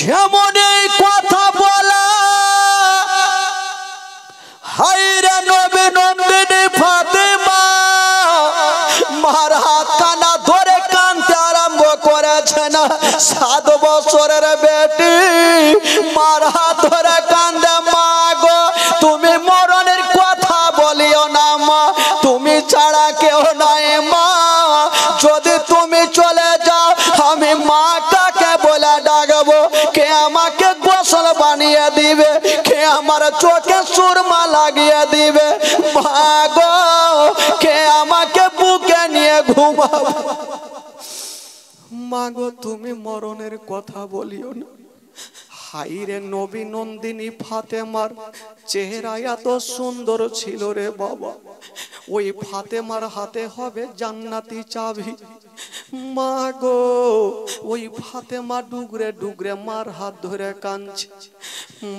যেমন এই কথা বলা হায়রে নবী নন্দিনী ফাতেমা মার হাত কানা ধরে কাঁদতে আরম্ভ করেছেন। 7 বছরের বেটি মার হাত ধরে কাঁদে, মা গো তুমি মরণের কথা বলিও না মা, তুমি ছাড়া কেউ নাই মা, যদি তুমি চলে যাও আমি মা কাকে বলে ডাকবো, কে আমাকে গোসল বানিয়ে দিবে, কে আমার চোখে সুরমা লাগিয়ে দিবে, মা গো কে আমাকে বুকে নিয়ে ঘুমাবে, মা গো তুমি মরণের কথা বলিও না। হাইরে নবী নন্দিনী ফাতেমার চেহারা এত সুন্দর ছিল রে বাবা, ওই ফাতেমার হাতে হবে জান্নাতি চাবি। মা গো ওই ফাতেমা ডুগরে ডুগরে মার হাত ধরে কাঁদছে।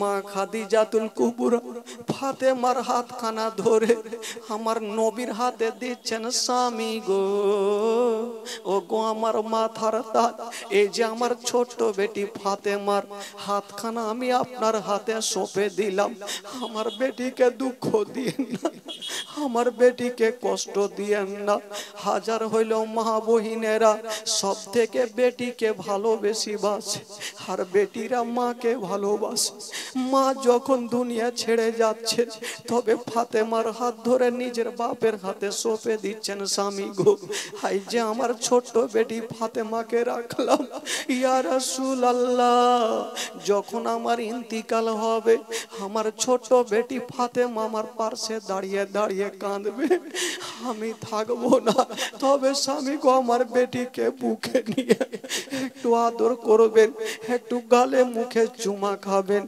মা খাদিজাতুল কুবরা ফাতেমার হাতখানা ধরে আমার নবীর হাতে দিচ্ছেন, স্বামী গো ও গো আমার মাথার তাজ, এই যে আমার ছোট্ট বেটি ফাতেমার হাতখানা আমি আপনার হাতে সঁপে দিলাম, আমার বেটিকে দুঃখ দিয়েন না, আমার বেটিকে কষ্ট দিয়েন না। হাজার হইল মা বহিনেরা সব থেকে বেটিকে ভালোবেসে বাসে, আর বেটিরা মাকে ভালোবাসে। মা যখন দুনিয়া ছেড়ে যাচ্ছে তবে ফাতেমার হাত ধরে নিজের বাপের হাতে সঁপে দিচ্ছেন, স্বামী গো হাই যে আমার ছোট্ট বেটি ফাতেমাকে রাখলাম, ইয়া রাসূলুল্লাহ যখন আমার ইন্তিকাল হবে আমার ছোট্ট বেটি ফাতেমা আমার পাশে দাঁড়িয়ে দাঁড়িয়ে কাঁদবে, আমি থাকবো না, তবে স্বামী গো আমার বেটিকে বুকে নিয়ে একটু আদর করবেন, একটু গালে মুখে চুমা খাবেন,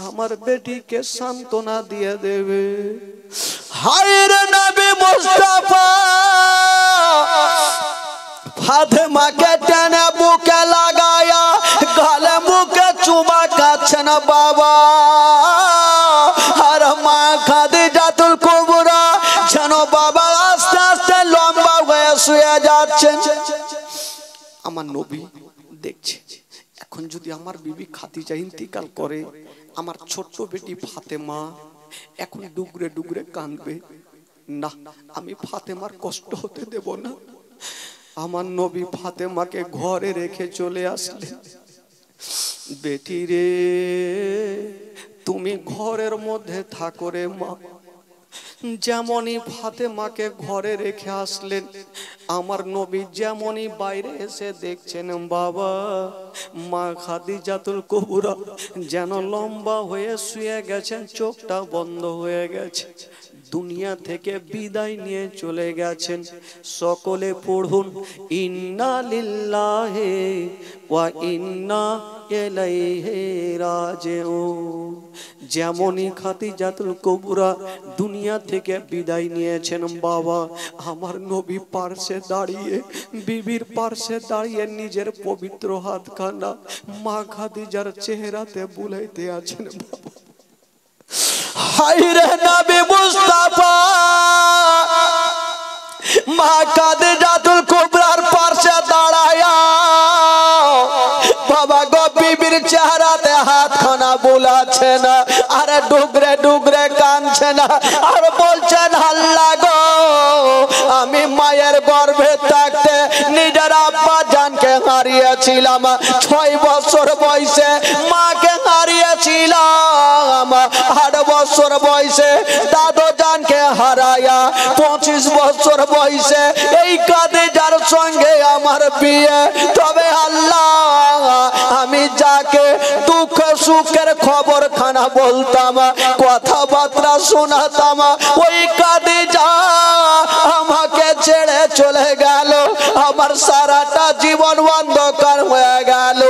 আমার বেটিকে সান্ত্বনা দিয়ে দেবে। হায়রে নবী মুস্তাফা ফাতেমাকে টেনে বুকে লাগায়া গালে মুখে চুমা খাচ্ছেন বাবা, আর মা খাদিজাতুল কুবরা যেন বাবা আস্তে আস্তে লম্বা হয়ে শুয়ে যাচ্ছেন। আমার নবী দেখছে এখন যদি আমার বিবি খাদিজা ইন্তিকাল করে, আমার ছোট্ট বেটি ফাতেমা এখন ডুগরে ডুগরে কাঁদবে, না আমি ফাতেমার কষ্ট হতে দেব না। আমার নবী ফাতেমাকে ঘরে রেখে চলে আসলেন। বেটি রে তুমি ঘরের মধ্যে থাকো রে মা। যেমনই ফাতেমাকে ঘরে রেখে আসলেন আমার নবী যেমনই বাইরে এসে দেখছেন বাবা মা খাদিজাতুল কুবরা যেন লম্বা হয়ে শুয়ে গেছেন, চোখটা বন্ধ হয়ে গেছে, দুনিয়া থেকে বিদায় নিয়ে চলে গেছেন। সকলে পড়ুন ইন্না লিল্লাহি ওয়া ইন্না ইলাইহি রাজিউন। যেমনই খাদিজাতুল কুবরা দুনিয়া থেকে বিদায় নিয়েছেন বাবা আমার নবী পার্শ্বে দাঁড়িয়ে বিবির পার্শ্বে দাঁড়িয়ে নিজের পবিত্র হাতখানা মা খাদিজার চেহারাতে বুলাইতে আছেন বাবা। হায়রে নবী মুস্তাফা মা খাদিজাতুল কুবরার পাশে দাঁড়ায়া বাবা গো বিবির চেহারাতে হাতখানা বুলাচ্ছেন আর ডুগরে ডুগরে কাঁদছেন আর বলছেন, আল্লাহ গো আমি মায়ের গর্ভে থাকতে নিজের আব্বা জানকে হারিয়েছিলাম, 6 বছর বয়সে মাকে হারিয়েছিলাম, 8 বছর বয়সে দাদু জানকে হারায়া 25 বছর বয়সে এই খাদিজার সঙ্গে আমার বিয়ে। তবে আল্লাহ আমি যাকে দুঃখ সুখের খবর খানা বলতাম কথাবার্তা শোনাতাম ওই খাদিজা আমাকে ছেড়ে চলে গেল, আমার সারাটা জীবন অন্ধকার হয়ে গেল।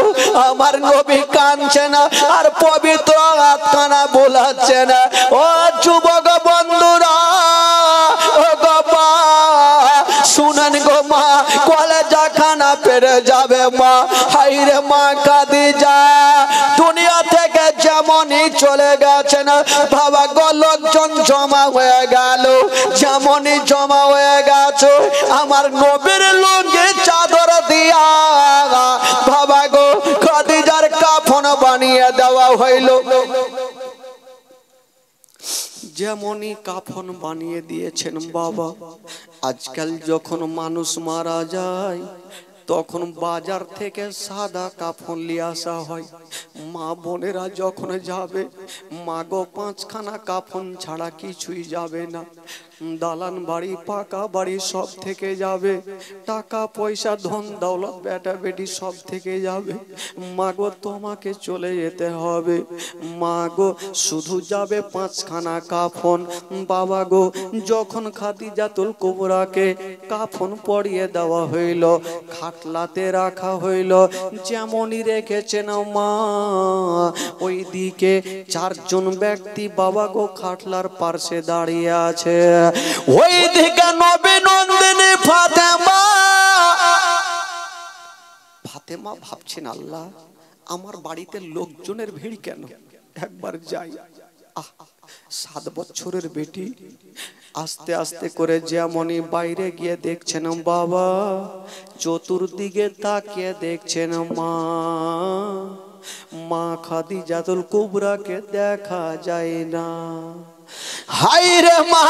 আমার নবী কাঁদছেন আর পবিত্র হাতখানা বোলাচ্ছেন। ও যুবক বন্ধুরা ও গো শুনেন গো মা, কলেজা খানা পেরে যাবে মা। হায়রে মা খাদিজা দুনিয়া থেকে যেমনই চলে গেছেন বাবা গো লোকজন জমা হয়ে গেল, যেমনই জমা হয়ে গেছে আমার নবীর লুঙ্গি চাদর দিয়া বাবা গো খাদিজার কাফন বানিয়ে দেওয়া হইল। যেমনই কাফন বানিয়ে দিয়েছেন বাবা। আজকাল যখন মানুষ মারা যায় তখন বাজার থেকে সাদা কাফন নিয়ে আসা হয়। মা বোনেরা যখন যাবে, মা গো 5খানা কাফন ছাড়া কিছুই যাবে না। দালান বাড়ি পাকা বাড়ি সব থেকে যাবে, টাকা পয়সা ধন দৌলত বেটা বেটি সব থেকে যাবে। মা গো তোমাকে চলে যেতে হবে। মা গো শুধু যাবে 5খানা কাফন। বাবা গো যখন খাদিজাতুল কুবরাকে কাফন পরিয়ে দেওয়া হইল, খাটলাতে রাখা হইল, যেমনই রেখেছেন মা, ওই দিকে 4জন ব্যক্তি বাবা গো খাটলার পার্শ্বে দাঁড়িয়ে আছে। ওই দিকে নবী নন্দিনী ফাতেমা। ফাতেমা ভাবছেন, আল্লাহ আমার বাড়িতে লোকজনের ভিড় কেন, একবার যাই। 7 বছরের বেটি আস্তে আস্তে করে যেমনই বাইরে গিয়ে দেখছেন বাবা, চতুর্দিকে তাকিয়ে দেখছেন মা, মা খাদিজাতুল কুবরাকে দেখা যায় না। হায়রে মা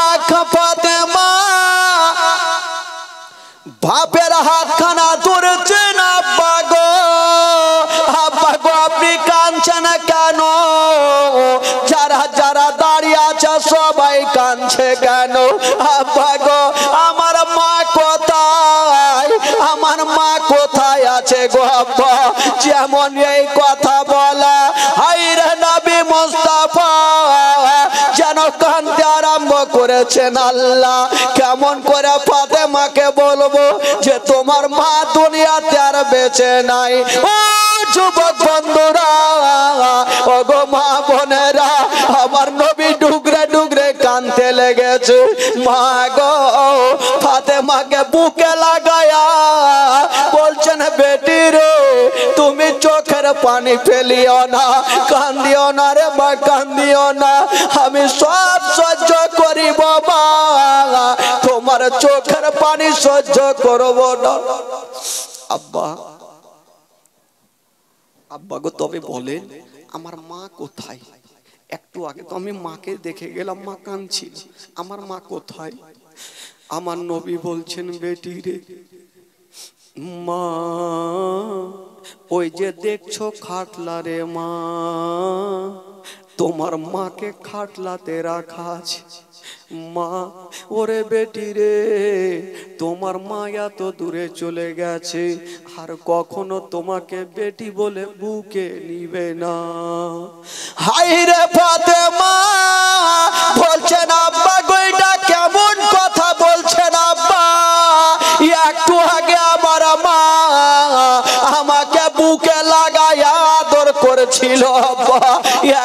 ফাতেমা, বাপের হাতখানা ধরেছেন। আব্বা গো, আব্বা গো আপনি কাঁদছেন কেন? যারা যারা দাঁড়িয়ে আছে সবাই কাঁদছে কেন? আব্বা গো আমার মা কোথায়, আমার মা কোথায় আছে গো আব্বা? যেমন এই কথা বলা, হায়রে নবী মুস্তাফা যেন কাঁদতে আরম্ভ করেছেন। আল্লাহ কেমন করে ফাতেমাকে বলবো যে তোমার মা দুনিয়াতে আর বেঁচে নাই? ও যুবক বন্ধুরা, ও গো মা বোনেরা, আমার নবী ডুগরে ডুগরে কাঁদতে লেগেছে। মা গো ফাতেমাকে বুকে লাগায়া বলছেন, বেটি রে তুমি চোখের পানি ফেলিও না, কান্দিও না রে মা, কান্দিও না, আমি সব সহ্য করিব মা, তোমার চোখের পানি সহ্য করব না। আব্বা, আব্বা গো তবে বলেন আমার মা কোথায়? একটু আগে তো আমি মাকে দেখে গেলাম, মা কাঁদছিল, আমার মা কোথায়? আমার নবী বলছেন, বেটি রে মা, ওই যে দেখছো খাটলা রে মা, তোমার মাকে খাটলাতে রাখা আছে। মা, ওরে বেটি রে তোমার মা এত দূরে চলে গেছে, আর কখনো তোমাকে বেটি বলে বুকে নিবে না। হায়রে ফাতেমা বলছেন, আব্বা গো এটা কেমন কথা বলছেন আব্বা? একটু আগে আমার মা আমাকে বুকে লাগায়া আদর করেছিল আব্বা,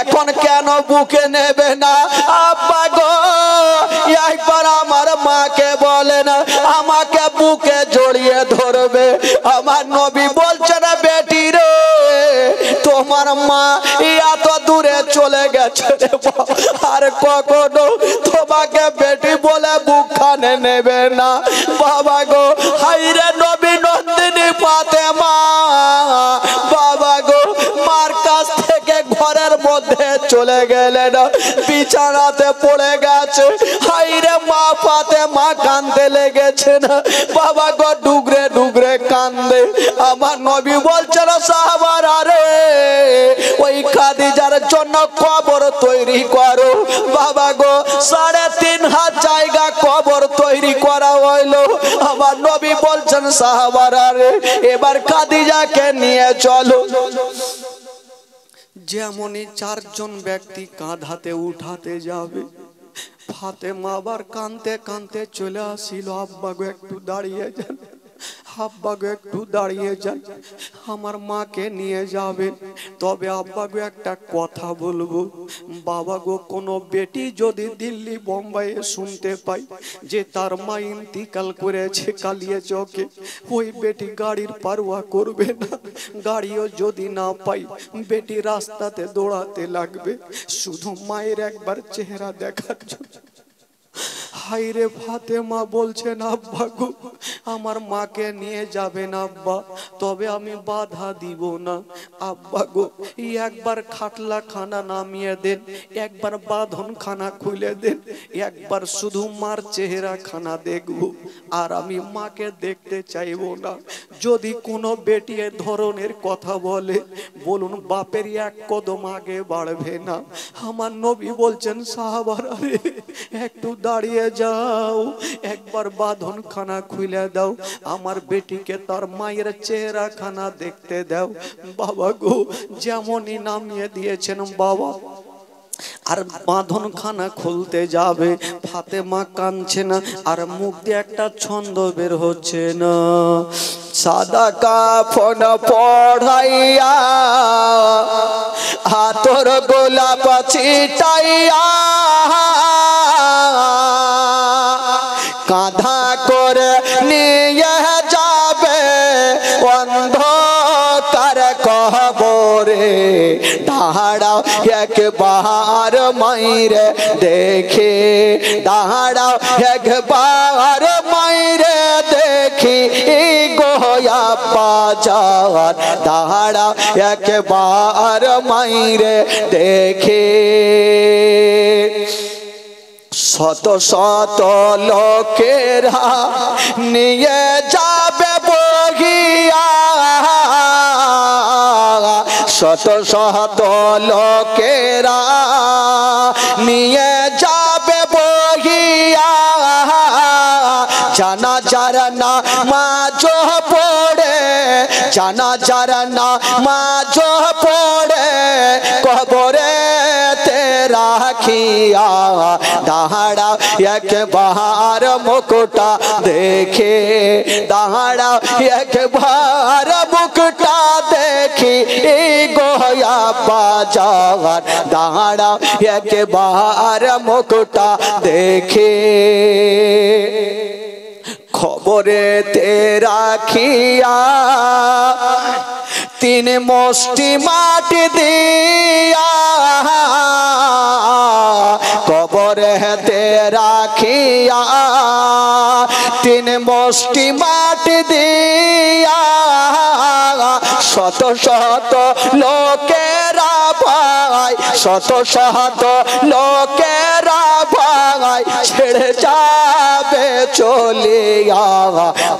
এখন কেন বুকে নেবে না? আব্বা গো একবার আমার মাকে বলেন আমাকে বুকে জড়িয়ে ধরবে। আমার নবী বলছেন, বেটি রে তোমার মা এত দূরে চলে গেছে আর কখনো তোমাকে বেটি বলে বুকখানে নেবে না। বাবা গো, হায়রে নবী নন্দিনী ফাতেমা, বাবা গো মার কাছ থেকে ঘরের মধ্যে চলে গেলেন, বিছানাতে পড়ে গেছে। হায়রে মা ফাতেমা কাঁদতে লেগেছে না, বাবা গো ডুগরে ডুগরে কান্দে। আমার নবী বলছেন, সাহাবারা রে ওই খাদিজার জন্য কবর তৈরি করো। বাবা গো 3.5 হাত জায়গা কবর তৈরি করা হইলো। আমার নবী বলছেন, সাহাবারা রে এবার খাদিজাকে নিয়ে চলো। যেমনই 4জন ব্যক্তি কাঁধাতে উঠাতে যাবে, ফাতেমা আবার কাঁদতে কাঁদতে চলে আসিল, আব্বা গো একটু দাঁড়িয়ে যান, আব্বা গো একটু দাঁড়িয়ে যান, আমার মাকে নিয়ে যাবেন। তবে আব্বা গো একটা কথা বলবো, বাবা গো কোনো বেটি যদি দিল্লি বোম্বাইয়ে শুনতে পাই যে তার মা ইন্তিকাল করেছে কালিয়ে চকে, ওই বেটি গাড়ির পারোয়া করবে না। গাড়িও যদি না পাই বেটি রাস্তাতে দৌড়াতে লাগবে শুধু মায়ের একবার চেহারা দেখার জন্য। হাইরে ফাতেমা বলছেন আব্বা গো আমার মাকে নিয়ে যাবেন আব্বা, তবে আমি বাধা দিব না। আব্বা গো একবার খাটলা খানা নামিয়ে দেন, একবার বাঁধন খানা খুলে দেন, একবার শুধু মার চেহারা খানা দেখব, আর আমি মাকে দেখতে চাইবো না। যদি কোনো বেটি এ ধরনের কথা বলে বলুন বাপের এক কদম আগে বাড়বে না। আমার নবী বলছেন সাহাবারা রে একটু দাঁড়িয়ে যাও, একবার বাঁধন খানা খুলে দাও, আমার বেটিকে তার মায়ের চেহারা খানা দেখতে দাও। বাবা গো যেমনই নামিয়ে দিয়েছেন বাবা, আর বাঁধন খানা খুলতে যাবে, ফাতেমা কাঁদছে না, আর মুখ দিয়ে একটা ছন্দ বের হচ্ছে না। সাদা কাফন পড়াইয়া হাতর গোলাপ ছিটাইয়া কাঁধা করে নিয়ে যাবে অন্ধকার কবরে। দাঁড়াও একবার মাইরে দেখে, দাঁড়াও একবার মাইরে দেখি গোয়া বাজার, দাঁড়াও একবার মাইরে দেখে। শত শত লোকেরা নিয়ে যাবে বহিয়া, শত শত লোকেরা নিয়ে যাবে বহিয়া। জানাজার নামাজ পড়ে, জানাজার নামাজ পড়ে কবরে রাখিয়া। দাঁড়াও একবার মুকুটা দেখে, দাঁড়াও একবার মুকুটা দেখি গোয়া বাজার, দাঁড়াও একবার মুকুটা দেখে। খবরেতে রাখিয়া তিন মুষ্টি মাটি দিয়া, কবরেতে রাখিয়া তিন মুষ্টি মাটি দিয়া। শত শত লোকেরা ভাই, শত শত লোকেরা ভাই ছেড়ে যাবে চলিয়া।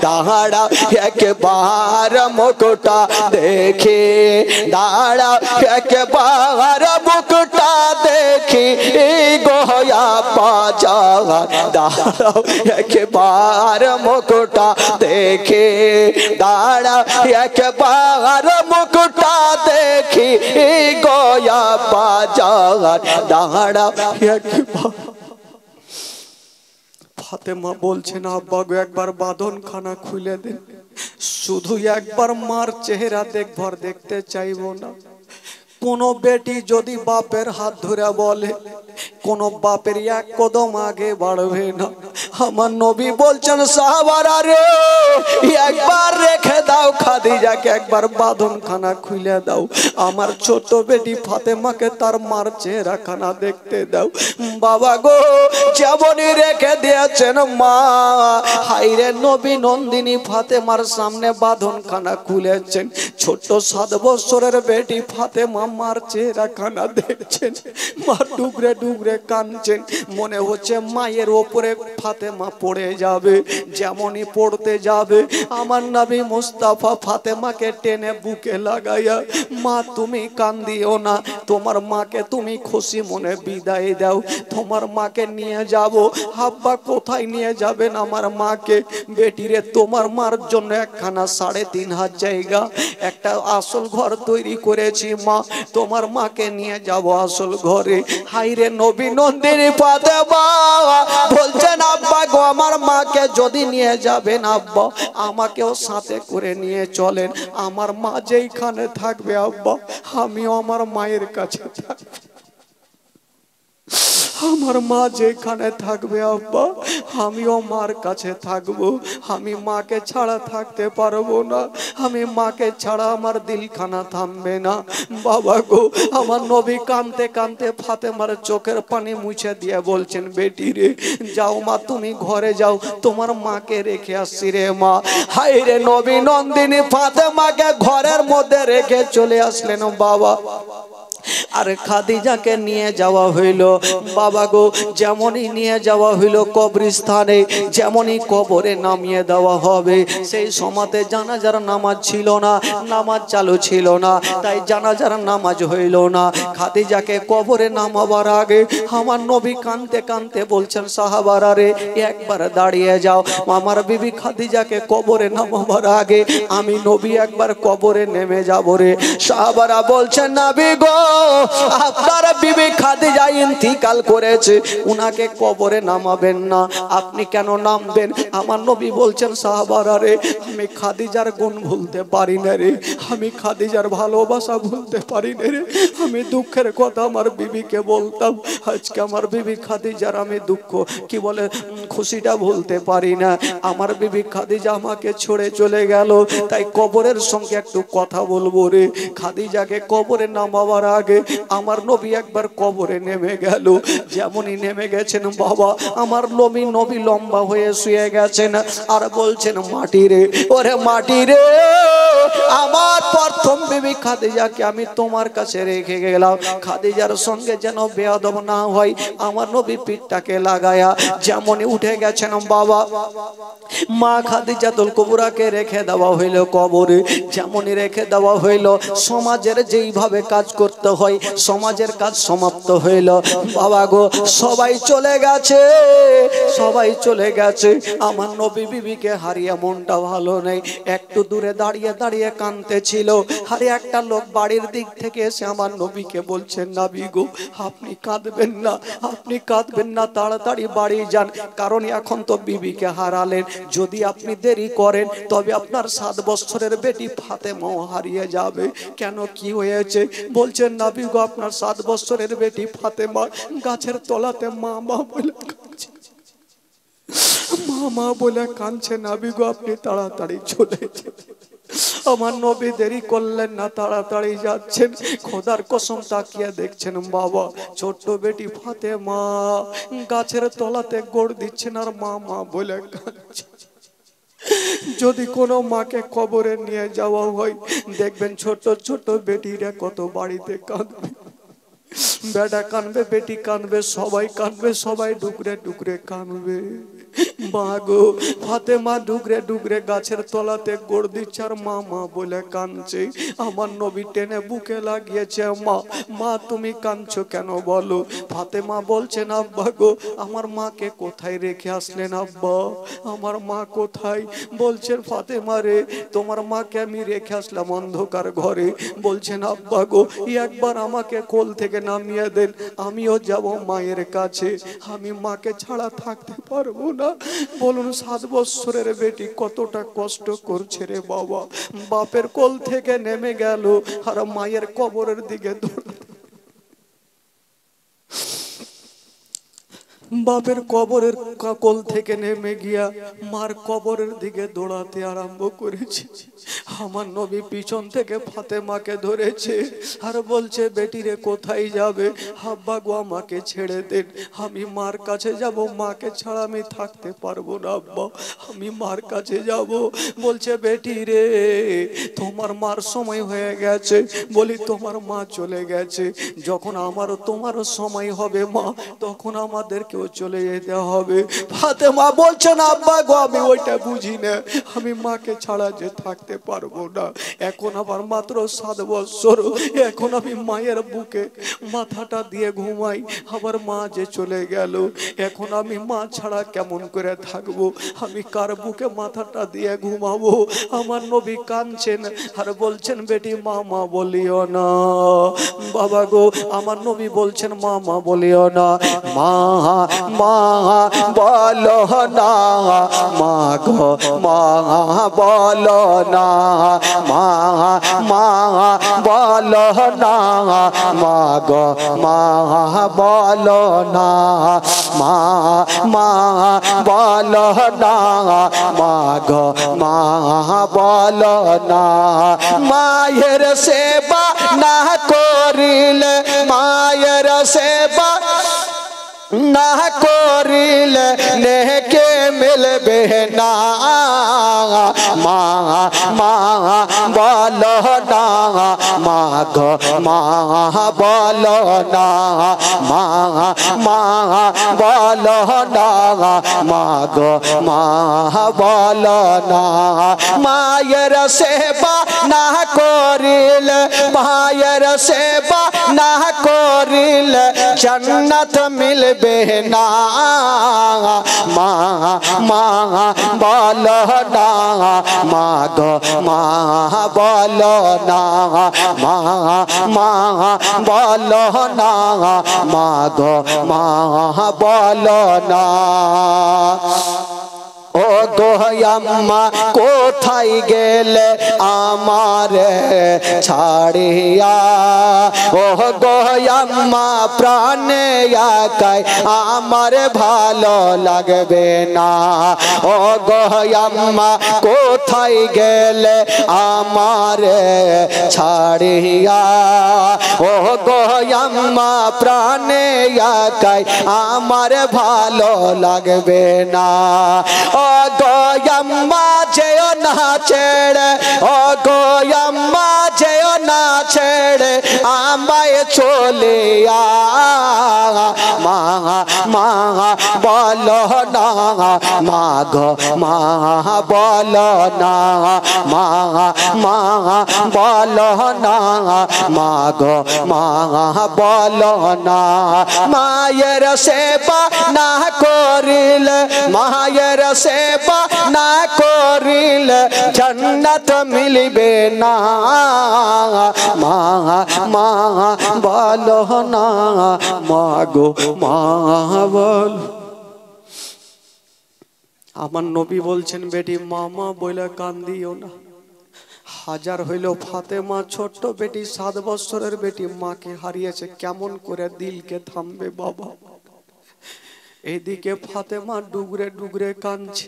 দাঁড়াও একবার মুকুটা দেখে, দাঁড়াও একবার মুকুটা দেখি গোয়া বাজার, দাঁড়াও একবার মুকুটা দেখে, দাঁড়াও একবার মুকুটা দেখি গোয়া বাজার, দাঁড়াও একবার। ফাতেমা বলছেন আব্বা গো একবার বাঁধন খানা খুলে দেন, শুধু একবার মার চেহারা দেখবার দেখতে চাইবো না। কোন বেটি যদি বাপের হাত ধরে বলে কোন বাপের এক কদম আগে বাড়বে না। আমার নবী বলছেন সাহাবারা রে একবার রেখে দাও খাদিজাকে, একবার বাঁধন খানা খুলে দাও, আমার ছোট বেটি ফাতেমাকে তার মার চেহারা খানা দেখতে দাও। বাবা গো যেমনই রেখে দিয়েছেন মা, হাইরে নবী নন্দিনী ফাতেমার সামনে বাঁধন খানা খুলেছেন। ছোট্ট 7 বছরের বেটি ফাতেমা মার চেহারা খানা দেখছেন, মা ডুবরে ডুবরে কাঁদছেন, মনে হচ্ছে মায়ের ওপরে ফাতেমা পড়ে যাবে। যেমনই পড়তে যাবে আমার নবী মুস্তাফা ফাতেমাকে টেনে বুকে লাগাইয়া, মা তুমি কান্দিও না, তোমার মাকে তুমি খুশি মনে বিদায় দাও, তোমার মাকে নিয়ে যাব। আব্বা কোথায় নিয়ে যাবেন আমার মাকে? বেটিরে তোমার মার জন্য একখানা 3.5 হাত জায়গা একটা আসল ঘর তৈরি করেছি মা, তোমার মাকে নিয়ে যাব আসল ঘরে। হাইরে নবী নন্দিনী ফাতেমা বলছেন আব্বা গো আমার মাকে যদি নিয়ে যাবেন আব্বা আমাকেও সাথে করে নিয়ে চলেন, আমার মা যেইখানে থাকবে আব্বা আমিও আমার মায়ের কাছে থাকবো। আমার মা যেখানে থাকবে আব্বা আমিও মার কাছে থাকবো। আমি মাকে ছাড়া থাকতে পারবো না, আমি মাকে ছাড়া আমার দিলখানা থামবে না। বাবা গো, আমার নবী কাঁদতে কাঁদতে ফাতেমার চোখের পানি মুছে দিয়ে বলছেন, বেটি রে যাও মা, তুমি ঘরে যাও, তোমার মাকে রেখে আসছি রে মা। হায় রে নবী নন্দিনী ফাতেমাকে ঘরের মধ্যে রেখে চলে আসলেন বাবা। আর খাদিজাকে নিয়ে যাওয়া হইল বাবা গো। যেমনই নিয়ে যাওয়া হইল কবরস্থানে, যেমনই কবরে নামিয়ে দেওয়া হবে, সেই সময়তে জানাজার নামাজ ছিল না, নামাজ চালু ছিল না, তাই জানাজার নামাজ হইল না। খাদিজাকে কবরে নামাবার আগে আমার নবী কাঁদতে কাঁদতে বলছেন, সাহাবারা রে একবার দাঁড়িয়ে যাও। আমার বিবি খাদিজাকে কবরে নামাবার আগে আমি নবী একবার কবরে নেমে যাব রে। সাহাবারা বলছেন, নবী গো আপনার বিবি খাদিজা ইন্তিকাল করেছে, উনাকে কবরে নামাবেন না, আপনি কেন নামবেন? আমার নবী বলছেন, সাহাবারা রে আমি খাদিজার গুণ ভুলতে পারি না রে, আমি খাদিজার ভালোবাসা ভুলতে পারি না রে। আমি দুঃখের কথা আমার বিবিকে বলতাম, আজকে আমার বিবি খাদিজার আমি দুঃখ কি বলে খুশিটা ভুলতে পারি না। আমার বিবি খাদিজা আমাকে ছেড়ে চলে গেল, তাই কবরের সঙ্গে একটু কথা বলবো রে। খাদিজাকে কবরে নামাবার আগে আমার নবী একবার কবরে নেমে গেল। যেমনই নেমে গেছেন বাবা, আমার নবী লম্বা হয়ে শুয়ে গেছেন আর বলছেন, মাটি রে ওরে মাটি রে, আমার প্রথম বিবি খাদিজাকে আমি তোমার কাছে রেখে গেলাম, খাদিজার সঙ্গে যেন বেয়াদব না হয়। আমার নবী পিঠটাকে লাগায়া যেমনই উঠে গেছেন বাবা, মা খাদিজাতুল কুবরাকে রেখে দেওয়া হইল কবরে। যেমনই রেখে দেওয়া হইল, সমাজের যেইভাবে কাজ করতে হয় সমাজের কাজ সমাপ্ত হইল বাবা গো। সবাই চলে গেছে, সবাই চলে গেছে। আমার নবী বিবিকে হারিয়ে মনটা ভালো নেই, একটু দূরে দাঁড়িয়ে দাঁড়িয়ে কাঁদতে ছিল। আরে একটা লোক বাড়ির দিক থেকে এসে আমার নবীকে বলছেন, নবী গো আপনি কাঁদবেন না, আপনি কাঁদবেন না, তাড়াতাড়ি বাড়ি যান, কারণ এখন তো বিবিকে হারালেন, যদি আপনি দেরি করেন তবে আপনার 7 বছরের বেটি ফাতেমাও হারিয়ে যাবে। কেন কি হয়েছে? বলছেন, নবী গো আপনার 7 বছরের বেটি ফাতেমা গাছের তলাতে মা মা বলে কাঁদছে, মা মা বলে কাঁদছে, নবী গো আপনি তাড়াতাড়ি চলে যান। আমার নবী দেরি করলেন না, তাড়াতাড়ি যাচ্ছেন। খোদার কসম তাকিয়ে দেখছেন বাবা, ছোট্ট বেটি ফাতেমা গাছের তলাতে গোড় দিচ্ছেন আর মা মা বলে কাঁদছে। যদি কোনো মাকে কবরে নিয়ে যাওয়া হয়, দেখবেন ছোট ছোট বেটিরা কত বাড়িতে কাঁদবে, বেটা কাঁদবে, বেটি কাঁদবে, সবাই কাঁদবে, সবাই ডুকরে ডুকরে কাঁদবে। মা গো ফাতেমা ডুকরে ডুকরে গাছের তলাতে গোড় দিচ্ছে আর মা মা বলে কাঁদছে। আমার নবী টেনে বুকে লাগিয়েছে, মা মা তুমি কাঁদছো কেন বলো? ফাতেমা বলছেন, আব্বা গো আমার মাকে কোথায় রেখে আসলেন আব্বা, আমার মা কোথায়? বলছেন, ফাতেমা রে তোমার মাকে আমি রেখে আসলাম অন্ধকার ঘরে। বলছেন, আব্বা গো একবার আমাকে কোল থেকে নামিয়ে দেন, আমিও যাব মায়ের কাছে, আমি মাকে ছাড়া থাকতে পারবো না। বলুন 7 বছরের বেটি কতটা কষ্ট করছে রে বাবা। বাপের কোল থেকে নেমে গেল আর মায়ের কবরের দিকে বাপের কবরের কোল থেকে নেমে গিয়া মার কবরের দিকে দৌড়াতে আরম্ভ করেছে। আমার নবী পিছন থেকে ফাতেমাকে ধরেছে আর বলছে, বেটিরে কোথায় যাবে? আব্বা গো আমাকে ছেড়ে দেন, আমি মার কাছে যাব, মাকে ছাড়া আমি থাকতে পারবো না আব্বা, আমি মার কাছে যাব। বলছে, বেটি রে তোমার মার সময় হয়ে গেছে। বলি, তোমার মা চলে গেছে, যখন আমারও তোমারও সময় হবে মা, তখন আমাদেরকেও চলে যেতে হবে। ফাতেমা বলছেন, আব্বা গো আমি ওইটা বুঝি না, আমি মাকে ছাড়া যে থাকতে পারবো না। এখন আবার মাত্র 7 বছর, এখন আমি মায়ের বুকে মাথাটা দিয়ে ঘুমাই, আবার মা যে চলে গেল, এখন আমি মা ছাড়া কেমন করে থাকবো, আমি কার বুকে মাথাটা দিয়ে ঘুমাবো? আমার নবী কাঁদছেন আর বলছেন, বেটি মা মা বলিও না, বাবা গো আমার নবী বলছেন মা মা বলিও না, মা মা বলো না, মা গো মা বলো না, মা মা বলো না, মা গো মা বলো না, মা মা বলো না, মা গো মা বলো না। মায়ের সেবা না করিলে, মায়ের সেবা না করিলে নেকে মিলবে না, মা মা বলো না, মা গো মা বলো না, মা মা বলো না, মা গো মা বলো না। মায়ের সেবা না করিলে, মায়ের সেবা না করিলে জান্নাত মিলবে না, মা মা বলো না, মা গো মা বলো না, মা মা বলো না, মা গো মা বলো না। ও গো আম্মা কোথায় গেলে আমারে ছাড়িয়া, ও গো আম্মা প্রাণে একাই আমার ভালো লাগবে না, ও গো আম্মা কোথায় গেলে আমারে ছাড়িয়া, ও গো আম্মা প্রাণে একাই আমার ভালো লাগবে না। ও গো আম্মা যেও না ছেড়ে, ও গো আম্মা যেও না ছেড়ে আমায় চলে মা মা বলো না, মা গো মা বলো না, মা মা বলো না, মা গো মা বলো না। মায়ের সেবা না করিলে, মায়ের সেবা না করিলে জান্নাত মিলবে না, মা মা বলো না, মা গো মা বলো। আমার নবী বলছেন বেটি মামা বইলা কান্দিও না। হাজার হইল ফাতেমা ছোট্ট বেটি 7 বছরের বেটি মাকে হারিয়েছে, কেমন করে দিলকে থামবে বাবা। এইদিকে ফাতেমা ডুগরে ডুগরে কাঁদছে।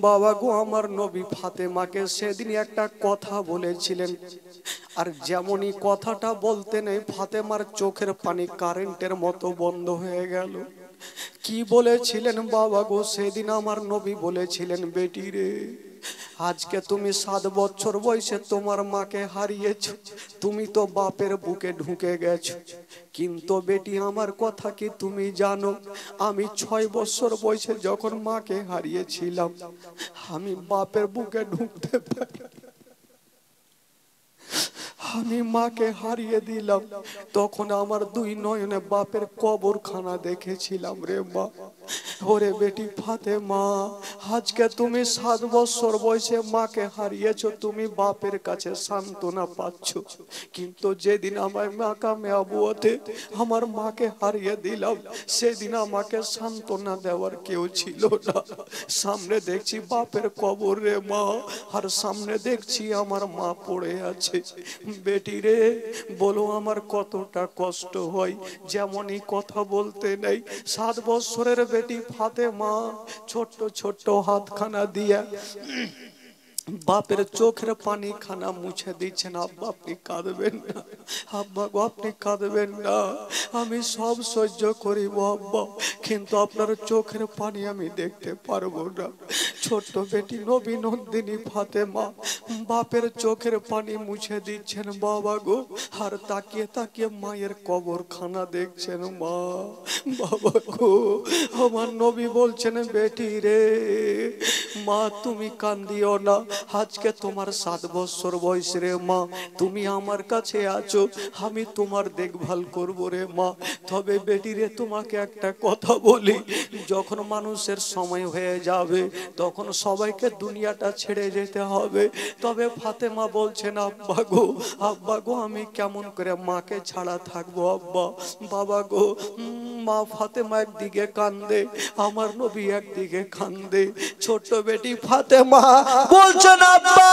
বাবা গো আমার নবী ফাতেমাকে সেদিন একটা কথা বলেছিলেন, আর যেমনই কথাটা বলতে নেই ফাতেমার চোখের পানি কারেন্টের মতো বন্ধ হয়ে গেল। কি বলেছিলেন বাবা গো? সেদিন আমার নবী বলেছিলেন বেটি রে, আজকে তুমি 7 বছর বয়সে তোমার মাকে হারিয়েছ, তুমি তো বাপের বুকে ঢুকে গেছো, কিন্তু বেটি আমার কথা কি তুমি জানো? আমি 6 বছর বয়সে যখন মাকে হারিয়েছিলাম আমি বাপের বুকে ঢুকতে পারি, আমি মাকে হারিয়ে দিলাম, তখন আমার 2 নয়নে বাপের কবরখানা দেখেছিলাম রে মা। ওরে বেটি ফাতেমা, আজকে তুমি 7 বছর বয়সে মাকে হারিয়েছো, তুমি বাপের কাছে সান্ত্বনা পাচ্ছ, কিন্তু যেদিন আমার মাকামে আবুয়াতে আমার মাকে হারিয়ে দিলাম সেদিন আমাকে সান্ত্বনা দেওয়ার কেউ ছিল না। সামনে দেখছি বাপের কবর রে মা, আর সামনে দেখছি আমার মা পড়ে আছে। বেটি রে বলো আমার কতটা কষ্ট হয়, যেমনই কথা বলতে নেই। 7 বছরের বেটি ফাতেমা ছোট্ট ছোট্ট হাতখানা দিয়া বাপের চোখের পানি খানা মুছে দিচ্ছেন। আব্বা আপনি কাঁদবেন না, আব্বা গো আপনি কাঁদবেন না, আমি সব সহ্য করিব আব্বা, কিন্তু আপনার চোখের পানি আমি দেখতে পারবো না। ছোট্ট বেটি নবী নন্দিনী ফাতেমা বাপের চোখের পানি মুছে দিচ্ছেন বাবা গো, আর তাকিয়ে তাকিয়ে মায়ের কবরখানা দেখছেন মা। বাবা গো আমার নবী বলছেন বেটি রে মা তুমি কান্দিও না, আজকে তোমার 7 বছর বয়স রে মা, তুমি আমার কাছে আছো, আমি তোমার দেখভাল করব রে মা। তবে বেটি রে তোমাকে একটা কথা বলি, যখন মানুষের সময় হয়ে যাবে তখন যখন সবাইকে দুনিয়াটা ছেড়ে যেতে হবে, তবে ফাতেমা বলছেন আব্বা গো আমি কেমন করে মাকে ছাড়া থাকবো আব্বা। বাবা গো, মা ফাতেমা একদিকে কান্দে, আমার নবী একদিকে কান্দে। ছোট্ট বেটি ফাতেমা বলছেন আব্বা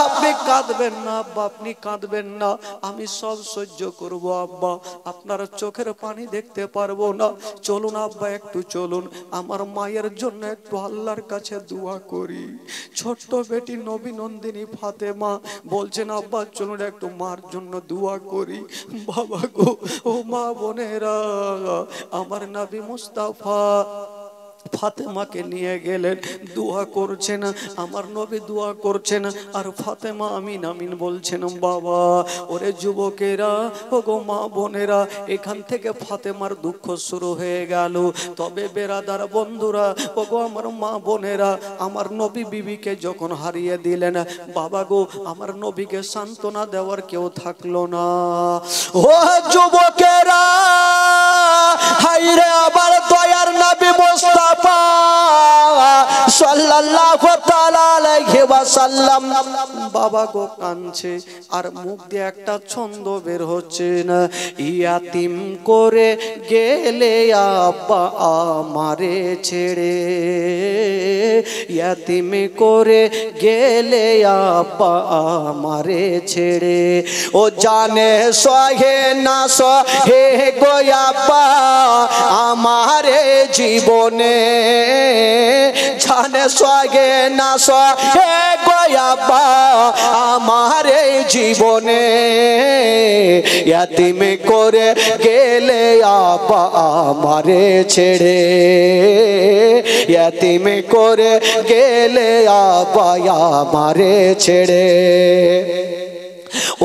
আপনি কাঁদবেন না আব্বা, আপনি কাঁদবেন না, আমি সব সহ্য করব আব্বা, আপনার চোখের পানি দেখতে পারবো না, চলুন আব্বা একটু চলুন, আমার মায়ের জন্য একটু আল্লাহর কাছে দোয়া করি। ছোট্ট বেটি নবী নন্দিনী ফাতেমা বলছেন আব্বা চলুন একটু মার জন্য দোয়া করি। বাবা গো, ও মা বোনেরা, আমার নবী মুস্তাফা ফাতেমাকে নিয়ে গেলেন, দোয়া করছেন, আমার নবী দোয়া করছেন, আর ফাতেমা আমিন আমিন বলছেন। বাবা ওরে যুবকেরা, ও গো মা বোনেরা, এখান থেকে ফাতেমার দুঃখ শুরু হয়ে গেল। তবে বেরাদার বন্ধুরা, ও গো আমার মা বোনেরা, আমার নবী বিবিকে যখন হারিয়ে দিলেন, বাবা গো আমার নবীকে সান্ত্বনা দেওয়ার কেউ থাকলো না। ও যুবকেরা, হায়রে আবার দয়ার নবী মুস্তাফা সাল্লাল্লাহু তাআলা আলাইহি ওয়াসাল্লাম বাবা গো কাঁদছে, আর মুখ দিয়ে একটা ছন্দ বের হচ্ছে না। ইয়াতিম করে গেলে আব্বা আমারে ছেড়ে, ইয়াতিম করে গেলে আব্বা আমারে ছেড়ে, ও জানে সহে না সহে গো আব্বা আমারে জীবনে, জানে সহে না সহে গো আব্বা আমারে জীবনে, ইয়াতিম করে গেলে আব্বা আমারে ছেড়ে, ইয়াতিম করে গেলে আব্বা আমারে ছেড়ে,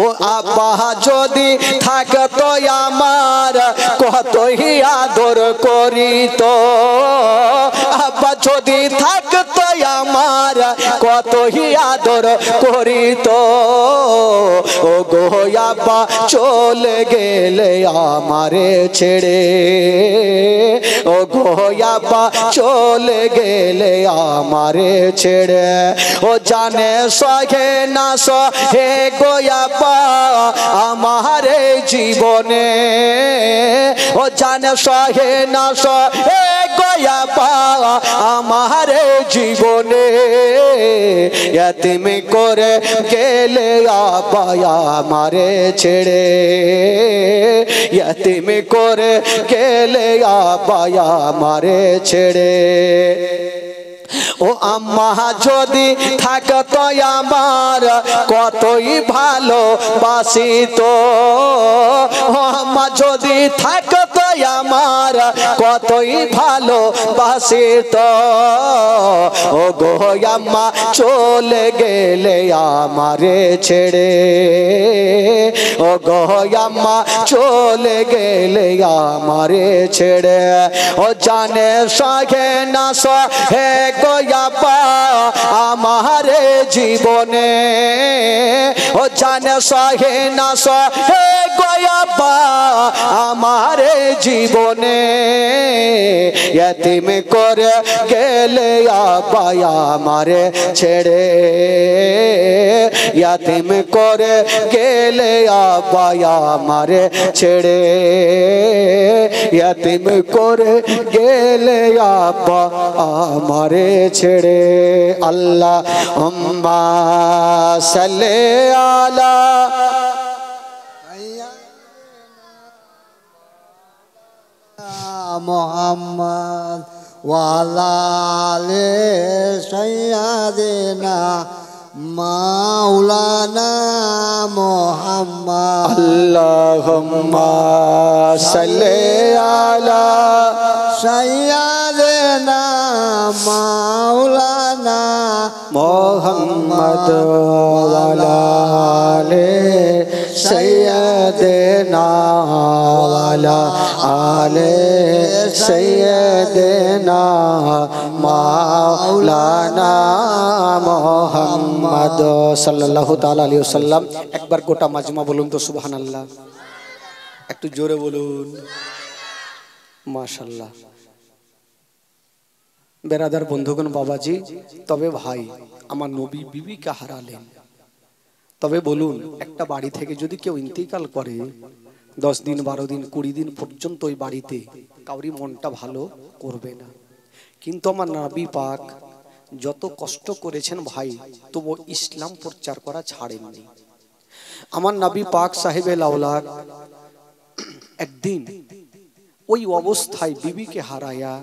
ও আব্বা যদি থাকতো আমার কতই আদর করিত, আব্বা যদি থাকতো আমার কতই আদর করিত, ও গো আব্বা চলে গেলে আমারে ছেড়ে, ও গো আব্বা চলে গেলে আমারে ছেড়ে, ও জানে সহে না সহে গো আব্বা আমারে জীবনে, ও জানে সহে না সহে গো আব্বা আমারে জীবনে, ইয়াতিম করে গেলে আব্বা আমারে ছেড়ে, ইয়াতিম করে গেলে আব্বা আমারে ছেড়ে, ও আম্মা যদি থাকতো আমার কতই ভালোবাসিত, ও আম্মা যদি থাকতো আমার কতই ভালোবাসিত, ও গো আম্মা চলে গেলে আমারে ছেড়ে, ও গো আম্মা চলে গেলে আমারে ছেড়ে, ও জানে সহে না সহে গো আব্বা আমারে জীবনে, ও জানে সহে না সহে গো আব্বা আমারে জীবনে, ইয়াতিম করে গেলে আব্বা আমারে ছেড়ে, ইয়াতিম করে গেলে আব্বা আমারে ছেড়ে, ইয়াতিম করে গেলে আব্বা আমারে ছেড়ে। আল্লাহুম্মা সাল্লি আলা মুহাম্মদ ওয়া আলা আলি সাইয়্যিদিনা মাওলানা মুহাম্মদ। আল্লাহুম্মা সাল্লি আলা সাইয়্যিদিনা মাওলানা মুহাম্মদ ওয়া আলা আলি সাইয়্যিদিনা ওয়া আলা আলি সাইয়্যিদিনা মাওলানা মুহাম্মদ সাল্লাল্লাহু তাআলা আলাইহি ওয়াসাল্লাম। একবার গোটা মাজমা বলুন তো সুবহানাল্লাহ, একটু জোরে বলুন মাশাআল্লাহ। বেরাদার বন্ধুগণ বাবাজি, তবে ভাই আমার নবী বিবিকে হারালেন। তবে বলুন, একটা বাড়ি থেকে যদি কেউ ইন্তিকাল করে 10 দিন 12 দিন 20 দিন পর্যন্ত ওই বাড়িতে কাউরি মনটা ভালো করবে না। কিন্তু আমার নবী পাক যত কষ্ট করেছেন ভাই, তবু ইসলাম প্রচার করা ছাড়েননি। আমার নবী পাক সাহেবে লাউলাক একদিন ওই অবস্থায় বিবিকে হারায়া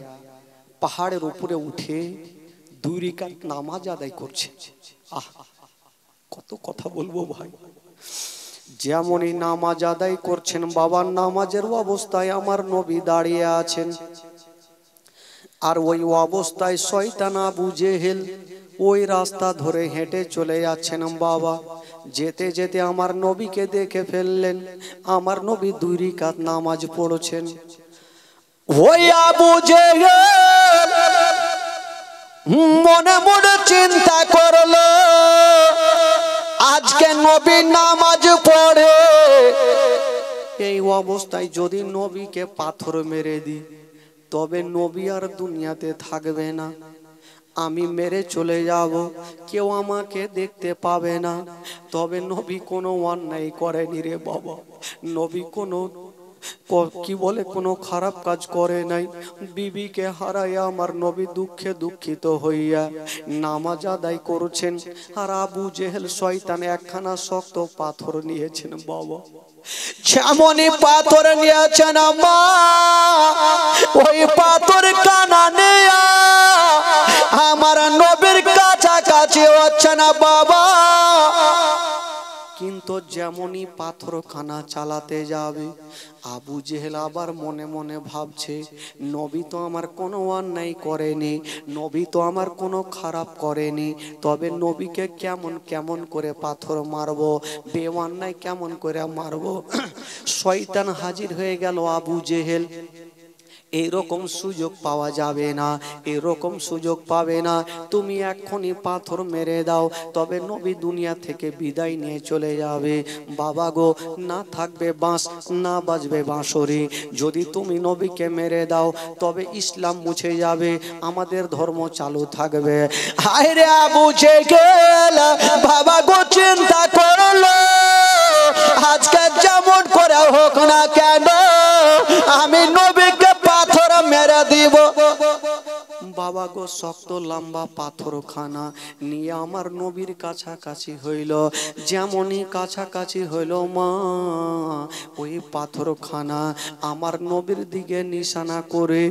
পাহাড়ের উপরে উঠে 2 রাকাত নামাজ আদায় করছে। আহ, কত কথা বলবো ভাই। যেমনই নামাজ আদায় করছেন, বাবার নামাজের অবস্থায় আমার নবী দাঁড়িয়ে আছেন। আর ওই অবস্থায় শয়তান আবু জেহেল ওই রাস্তা ধরে হেঁটে চলে যাচ্ছেন। বাবা যেতে যেতে আমার নবীকে দেখে ফেললেন। আমার নবী 2 রাকাত নামাজ পড়ছেন। ওই আবু জেহেল মনে মনে চিন্তা করলো, আজকে নবী নামাজ পড়ে, এই অবস্থায় যদি নবীকে পাথর মেরে দিই তবে নবী আর দুনিয়াতে থাকবে না, আমি মেরে চলে যাব, কেউ আমাকে দেখতে পাবে না। তবে নবী কোনো অন্যায় করেনি রে বাবা, নবী কোনো কি বলে কোনো খারাপ কাজ করে নাই। বিবিকে হারাইয়া আমার নবী দুঃখে দুঃখিত হইয়া নামাজ আদায় করছেন। আর আবু জেহেল শয়তান একখানা শক্ত পাথর নিয়েছেন। বাবা যেমনই পাথর নিয়েছেন মা, ওই পাথর কানা নেয়া আমার নবীর কাছাকাছি হচ্ছে না বাবা। কিন্তু যেমনই পাথর খানা চালাতে যাবে, আবু জেহেল আবার মনে মনে ভাবছে, নবী তো আমার কোনো অন্যায় করেনি, নবী তো আমার কোনো খারাপ করেনি, তবে নবীকে কেমন কেমন করে পাথর মারবো, বেঅন্যায় কেমন করে মারবো। শয়তান হাজির হয়ে গেল আবু জেহেল। এরকম সুযোগ পাওয়া যাবে না, এরকম সুযোগ পাবে না, তুমি এক্ষুনি পাথর মেরে দাও, তবে নবী দুনিয়া থেকে বিদায় নিয়ে চলে যাবে। বাবা গো, না থাকবে বাঁশ, না বাজবে বাঁশরি, যদি তুমি নবীকে মেরে দাও তবে ইসলাম মুছে যাবে, আমাদের ধর্ম চালু থাকবে। হায় রে আবু জেহেল বাবা গো চিন্তা করলো, আজকে যেমন করে হোক না কেন আমি নবীকে পাথর মেরে দিব। বাবা গো শক্ত লম্বা পাথর খানা নিয়ে আমার নবীর কাছাকাছি হইল। যেমনই কাছাকাছি হইল মা, ওই পাথর খানা আমার নবীর দিকে নিশানা করে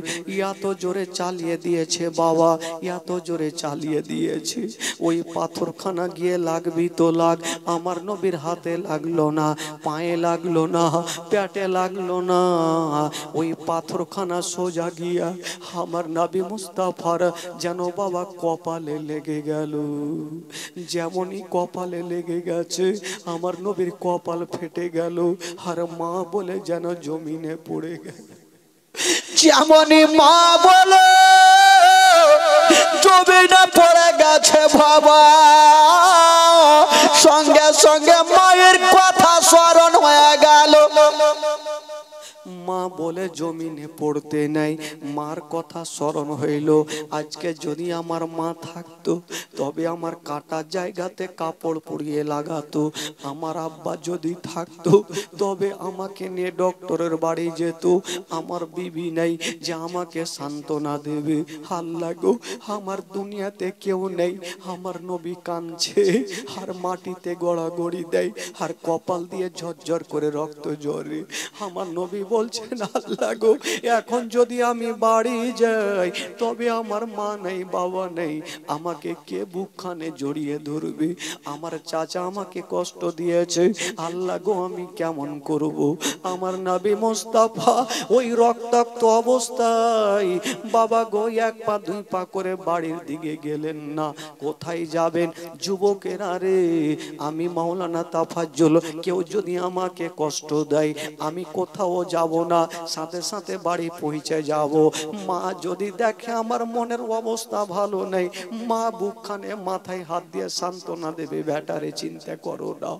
এত জোরে চালিয়ে দিয়েছে বাবা, এত জোরে চালিয়ে দিয়েছে, ওই পাথর খানা গিয়ে লাগবি তো লাগ, আমার নবীর হাতে লাগলো না, পায়ে লাগলো না, পেটে লাগলো না, ওই পাথরখানা সোজা গিয়া আমার নবী মুস্তাফার যেন বাবা কপালে লেগে গেল। যেমনই কপালে লেগে গেছে আমার নবীর কপাল ফেটে গেল, আর মা বলে যেন জমিনে পড়ে গেল। যেমনই মা বলে জমিনে পড়ে গেছে বাবা, সঙ্গে সঙ্গে মায়ের কথা স্মরণ হয়ে গেল। মা বলে জমিনে পড়তে নাই, মার কথা স্মরণ হইল। আজকে যদি আমার মা থাকতো তবে আমার কাটা জায়গাতে কাপড় পরিয়ে লাগাতো, আমার আব্বা যদি থাকতো তবে আমাকে নিয়ে ডক্টরের বাড়ি যেত, আমার বিবি নাই যে আমাকে সান্ত্বনা দেবে। আল্লাহ গো, আমার দুনিয়াতে কেউ নেই, আমার নবী কাঁদছে আর মাটিতে গড়াগড়ি দেয় আর কপাল দিয়ে ঝরঝর করে রক্ত ঝরে। আমার নবী বলছেন, আল্লাহ গো, এখন যদি আমি বাড়ি যাই তবে আমার মা নেই, বাবা নেই, আমাকে কে বুকখানে জড়িয়ে ধরবে, আমার চাচা আমাকে কষ্ট দিয়েছে, আল্লাহ গো আমি কেমন করব। আমার নবী মুস্তাফা ওই রক্তাক্ত অবস্থায় বাবা গো 1 পা 2 পা করে বাড়ির দিকে গেলেন না। কোথায় যাবেন যুবকেরা রে, আমি মাওলানা তাফাজ্জল, কেউ যদি আমাকে কষ্ট দেয় আমি কোথাও যাব না, সাথে সাথে বাড়ি পৌঁছে যাব। মা যদি দেখে আমার মনের অবস্থা ভালো নেই, মা বুকখানে মাথায় হাত দিয়ে সান্ত্বনা দেবে, বেটারে চিন্তা করো না,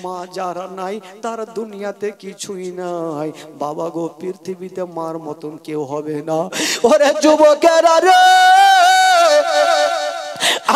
মা যারা নাই তার দুনিয়াতে কিছুই নাই। বাবা গো, পৃথিবীতে মার মতন কেউ হবে না। ওরে যুবকেরা রে,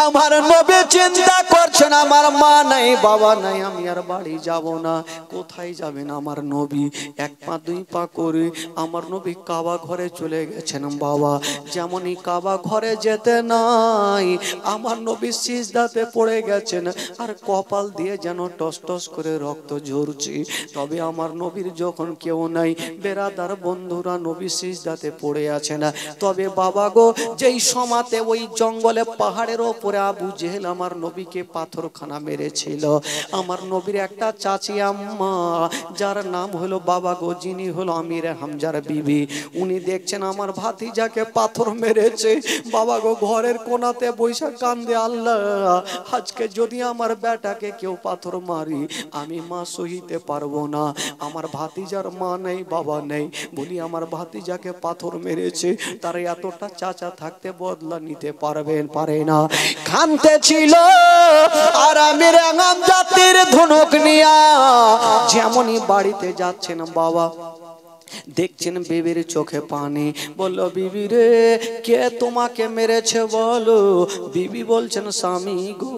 আমার নবী চিন্তা করছেন আমার মা নাই বাবা নাই, আমি আর বাড়ি যাব না। কোথায় যাবেন আমার নবী? এক পা দুই পা করে আমার নবী কাবা ঘরে চলে গেছেন বাবা। যেমনই কাবা ঘরে যেতে নাই আমার নবী সিজদাতে পড়ে গেছেন, আর কপাল দিয়ে যেন টস টস করে রক্ত ঝরছে। তবে আমার নবীর যখন কেউ নাই, বেরাদার বন্ধুরা, নবী সিজদাতে পড়ে আছেন। তবে বাবা গো, যেই সমাতে ওই জঙ্গলে পাহাড়ের ওপরে আবু জেহেল আমার নবীকে পাথরখানা মেরেছিল, আমার নবীর একটা চাচি আম্মা, যার নাম হলো বাবা গো, যিনি হলো আমিরে হামজার বিবি, উনি দেখছেন আমার ভাতিজাকে পাথর মেরেছে। বাবা গো, ঘরের কোনাতে বৈশাখ কান্দে, আল্লাহ আজকে যদি আমার বেটাকে কেউ পাথর মারি আমি মা সহিতে পারবো না। আমার ভাতিজার মা নেই বাবা নেই, বলি আমার ভাতিজাকে পাথর মেরেছে, তার এতটা চাচা থাকতে বদলা নিতে পারে না। কানতে ছিল আর আমি রাঙাম জাতির ধনুক নিয়া যেমনই বাড়িতে যাচ্ছেন বাবা, দেখছেন বিবির চোখে পানি। বললো, বিবি রে, কে তোমাকে মেরেছে বলো? বিবি বলছেন, স্বামী গো,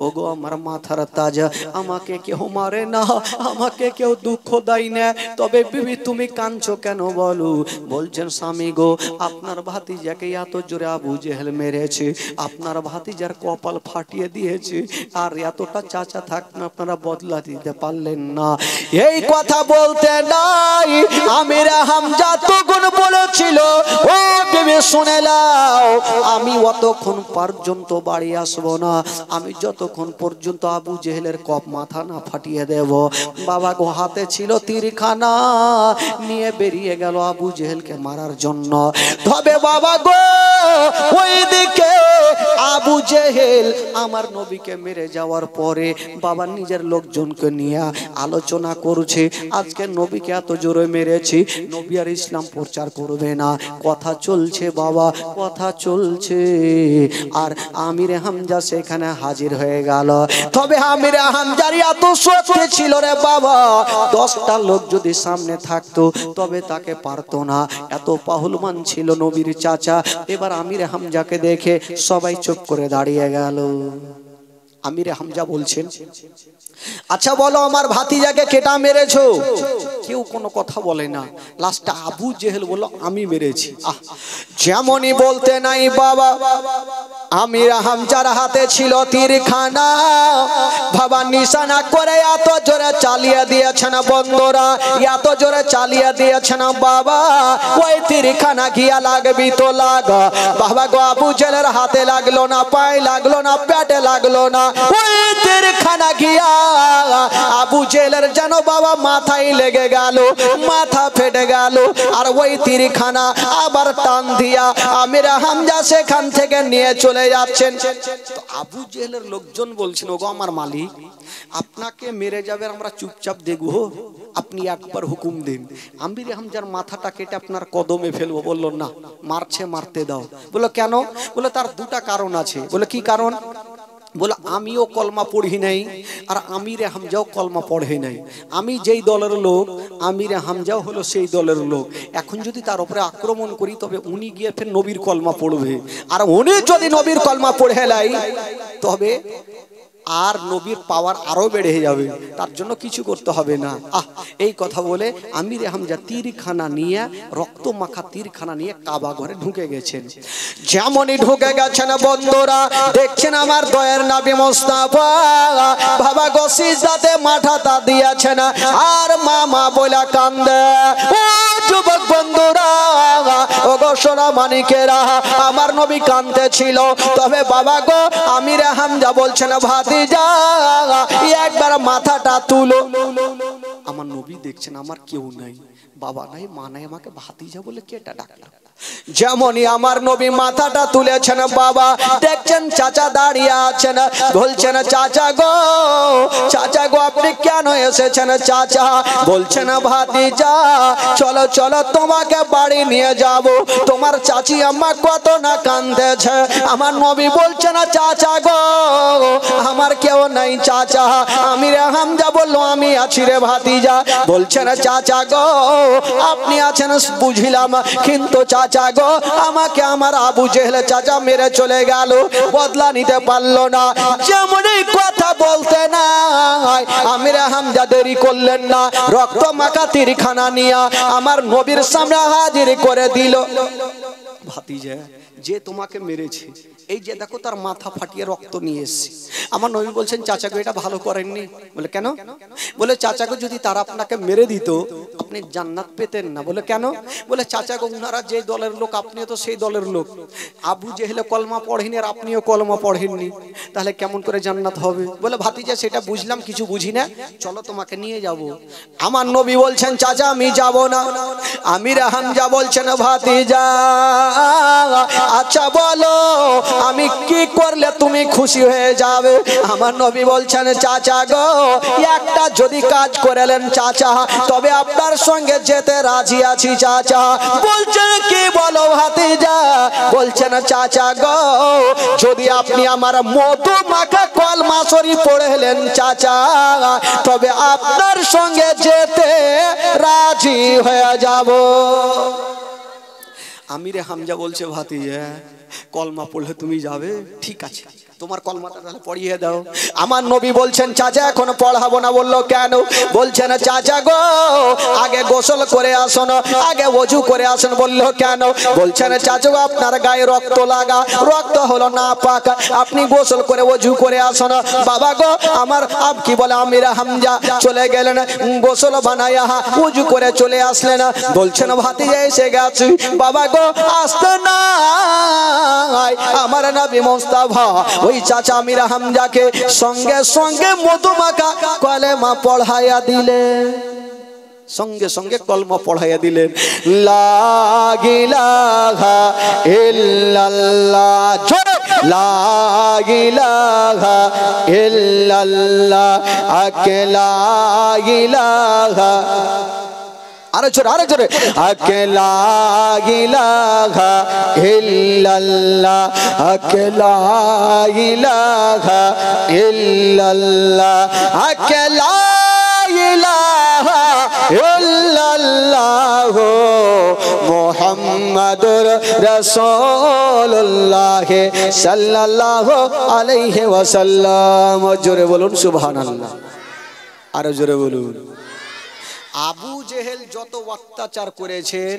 ও গো আমার মাথার তাজা, আমাকে কেউ মারে না, আমাকে কেউ দুঃখ দেয় না, তবে বিবি তুমি কাঁদছো কেন বলো? বলছেন, স্বামী গো, আপনার ভাতিজাকে এত জোরে আবু জেহেল মেরেছে, আপনার ভাতিজার কপাল ফাটিয়ে দিয়েছে, আর এতটা চাচা থাকতে আপনারা বদলা দিতে পারলেন না। এই কথা বলতে নাই আমিরা হামজা তখন বলেছিল, ও বিবি শুনে নাও, আমি অতক্ষণ পর্যন্ত বাড়ি আসবো না, আমি যতক্ষণ পর্যন্ত আবু জেহেলের কপ মাথা না ফাটিয়ে দেব। বাবা গো, হাতে ছিল তীরখানা, নিয়ে বেরিয়ে গেল আবু জেহেলকে মারার জন্য। তবে বাবা গো, ওইদিকে আবু জেহেল আমার নবীকে মেরে যাওয়ার পরে বাবা নিজের লোকজনকে নিয়ে আলোচনা করছে, আজকে নবীকে এত জোরে মেরেছি, নবী আর ইসলাম প্রচার করবে না। কথা চলছে বাবা, কথা চলছে, আর আমিরে হামজা সেখানে হাজির হয়ে গেল। তবে আমিরে হামজার এত শক্তি ছিল রে বাবা, 10টা লোক যদি সামনে থাকতো তবে তাকে পারতো না, এত পাহুলমান ছিল নবীর চাচা। এবার আমিরে হামজাকে দেখে সবাই চুপ করে দাঁড়িয়ে গেল। আমিরে হামজা বলছেন, আচ্ছা বলো, আমার ভাতিজাকে কেটা মেরেছো? কেউ কোনো কথা বলে না। লাস্টে আবু জেহেল বলল, আমি মেরেছি। যেমনই বলতে নাই বাবা, আমিরে হামজার হাতে ছিল তীরখানা, বাবা নিশানা করে এত জোরে চালিয়ে দিয়েছেন বন্ধুরা, এত জোরে চালিয়ে দিয়েছেন বাবা, ওই তীরখানা গিয়া লাগবি তো লাগা। বাবা গো, আবু জেহেলের হাতে লাগলো না, পায়ে লাগলো না, পেটে লাগলো না, ওই তীরখানা গিয়া আবু জেহেলের যেন বাবা মাথায় লেগে গেল, মাথা ফেটে গেল। আর ওই তীরখানা আবার টান দিয়া আমিরে হামজা সেখান থেকে নিয়ে চলে যাচ্ছেন। তো আবু জেহেলের লোকজন বলছেন, ওগো আমার মালিক, আপনাকে মেরে যাবে, আমরা চুপচাপ দেখবো, আপনি একবার হুকুম দিন, আমিরে হামজার মাথাটা কেটে আপনার কদমে ফেলবো। বললো, না, মারছে মারতে দাও। বললো, কেন? বলে, তার দুটা কারণ আছে। বলে, কি কারণ? বলে, আমিও কলমা পড়ি নাই, আর আমিরে হামজাও কলমা পড়ে নাই। আমি যেই দলের লোক, আমিরে হামজাও হলো সেই দলের লোক। এখন যদি তার উপরে আক্রমণ করি তবে উনি গিয়ে ফের নবীর কলমা পড়বে, আর উনি যদি নবীর কলমা পড়ে লাই তবে আর নবীর পাওয়ার আরো বেড়ে যাবে, তার জন্য কিছু করতে হবে না। এই কথা বলে আমিরে হামজা তীরখানা নিয়ে, রক্ত মাখা তীরখানা নিয়ে কাবা ঘরে ঢুকে গেছেন। যেমনই ঢুকে গেছেন বন্ধুরা, দেখছেন আমার দয়ার নবী মুস্তাফা বাবা গো সিজদাতে মাথাটা দিয়েছেন, আর মা বলে কান্দে। ও যুবক বন্ধুরা, ও গো সোনা মানিকেরা, আমার নবী কান্দতে ছিল। তবে বাবা গো, আমিরে হামজা বলছেন, ভাতিজা একবার মাথাটা তুলো। আমার নবী দেখছেন আমার কেউ নাই, বাবা নাই, মা নাই, আমাকে ভাতিজা বলে কেটা ডাকলো। যেমনই আমার নবী মাথাটা তুলেছেন বাবা, দেখছেন চাচা দাঁড়িয়ে আছেন। বলছেন, চাচা গো, চাচা গো, আপনি কেন এসেছেন চাচা? বলছেন, ভাতিজা চলো চলো, তোমাকে বাড়ি নিয়ে যাব, তোমার চাচি আম্মা কত না কাঁদতেছে। আমার নবী বলছেন, চাচা গো, আমার কেউ নাই চাচা। আমিরে হামজা বললো, আমি আছি রে ভাতিজা। বলছেন, চাচা গো, আপনি আছেন বুঝিলাম, কিন্তু চাচা চাচা গো আমাকে আমার আবু জেহেল চাচা মেরে চলে গেল, বদলা নিতে পারলো না। যেমনই কথা বলতে নাই আমির হামজা দেরি করলেন না, রক্ত মাখা তীরখানা নিয়ে আমার নবীর সামনে হাজির করে দিল। ভাতিজা যে তোমাকে মেরেছে, এই যে দেখো তার মাথা ফাটিয়ে রক্ত নিয়ে এসেছে। আমার নবী বলছেন চাচাকে এটা ভালো করেননি। বলে কেন? বলে চাচাকে যদি তারা আপনাকে মেরে দিত আপনি জান্নাত পেতেন না। বলে কেন? বলে চাচাকে উনারা যে দলের লোক আপনিও তো সেই দলের লোক। আবু জেহেল কলমা পড়েনি আর আপনিও কলমা পড়েননি, তাহলে কেমন করে জান্নাত হবে? বলে ভাতিজা সেটা বুঝলাম, কিছু বুঝি না, চলো তোমাকে নিয়ে যাব। আমার নবী বলছেন চাচা আমি যাব না। আমির হামজা বলছেন ভাতিজা আচ্ছা বলো আমি কি করলে তুমি খুশি হয়ে যাবে? আমার নবী বলছেন চাচা গো একটা যদি কাজ করেলেন চাচা তবে আপনার সঙ্গে যেতে রাজি আছি চাচা। বলছেন কি বলো ভাতিজা? বলছেন চাচা গো যদি আপনি আমার মধু মাখা কলমা শরীফ পড়লেন চাচা তবে আপনার সঙ্গে যেতে রাজি হয়ে যাব। আমিরে হামজা বলছে ভাতিজা কলমা পড়লে তুমি যাবে, ঠিক আছে তোমার কলমাটা তাহলে পড়িয়ে দাও। আমার নবী বলছেন চাচা এখন পড়াবো না। বললো কেন? বলছেন চাচা গো আগে গোসল করে আসুন, আগে ওযু করে আসুন। বললো কেন? বলছেন চাচা গো আপনার গায়ে রক্ত লাগা, রক্ত হলো না পাক, আপনি গোসল করে ওযু করে আসুন। বাবা গো আমার আব কি বলে আমির হামজা চলে গেলেন, গোসল বানায়া ওযু করে চলে আসলেন। বলছেন ভাতিজা এসে গেছি। বাবা গো আসতে না আমার নবী মুস্তাফা ওই চাচা আমির হামজাকে সঙ্গে সঙ্গে মধু মাখা কলেমা পড়াইয়া দিলেন, সঙ্গে সঙ্গে কলমা পড়াইয়া দিলেন। লা ইলাহা ইল্লাল্লাহ, লা ইলাহা ইল্লাল্লাহ, লা ইলাহা, আরে জোরে আরে জোরে, লা ইলাহা ইল্লাল্লাহ, লা ইলাহা ইল্লাল্লাহ, লা ইলাহা ইল্লাল্লাহ মুহাম্মাদুর রাসূলুল্লাহ সাল্লাল্লাহু আলাইহি ওয়াসাল্লাম। জোরে বলুন সুবহানাল্লাহ, আরো জোরে বলুন। আবু জেহেল যত অত্যাচার করেছেন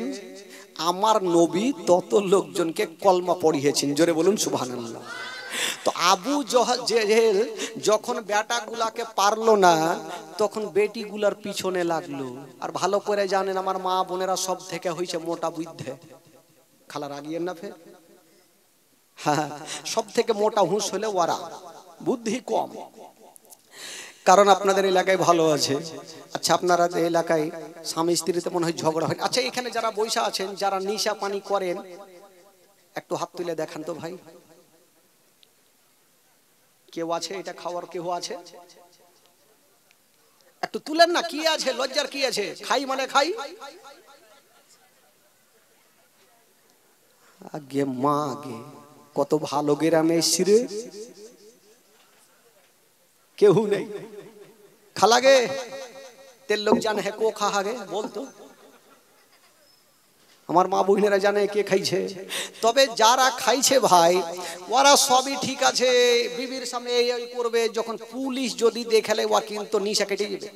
আমার নবী তত লোকজনকে কলমা পড়িয়েছেন। জোরে বলুন সুবহানাল্লাহ। তো আবু জেহেল যখন বেটাগুলাকে পারলো না তখন বেটিগুলার পিছনে লাগলো। আর ভালো করে জানেন আমার মা বোনেরা সব থেকে হয়েছে মোটা বুদ্ধে, খালা রাগিয়েন না ফের, হ্যাঁ সব থেকে মোটা হুঁশ হলে ওরা, বুদ্ধি কম। কারণ আপনাদের এলাকায় ভালো আছে। আচ্ছা আপনারা এলাকায় স্বামী স্ত্রীতে মনে হয় ঝগড়া হয়। আচ্ছা এখানে যারা বৈশা আছেন যারা নেশা পানি করেন একটু হাত তুলে দেখান তো ভাই, কেউ আছে এটা খাওয়ার কেউ আছে? একটু তুলেন না, কি আছে লজ্জার কি আছে? খাই মানে খাই। আগে মা আগে কত ভালো গ্রামে এসছিরে, কেউ নেই। খালাগে তেল লোক জানে হ্যাঁ কো খাহাগে বলতো, আমার মা বোনেরা জানে কে খাইছে। তবে যারা খাইছে ভাই ওরা সবই ঠিক আছে, বিবির সামনে এই করবে, যখন পুলিশ যদি দেখালে ওরা কিন্তু নিশা কেটে যাবে।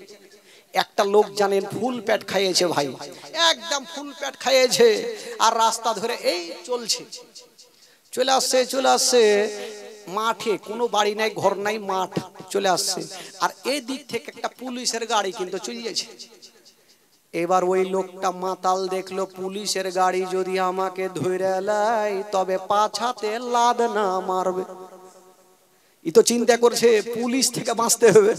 একটা লোক জানেন ফুল পেট খাইয়েছে ভাই, একদম ফুল পেট খাইয়েছে আর রাস্তা ধরে এই চলছে, চলে আসছে মাঠে, কোনো বাড়ি নাই ঘর নাই, মাঠ চলে আসছে আর এই দিক থেকে একটা পুলিশের গাড়ি কিন্তু চলে যাচ্ছে। এবার ওই লোকটা মাতাল দেখলো পুলিশের গাড়ি যদি আমাকে ধরে লাই তবে পাছাতে লাদ না মারবে। ই তো চিন্তা করছে পুলিশ থেকে বাঁচতে হবে।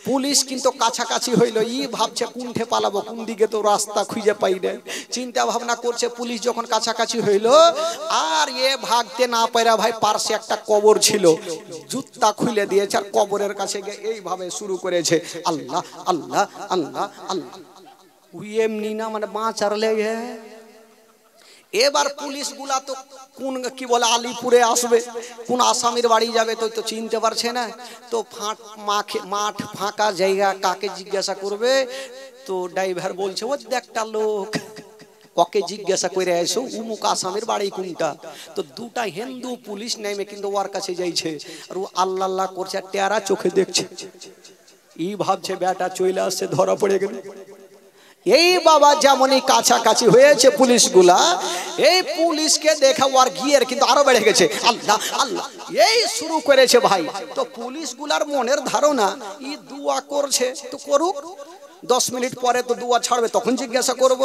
পুলিশ কিন্তু কাছাকাছি হইলো, ই ভাবছে কোনঠে পালাবো, কোন দিকে তো রাস্তা খুঁজে পাই না, চিন্তা ভাবনা করছে। পুলিশ যখন কাছাকাছি হইলো আর এ ভাগতে না পারা ভাই পার্শ্বে একটা কবর ছিল, জুতা খুলে দিয়েছে আর কবরের কাছে গিয়ে এইভাবে শুরু করেছে আল্লাহ আল্লাহ আল্লাহ আল্লাহ। এমনি না মানে বাঁচার লেগে। এবার পুলিশ গুলা তো কোন কি বলে আলিপুরে আসবে, কোন আসামির বাড়ি যাবে তো চিনতে পারছে না। তো মাঠ ফাঁকা জায়গা, কাকে জিজ্ঞাসা করবে? তো ড্রাইভার বলছে ও একটা লোক, ওকে জিজ্ঞাসা করে এসো উমুক আসামের বাড়ি কোনটা। তো দুটা হিন্দু পুলিশ নেমে কিন্তু ওর কাছে যাইছে আর ও আল্লাহ আল্লাহ করছে আর টেরা চোখে দেখছে। ই ভাবছে বেটা চলে আসছে, ধরা পড়ে গেল। এই বাবা যেমনই কাছাকাছি হয়েছে পুলিশগুলা, এই পুলিশকে দেখা ওর গিয়ের কিন্তু আরো বেড়ে গেছে। আল্লাহ আল্লাহ এই শুরু করেছে ভাই। তো পুলিশগুলার মনের ধারণা ই দুয়া করছে তো করুক, 10 মিনিট পরে তো দুয়া ছাড়বে, তখন জিজ্ঞাসা করব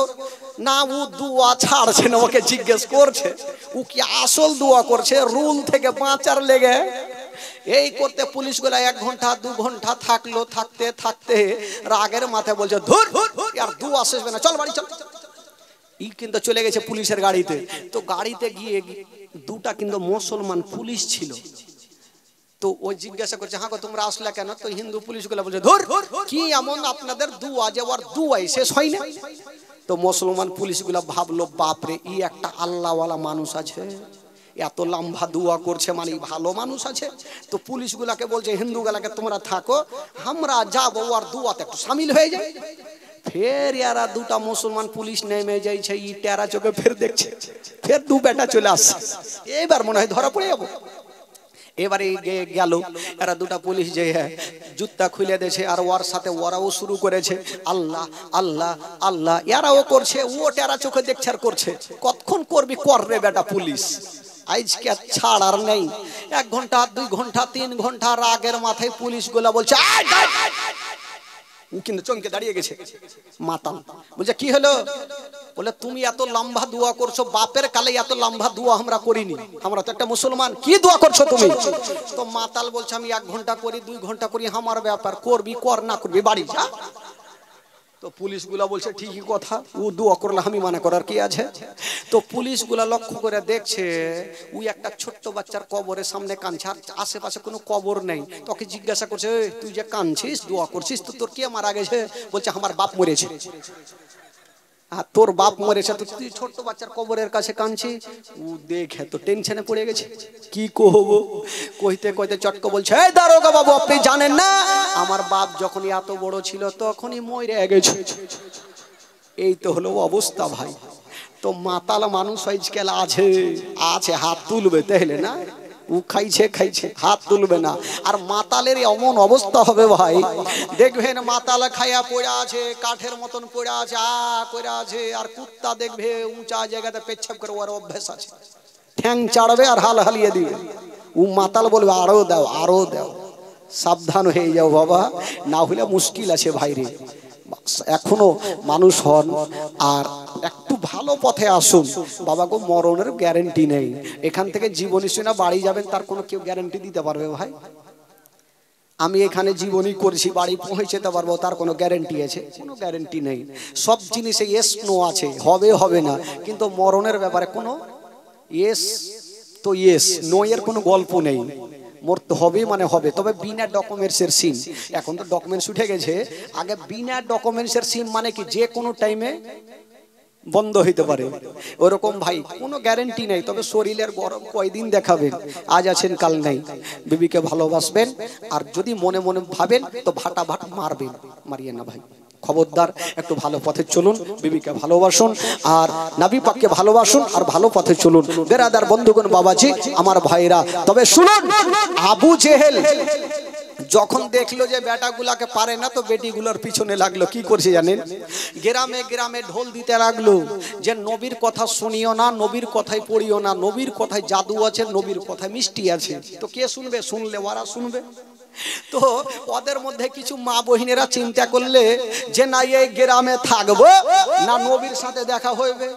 না। ও দুয়া ছাড়ছে না, ওকে জিজ্ঞেস করছে ও কি আসল দুয়া করছে রুল থেকে বাঁচার লেগে। এই করতে পুলিশগুলা 1 ঘন্টা 2 ঘন্টা থাকলো, থাকতে থাকতে রাগের মাথায় বলছে ধুর আর দুয়া শেষ হবে না, চল বাড়ি চল। ই কিন্তু চলে গেছে পুলিশের গাড়িতে। তো গাড়িতে গিয়ে দুটা কিন্তু মুসলমান পুলিশ ছিল। তো ওই জিজ্ঞাসা করছে হ্যাঁ তোমরা আসলে কেন? তো হিন্দু পুলিশগুলো বলছে ধুর কি এমন আপনাদের দুয়া যে ওর দুয়াই শেষ হয় না। তো মুসলমান পুলিশগুলো ভাবলো বাপরে ই একটা আল্লাহওয়ালা মানুষ আছে, এত লম্বা দুয়া করছে মানে ভালো মানুষ আছে। তো পুলিশগুলাকে বলছে হিন্দুগুলাকে তোমরা থাকো, আমরা যাবো ওর দুয়াতে একটু শামিল হয়ে যায়। ফের এরা দুটা মুসলমান পুলিশ নেমে যাইছে, ই টেরা চোখে ফের দেখছে, ফের দু বেটা চলে আসছে। এবার মনে হয় ধরা পড়ে যাবো। এবারে গেল এরা দুটা পুলিশ যে জুতা খুলে দিয়েছে আর ওর সাথে ওরাও শুরু করেছে আল্লাহ আল্লাহ আল্লাহ। এরাও করছে, ও টেরা চোখে দেখছে আর করছে। কতক্ষণ করবি কর রে বেটা পুলিশ, আজকে ছাড় আর নেই। 1 ঘন্টা 2 ঘন্টা 3 ঘন্টা রাগের মাথায় পুলিশগুলা বলছে ও কিন্তু চমকে দাঁড়িয়ে গেছে মাতাল। বলছে কি হলো? বলে তুমি এত লম্বা দোয়া করছো, বাপের কালে এত লম্বা দোয়া আমরা করিনি, আমরা তো একটা মুসলমান, কি দোয়া করছো তুমি? তো মাতাল বলছে আমি 1 ঘন্টা করি 2 ঘন্টা করি, আমার ব্যাপার, করবি কর না করবি বাড়ি যা। তো পুলিশগুলা বলছে ঠিকই কথা, ও দোয়া করলে আমি মানা করার কি আছে। তো পুলিশগুলা লক্ষ্য করে দেখছে ওই একটা ছোট্ট বাচ্চার কবরের সামনে কাঁদছে, আর আশেপাশে কোনো কবর নেই। তোকে জিজ্ঞাসা করছে তুই যে কাঁদছিস দোয়া করছিস তো তোর কে মারা গেছে? বলছে আমার বাপ মরেছে। আর তোর বাপ মরেছে তো তুই ছোট্ট বাচ্চার কবরের কাছে কাঁদছি? ও দেখে তো টেনশনে পড়ে গেছে, কি কহবো কইতে কইতে চটকে বলছে এই দারোগা বাবু আপনি জানেন না আমার বাপ যখন এত বড় ছিল তখনই মরে গেছে। এই তো হলো অবস্থা ভাই। তো মাতাল মানুষ আজকাল আছে আছে হাত তুলবে তাহলে না, ও খাইছে খাইছে হাত তুলবে না। আর মাতালের এমন অবস্থা হবে ভাই, দেখবেন মাতাল খাইয়া পড়ে আছে, কাঠের মতন পড়ে আছে করে আছে। আর কুত্তা দেখবে উঁচা জায়গাতে পেচ্ছাপ করে, ওর অভ্যাস আছে, ঠ্যাং চাড়বে আর হাল হালিয়ে দিবে। ও মাতাল বলবে আরো দাও আরো দাও। সাবধান হয়ে যাও বাবা, না হলে মুশকিল আছে ভাইরে। এখনো মানুষ হন আর একটু ভালো পথে আসুন বাবা গো, মরণের গ্যারেন্টি নেই। এখান থেকে জীবনী শুনে বাড়ি যাবেন তার কোনো কেউ গ্যারেন্টি দিতে পারবে ভাই? আমি এখানে জীবনী করছি বাড়ি পৌঁছতে পারবো তার কোনো গ্যারেন্টি আছে? কোনো গ্যারেন্টি নেই। সব জিনিসে ইয়েস নো আছে, হবে হবে না, কিন্তু মরণের ব্যাপারে কোনো ইয়েস তো ইয়েস নো এর কোনো গল্প নেই। মরতে হবে মানে হবে, তবে বিনা ডকুমেন্টসের সিম। এখন তো ডকুমেন্টস উঠে গেছে, আগে বিনা ডকুমেন্টসের সিম মানে কি যে কোনো টাইমে বন্ধ হইতে পারে। ওরকম ভাই কোনো গ্যারেন্টি নেই, তবে শরীরের গরম কয়দিন দেখাবেন, আজ আছেন কাল নেই। বিবিকে ভালোবাসবেন আর যদি মনে মনে ভাবেন তো ভাটা ভাট মারবেন, মারিয়ে না ভাই। খবরদার একটু ভালো পথে চলুন, বিবিকে ভালোবাসুন আর নবী পাককে ভালোবাসুন আর ভালো পথে চলুন। বেরাদার বন্ধুগণ বাবাজি আমার ভাইরা, তবে শুনুন আবু জেহেল যখন দেখলো যে বেটাগুলাকে পারে না তো বেটিগুলোর পিছনে লাগলো। কি করছে জানেন? গ্রামে গ্রামে ঢোল দিতে লাগলো যে নবীর কথা শুনিও না, নবীর কথাই পড়িও না, নবীর কথায় জাদু আছে, নবীর কথায় মিষ্টি আছে। তো কে শুনবে? শুনলে ওরা শুনবে। তো ওদের মধ্যে কিছু মা বহিনেরা চিন্তা করলে যে না এই গ্রামে থাকবো না নবীর সাথে দেখা হইবে।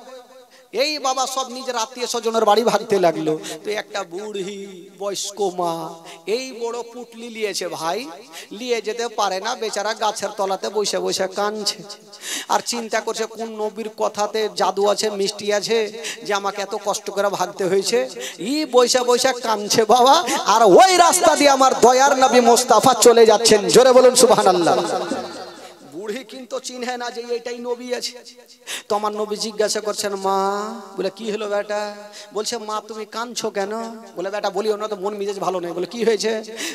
এই বাবা সব নিজের আত্মীয় স্বজনের বাড়ি ভাগতে লাগলো। তো একটা বুড়ি বয়স্ক মা এই বড় পুটলি লিয়েছে ভাই, লিয়ে যেতে পারে না, বেচারা গাছের তলাতে বসে বসে কাঁদছে আর চিন্তা করছে কোন নবীর কথাতে জাদু আছে মিষ্টি আছে যে আমাকে এত কষ্ট করে ভাগতে হয়েছে। ই বসে বসে কাঁদছে বাবা, আর ওই রাস্তা দিয়ে আমার দয়ার নবী মোস্তাফা চলে যাচ্ছেন। জোরে বলুন সুবহানাল্লাহ। বুড়ি কিন্তু চিনহে না যে এটাই নবী আছে। তো আমার নবী জিজ্ঞাসা করছেন, মা, বলে কি হলো বেটা? বলছে, মা তুমি কাঁদছো কেন? বলে, বেটা বলিও না তো, মন মেজাজ ভালো নেই। বলে, কি হয়েছে?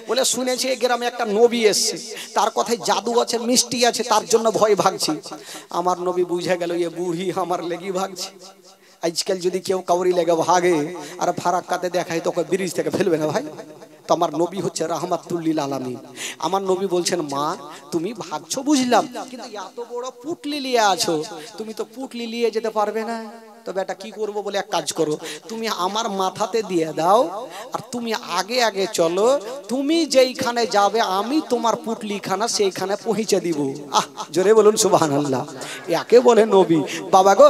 বলে, শুনেছি এই গ্রামে একটা নবী এসছে, তার কথায় জাদু আছে, মিষ্টি আছে, তার জন্য ভয় ভাগছি। আমার নবী বুঝে গেল এ বুড়ি আমার লেগি ভাগছে। আজকাল যদি কেউ কাউরি লেগে ভাগে আর ফারাক্কাতে দেখায় তোকে ব্রিজ থেকে ফেলবে না ভাই। তো আমার নবী হচ্ছে রাহমাতুল লিল আলামিন। আমার নবী বলছেন, মা তুমি ভাগছো বুঝলাম, কিন্তু এত বড় পুটলি নিয়ে আছো, তুমি তো পুটলি নিয়ে যেতে পারবে না। তো বেটা কি করবো? বলে, এক কাজ করো, তুমি আমার মাথাতে দিয়ে দাও আর তুমি আগে আগে চলো, তুমি যেইখানে যাবে আমি তোমার পুটলিখানা সেইখানে পৌঁছে দিব। আহ, জোরে বলুন সুবহানাল্লাহ। একে বলে নবী। বাবা গো,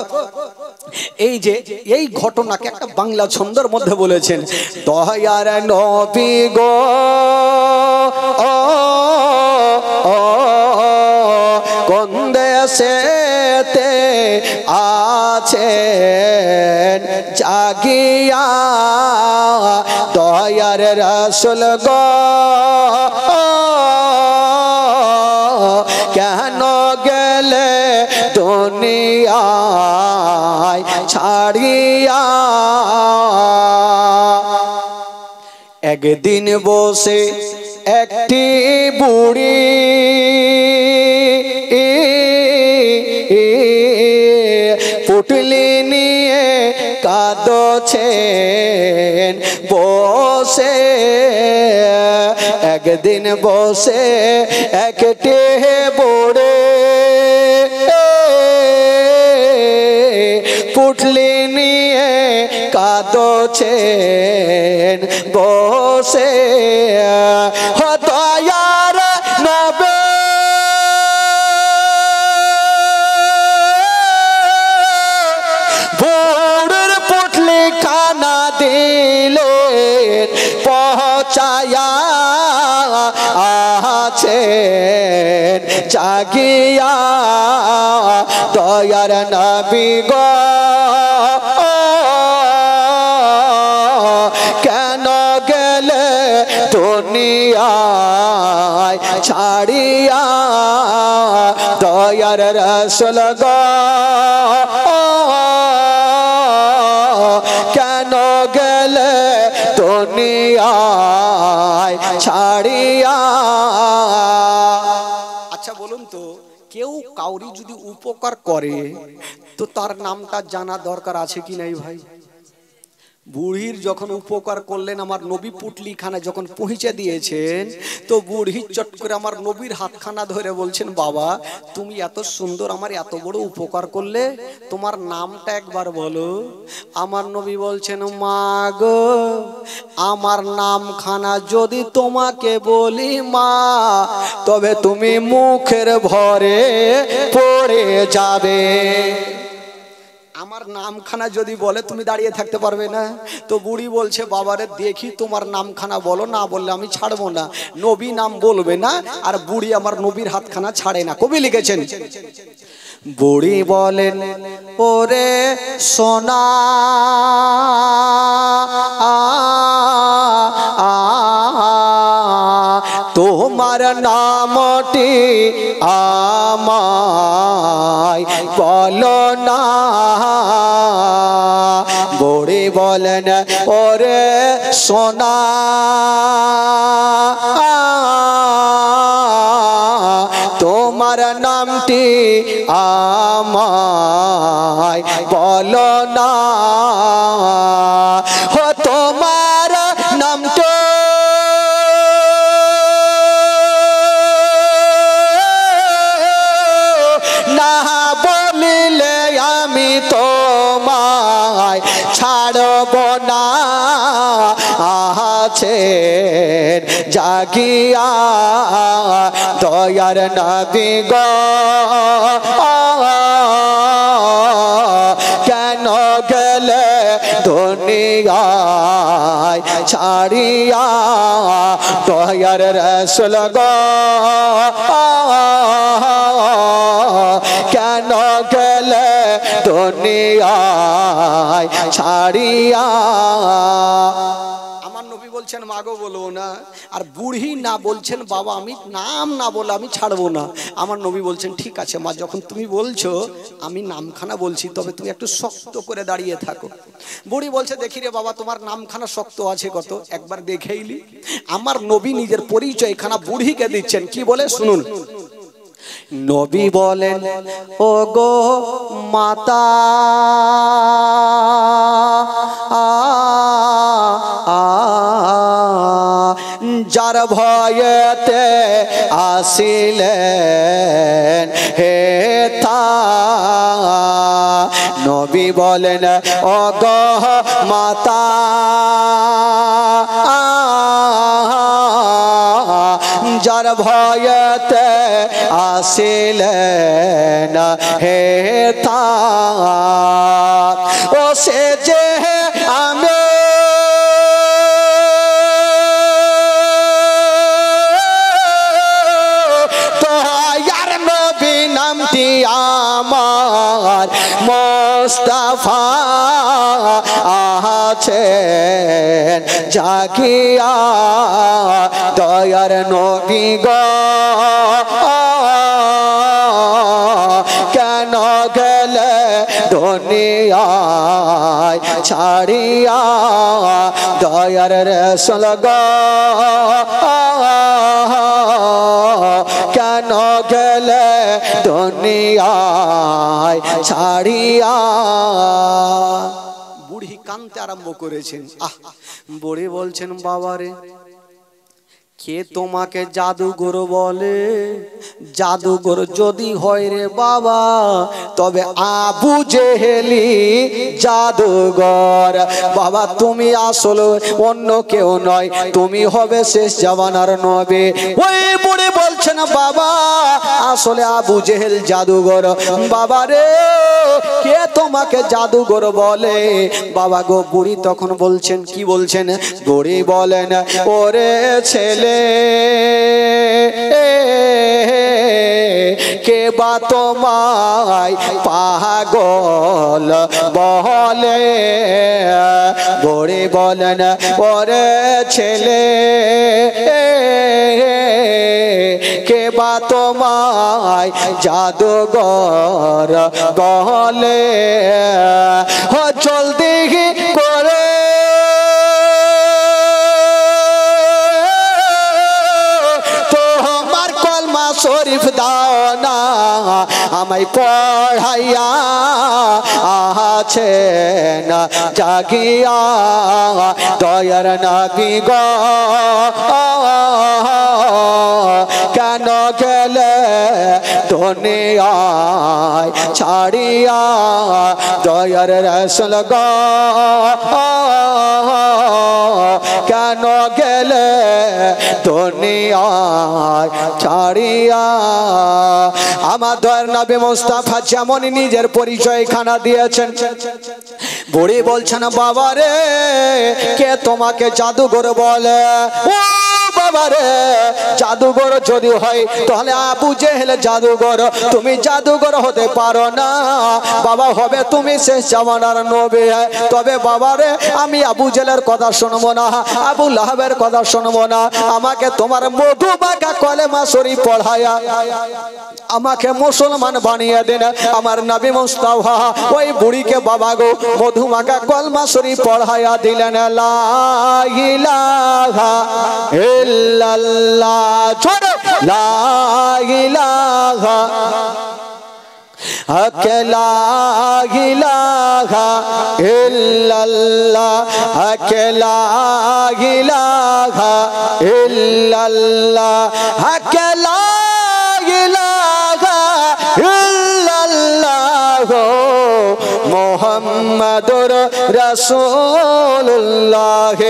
এই যে এই ঘটনাকে একটা বাংলা ছন্দের মধ্যে বলেছেন, দয়ার নবী গো কোন দেশেতে আছেন জাগিয়া, দয়ার রাসূল গো কেন গেলে দুনিয়ায় ছাড়িয়া? একদিন বসে একটি বুড়ি পুটলি নিয়ে কাঁদছেন বসে। একদিন বসে একটি বুড়ি পুটলি নিয়ে কাঁদছেন বসে। দয়ার নবী বুড়ির পুটলি খানা দিলেন পৌঁছায়া, আছেন জাগিয়া, দয়ার নবী গো কেন গেলে দুনিয়ায় ছাড়িয়া? দয়ার রাসূল গো কেন গেলে দুনিয়ায় ছাড়িয়া? আচ্ছা বলুন তো, কেউ কাউরি যদি উপকার করে তো তার নামটা জানা দরকার আছে কি নাই ভাই? বুড়ির যখন উপকার করলেন, আমার নবী পুটলিখানা যখন পৌঁছে দিয়েছেন, তো বুড়ি চট করে আমার নবীর হাতখানা ধরে বলছেন, বাবা তুমি এত সুন্দর আমার এত বড় উপকার করলে, তোমার নামটা একবার বলো। আমার নবী বলছেন, মা গো আমার নামখানা যদি তোমাকে বলি মা, তবে তুমি মুখের ভরে পড়ে যাবে। আমার নামখানা যদি বলে তুমি দাঁড়িয়ে থাকতে পারবে না। তো বুড়ি বলছে, বাবারে দেখি তোমার নামখানা বলো, না বললে আমি ছাড়বো না। নবী নাম বলবে না, আর বুড়ি আমার নবীর হাতখানা ছাড়ে না। কবি লিখেছেন, বুড়ি বলেন ওরে সোনা তোমার নামটি আমায় বলো না। বুড়ি বলেন ওরে সোনা তোমার নামটি আমায় বলো না। হো তোমার নামটা না বলিলে আমি তোমায় ছাড়ব না। আছেন জাগিয়া দয়ার নবী গো কেন গেলে দুনিয়ায় ছাড়িয়া? দয়ার রাসূল গো কেন গেলে দুনিয়ায় ছাড়িয়া? আমার নবী বলছেন, বলছেন মাগো বলবো না, আর বুড়ি না বলছেন বাবা আমি নাম না বলে আমি ছাড়বো না। আমার নবী বলছেন ঠিক আছে মা, যখন তুমি বলছো আমি নামখানা বলছি, তবে তুমি একটু শক্ত করে দাঁড়িয়ে থাকো। বুড়ি বলছে দেখি রে বাবা তোমার নামখানা শক্ত আছে কত, একবার দেখেইলি। আমার নবী নিজের পরিচয় খানা বুড়িকে দিচ্ছেন, কি বলে শুনুন। নবী বলেন ও গো মাতা, যার ভয়েতে আসিলেন হেতা। নবী বলেন ও গো মাতা, যার ভয়েতে আসিলেন হেতা। ও সে যে আমি দয়ার নবী নামটি আমার মুস্তাফা আছেন জাগিয়া, দয়ার নবী গো কেন গেলে দুনিয়ায় ছাড়িয়া, দয়ার রাসূল গো কেন গেলে দুনিয়ায় ছাড়িয়া। বুড়ি কাঁদতে আরম্ভ করেছেন। বুড়ি বলছেন বাবারে কে তোমাকে জাদুঘর বলে? জাদুঘর যদি হয় রে বাবা তবে আবু জেহেলি জাদুঘর। বাবা তুমি আসলে অন্য কেউ নয়, তুমি হবে শেষ জামানার নবী। ওই বুড়ি বলছেন বাবা আসলে আবু জেহেল জাদুঘর। বাবা রে কে তোমাকে জাদুঘর বলে? বাবা গো, বুড়ি তখন বলছেন কি বলছেন? বুড়ি বলেন ওরে ছেলে কে বা তোমায় পাগল বলে? বুড়ি বলেন ওরে ছেলে কে বা তোমায় জাদুঘর বলে? জলদি করে তোমার কলমা শরীফ দাও না, আমায় পড়াইয়া আছেন জাগিয়া, দয়ার নবী গো কেন গেলে দুনিয়ায় ছাড়িয়া, দয়ার রাসূল গো কেন গেলে দুনিয়ায় ছাড়িয়া। আমার দয়ার নবী মুস্তাফা যেমন নিজের পরিচয় খানা দিয়েছেন, বুড়ি বলছেন বাবা রে কে তোমাকে জাদুঘর বলে? ও বাবা রে জাদুঘর যদি হয় তাহলে আবু জেহেল জাদুঘর, তুমি জাদুঘর হতে পারো না বাবা, হবে তুমি শেষ জামানার নবী। তবে বাবা রে আমি আবু জেহেলের কথা শুনবো না, আবু লাহাবের কথা শুনবো না, আমাকে তোমার মধু মাখা কলেমা শরীফ পড়ায়া আমাকে মুসলমান বানিয়ে দেন। আমার নবী মুস্তাফা ওই বুড়িকে বাবা গো মধু মাখা কলমা শরীফ পড়ায়া দিলেন। লা ইলাহা ইল্লাল্লাহ, ছোড়ো লা ইলাহা লা ইলাহা ইল্লাল্লাহ, লা ইলাহা ইল্লাল্লাহ, লা ইলাহা ইল্লাল্লাহ, মুহাম্মাদুর রাসূলুল্লাহ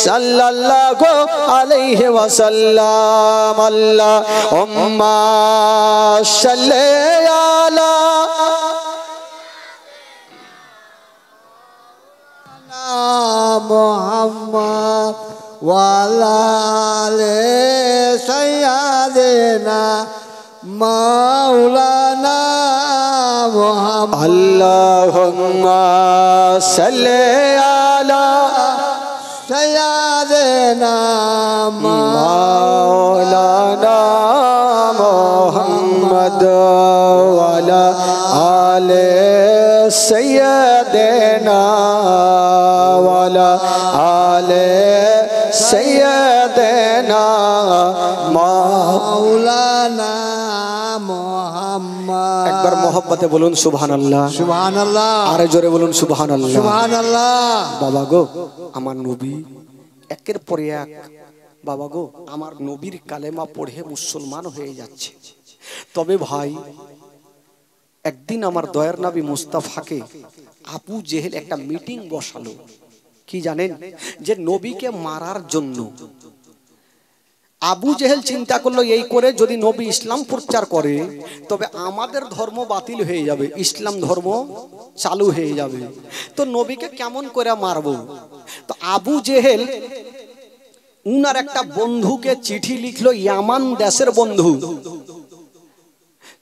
সাল্লাল্লাহু আলাইহি ওয়াসাল্লাম। আল্লাহুম্মা সাল্লি আলা মুহাম্মদ ওয়া আলা আলি সাইয়্যিদিনা মাওলানা মুহাম্মদ। আল্লাহুম্মা সাল্লি আলা সাইয়্যিদিনা দেনা মাওলানা মুহাম্মদ ওয়ালা আলে সাইয়্যিদিনা ওয়ালা আলে সাইয়্যিদিনা মাওলানা মুহাম্মদ। একবার মোহব্বতে বলুন সুবহানাল্লাহ। সুবহানাল্লাহ। আর জোরে বলুন সুবহানাল্লাহ। সুবহানাল্লাহ। বাবা গো, আমার নবী একের পর এক, বাবা গো আমার নবীর কালেমা পড়ে মুসলমান হয়ে যাচ্ছে। তবে ভাই, একদিন আমার দয়ার নবী মুস্তাফাকে আবু জেহেল একটা মিটিং বসালো। কি জানেন? যে নবীকে মারার জন্য। আবু জেহেল চিন্তা করলো এই করে যদি নবী ইসলাম প্রচার করে তবে আমাদের ধর্ম বাতিল হয়ে যাবে, ইসলাম ধর্ম চালু হয়ে যাবে, তো নবীকে কেমন করে মারবো। তো আবু জেহেল উনার একটা বন্ধুকে চিঠি লিখলো, ইয়ামান দেশের বন্ধু,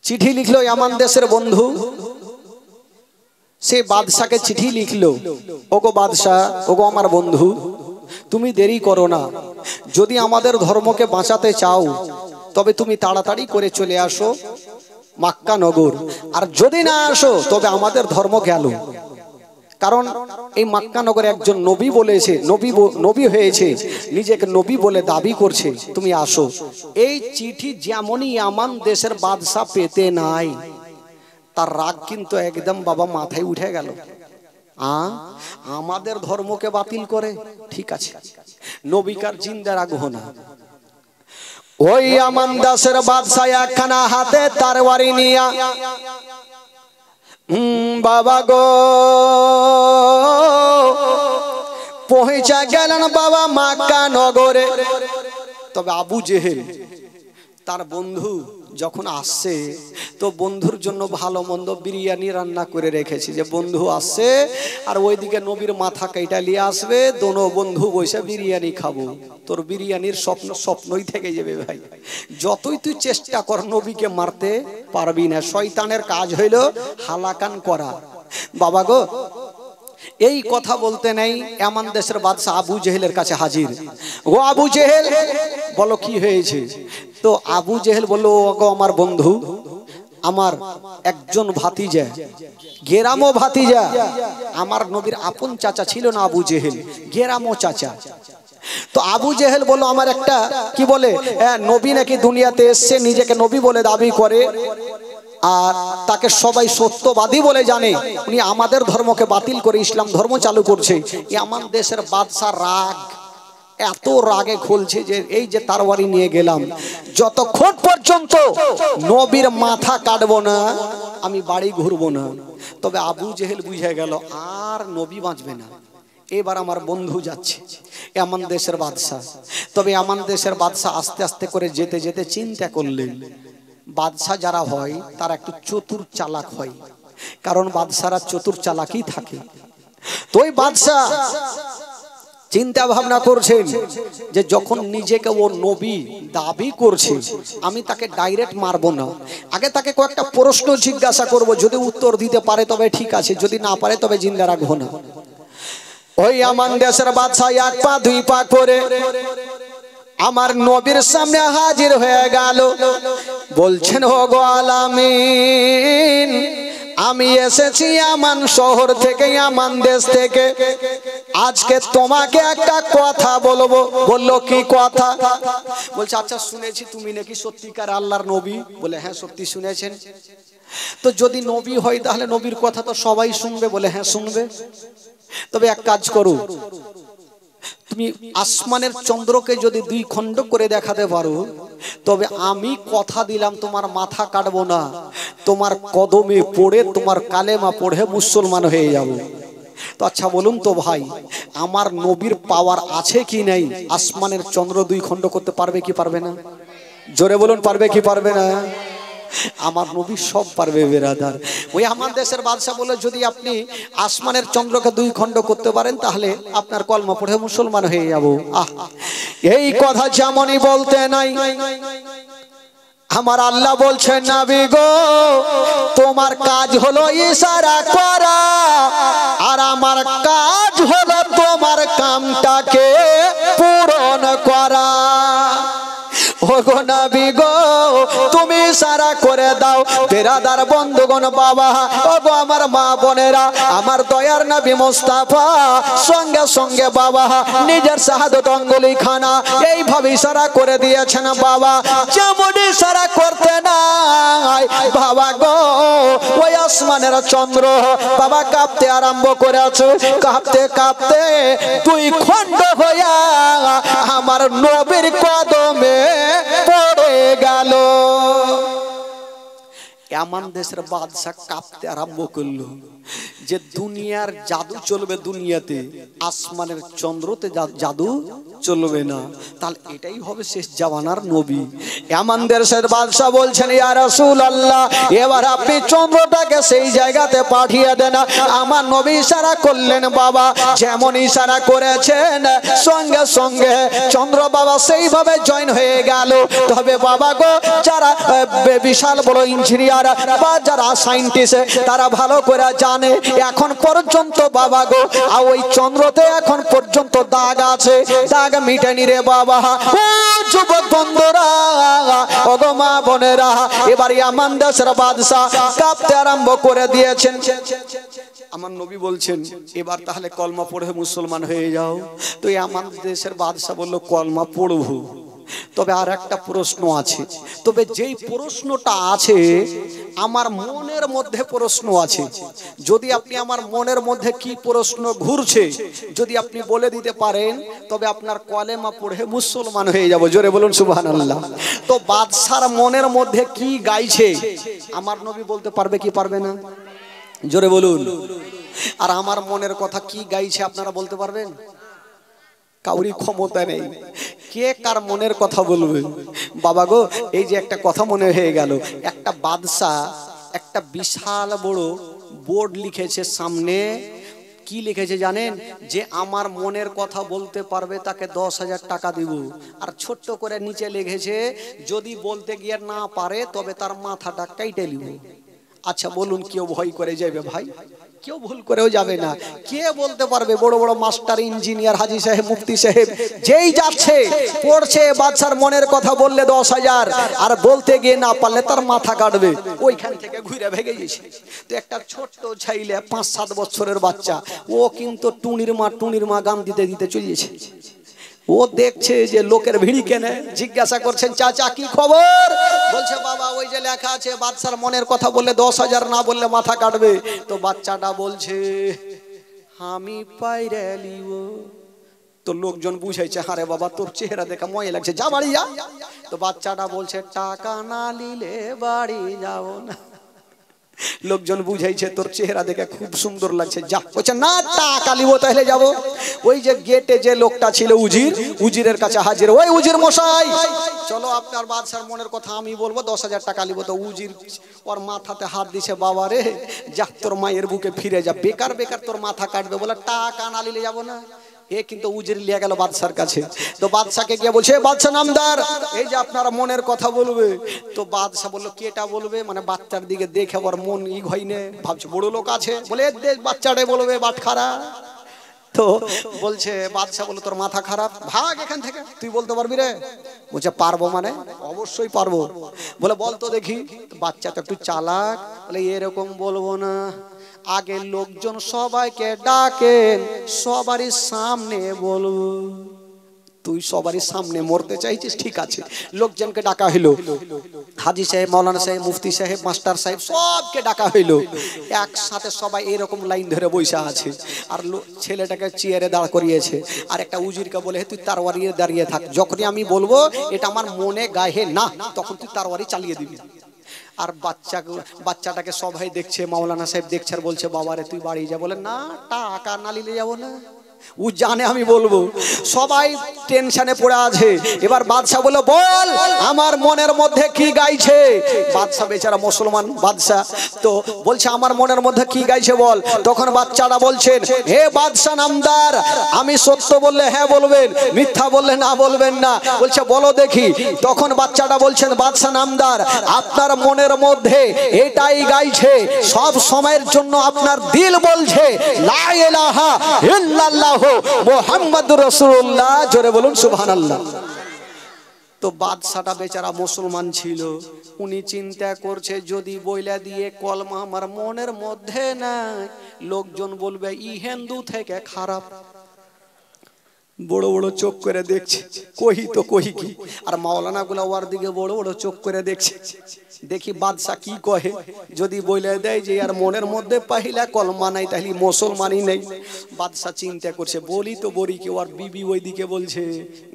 চিঠি লিখলো ইয়ামান দেশের বন্ধু। সে বাদশাকে চিঠি লিখলো, ওগো বাদশা, ওগো আমার বন্ধু, তুমি দেরি করো না, যদি আমাদের ধর্মকে বাঁচাতে চাও তবে তুমি তাড়াতাড়ি করে চলে আসো মক্কা নগর, আর যদি না আসো তবে আমাদের ধর্ম গেল। কারণ এই মক্কা নগরে একজন নবী বলেছে, নবী হয়েছে, নিজেকে নবী বলে দাবি করছে, তুমি আসো। এই চিঠি যেমনই ইয়ামান দেশের বাদশা পেতে নাই, তার রাগ কিন্তু একদম বাবা মাথায় উঠে গেল। আমাদের ধর্মকে বাতিল করে, ঠিক আছে, নবীকার জিন্দা রাখবো না। ওই ইয়ামান দেশের বাদশা একখানা হাতে তরবারি নিয়া বাবা গো পৌঁছা গেলেন বাবা মক্কা নগরে। তবে আবু জেহেল তার বন্ধু যখন আসছে তো বন্ধুর জন্য ভালো মন্দ বিরিয়ানি রান্না করে রেখেছি, যে বন্ধু আসছে আর ওইদিকে নবীর মাথা কেটে নিয়ে আসবে, দোনো বন্ধু বসে বিরিয়ানি খাবো। তোর বিরিয়ানির স্বপ্নই থেকে যাবে ভাই, যতই তুই চেষ্টা কর নবীকে মারতে পারবি না। শয়তানের কাজ হইল হালাকান করা। বাবা গো, এই কথা বলতে নেই, এমন দেশের বাদশা আবু জেহেলের কাছে হাজির। ও আবু জেহেল, বলো কি হয়েছে? তো আবু জেহেল বলল, ওগো আমার বন্ধু, আমার একজন ভাতিজা, গেরামো ভাতিজা, আমার নবীর আপন চাচা ছিল না আবু জেহেল, গেরামো চাচা। তো আবু জেহেল বলল, আমার একটা কি বলে নবী নাকি দুনিয়াতে এসছে, নিজেকে নবী বলে দাবি করে, আর তাকে সবাই সত্যবাদী বলে জানে, উনি আমাদের ধর্মকে বাতিল করে ইসলাম ধর্ম চালু করছে। ইয়ামান দেশের বাদশা রাগ, এত রাগে খুলছে যে এই যে তরবারি নিয়ে গেলাম, যতক্ষণ পর্যন্ত নবীর মাথা কাটবো না আমি বাড়ি ঘুরবো না। তবে আবু জেহেল বুঝে গেল আর নবী বাঁচবে না, এবার আমার বন্ধু যাচ্ছে ইয়ামান দেশের বাদশা। তবে ইয়ামান দেশের বাদশা আস্তে আস্তে করে যেতে যেতে চিন্তা করলেন, বাদশা যারা হয় তারা একটু চতুর চালাক হয়, কারণ বাদশারা চতুর চালাকই থাকে। তো ওই বাদশা চিন্তা ভাবনা করছেন যে যখন নিজেকে ও নবী দাবি করছে, আমি তাকে ডাইরেক্ট মারবো না, আগে তাকে কয়েকটা প্রশ্ন জিজ্ঞাসা করব, যদি উত্তর দিতে পারে তবে ঠিক আছে, যদি না পারে তবে জিন্দা রাখবো না। ওই ইয়ামান দেশের বাদশা এক পা দুই পা করে আমার নবীর সামনে হাজির হয়ে গেল, বলছেন, ও গো আলামিন, আমি এসেছি ইয়ামান শহর থেকে, ইয়ামান দেশ থেকে, আজকে তোমাকে একটা কথা বলবো। বললো, কি কথা? বলছে, আচ্ছা শুনেছি তুমি নাকি সত্যিকার আল্লাহর নবী। বলে, হ্যাঁ সত্যি শুনেছেন। তো যদি নবী হয় তাহলে নবীর কথা তো সবাই শুনবে। বলে, হ্যাঁ শুনবে। তবে এক কাজ করো, তুমি আসমানের চন্দ্রকে যদি দুই খণ্ড করে দেখাতে পারো তবে আমি কথা দিলাম তোমার মাথা কাটবো না, তোমার কদমে পড়ে তোমার কালেমা পড়ে মুসলমান হয়ে যাব। তো আচ্ছা বলুন তো ভাই, আমার নবীর পাওয়ার আছে কি নাই? আসমানের চন্দ্র দুই খণ্ড করতে পারবে কি পারবে না? জোরে বলুন, পারবে কি পারবে না? আমার নবী সব পারবে বেরাদার। ওই আমার দেশের বাদশা বলে, যদি আপনি আসমানের চন্দ্রকে দুই খণ্ড করতে পারেন তাহলে আপনার কলমা পড়ে মুসলমান হয়ে যাব। এই কথা যেমনই বলতে নাই, আমার আল্লাহ বলছেন, নবী গো, তোমার কাজ হলো ইশারা করা, আর আমার কাজ হলো তোমার কামটাকে পূরণ বেরাদার বন্ধুগণ বাবা, ওগো আমার মা বোনেরা, আমার দয়ার নবী মুস্তাফা সঙ্গে সঙ্গে বাবা নিজের শাহাদত আঙ্গুলি খানা এইভাবে ইশারা করে দিয়েছেন বাবা। যেমন ইশারা করতে নাই বাবা গো, ওই আসমানের চন্দ্র বাবা কাঁপতে আরম্ভ করেছে। কাঁপতে কাঁপতে দুই খণ্ড হইয়া আমার নবীর কদমে পড়ে গেল। এমন দেশের বাদশাহ কাঁপতে আরম্ভ করলো যে দুনিয়ার জাদু চলবে দুনিয়াতে, আসমানের চন্দ্রতে জাদু চলবে না। তাহলে এটাই হবে শেষ জামানার নবী। এমন দেশের বাদশাহ বলছেন, ইয়া রাসূলুল্লাহ, এবার আপনি চন্দ্রটাকে সেই জায়গাতে পাঠিয়ে দেন। আমার নবী ইশারা করলেন বাবা, যেমন ইশারা করেছেন সঙ্গে সঙ্গে চন্দ্র বাবা সেইভাবে জয়েন হয়ে গেল। তবে বাবা গো, যারা বিশাল বড় ইঞ্জিনিয়ার বা যারা সায়েন্টিস্ট, তারা ভালো করে জানে এখন পর্যন্ত বাবা গো ওই চন্দ্রতে এখন পর্যন্ত দাগ আছে, দাগ মিটেনি রে বাবা। ও যুবক বন্ধুরা, ওগো মা বোনেরা, এবার ইয়ামান দেশের বাদশাহ কাঁপতে আরম্ভ করে দিয়েছেন। আমার নবী বলছেন এবার তাহলে কলমা পড়ে মুসলমান হয়ে যাও। তো ইয়ামান দেশের বাদশাহ বলল কলমা পড়বো, তবে আর একটা প্রশ্ন আছে। তবে যেই প্রশ্নটা আছে আমার মনের মধ্যে প্রশ্ন আছে, যদি আপনি আমার মনের মধ্যে কি প্রশ্ন ঘুরছে যদি আপনি বলে দিতে পারেন, তবে আপনার কলেমা পড়ে মুসলমান হয়ে যাব। জোরে বলুন সুবহানাল্লাহ। তো বাদশার মনের মধ্যে কি গাইছে আমার নবী বলতে পারবে কি পারবে না? জোরে বলুন। আর আমার মনের কথা কি গাইছে আপনারা বলতে পারবেন? কাউরি ক্ষমতা নেই। কে কার মনের কথা বলবে? বাবা গো, এই যে একটা কথা মনে হয়ে গেল, একটা বাদশা একটা বিশাল বড় বোর্ড লিখেছে সামনে। কি লিখেছে জানেন? যে আমার মনের কথা বলতে পারবে তাকে 10,000 টাকা দিব। আর ছোট্ট করে নিচে লিখেছে যদি বলতে গিয়ে না পারে তবে তার মাথাটা কেটে নিব। আচ্ছা বলুন, কেউ ভয় করে যাবে ভাই? কেউ ভুল করেও যাবে না। কে বলতে পারবে? বড় বড় মাস্টার, ইঞ্জিনিয়ার, হাজী সাহেব, মুফতি সাহেব যেই যাচ্ছে পড়ছে, বাদশার মনের কথা বললে 10,000, আর বলতে গিয়ে না পারলে তার মাথা কাটবে। ওইখান থেকে ঘুরে ভেগে গেছে। তো একটা ছোট্ট ছেলে 5-7 বছরের বাচ্চা, ও কিন্তু টুনির মা গান দিতে দিতে চলেছে। ও দেখছে যে লোকের ভিড়ি কেনে, জিজ্ঞাসা করছেন চাচা কি খবর? বলছে বাবা ওই যে লেখা আছে বাদশার মনের কথা বললে 10,000, না বললে মাথা কাটবে। তো বাচ্চাটা বলছে আমি পাইরে লিব। তো লোকজন বুঝাইছে হারে বাবা তোর চেহারা দেখা ময় লাগছে, যা বাড়ি যা। তো বাচ্চাটা বলছে টাকা না নিলে বাড়ি যাও না। লোকজন বুঝাইছে তোর চেহারা দেখে খুব সুন্দর লাগছে, যা। বলছে না টাকা লিব তাহলে যাব। ওই যে গেটে যে লোকটা ছিল উজিরের কাছে হাজির। ওই উজির মশাই, চলো আপনার বাদশার মনের কথা আমি বলবো, 10,000 টাকা লিব। তো উজির ওর মাথাতে হাত দিছে, বাবা রে যা তোর মায়ের বুকে ফিরে যা, বেকার বেকার তোর মাথা কাটবে। বলে টাকা না নিলে যাবো না। এ কিন্তু উজির লিয়ে গেল বাদশার কাছে। তো বাদশাকে গিয়ে বলছে বাদশা নামদার, এই যে আপনারা মনের কথা বলবে। তো বাদশা বললো কেটা বলবে? মানে বাচ্চার দিকে দেখে আবার মন হয়নি, ভাবছে বড় লোক আছে, বলে বাচ্চাটাই বলবে বাটখারা। তো বলছে বাদশা বললো তোর মাথা খারাপ, ভাগ এখান থেকে, তুই বলতে পারবি রে? বলছে পারবো মানে? অবশ্যই পারবো। বলে বল তো দেখি। বাচ্চা তো একটু চালাক, বলে এরকম বলবো না, আগে লোকজন সবাইকে ডাকেন, সবারই সামনে বলবো। তুই সবারই সামনে মরতে চাইছিস, ঠিক আছে। লোকজনকে ডাকা হইলো, হাজী সাহেব, মাওলানা সাহেব, মুফতি সাহেব, মাস্টার সাহেব সবকে ডাকা হইলো। একসাথে সবাই এরকম লাইন ধরে বসে আছে। আর ছেলেটাকে চেয়ারে দাঁড় করিয়েছে। আর একটা উজিরকে বলে তুই তারওয়ারি দাঁড়িয়ে থাক, যখনই আমি বলবো এটা আমার মনে গায়ে না, তখন তুই তারওয়ারি চালিয়ে দিবি। আর বাচ্চাটাকে সবাই দেখছে, মাওলানা সাহেব দেখছে আর বলছে বাবারে তুই বাড়ি যা। বলে না টাকা না নিলে যাবো না। ও জানে আমি বলবো, সবাই টেনশনে পড়ে আছে। এবার বাদশা বলে বল আমার মনের মধ্যে কি গাইছে। বাদশা বেচারা মুসলমান বাদশা, তো বলছে আমার মনের মধ্যে কি গাইছে বল। তখন বাচ্চাটা বলছেন হে বাদশা নামদার, আমি সত্য বললে হ্যাঁ বলবেন, মিথ্যা বললে না বলবেন না। বলছে বলো দেখি। তখন বাচ্চাটা বলছেন বাদশা নামদার, আপনার মনের মধ্যে এটাই গাইছে, সব সময়ের জন্য আপনার দিল বলছে লা ইলাহা ইল্লাল্লাহ মুহাম্মাদুর রাসূলুল্লাহ। জোরে বলুন সুবহানাল্লাহ। তো বাদশাটা বেচারা মুসলমান ছিল, উনি চিন্তা করছে যদি বইলা দিয়ে কলমা আমার মনের মধ্যে নাই, লোকজন বলবে ই হিন্দু থেকে খারাপ। বড় বড় চোখ করে দেখছে, কহি তো কহি কি, আর মাওলানা গুলা ওর দিকে বড় বড় চোখ করে দেখছে, দেখি বাদশা কি কহে। যদি বইলে দেয় যে আর মনের মধ্যে পাহিলা কলমা নাই, তাহলে মুসলমানই নেই। বাদশা চিন্তা করছে বলি তো বলি কি, ওর বিবি ওইদিকে বলছে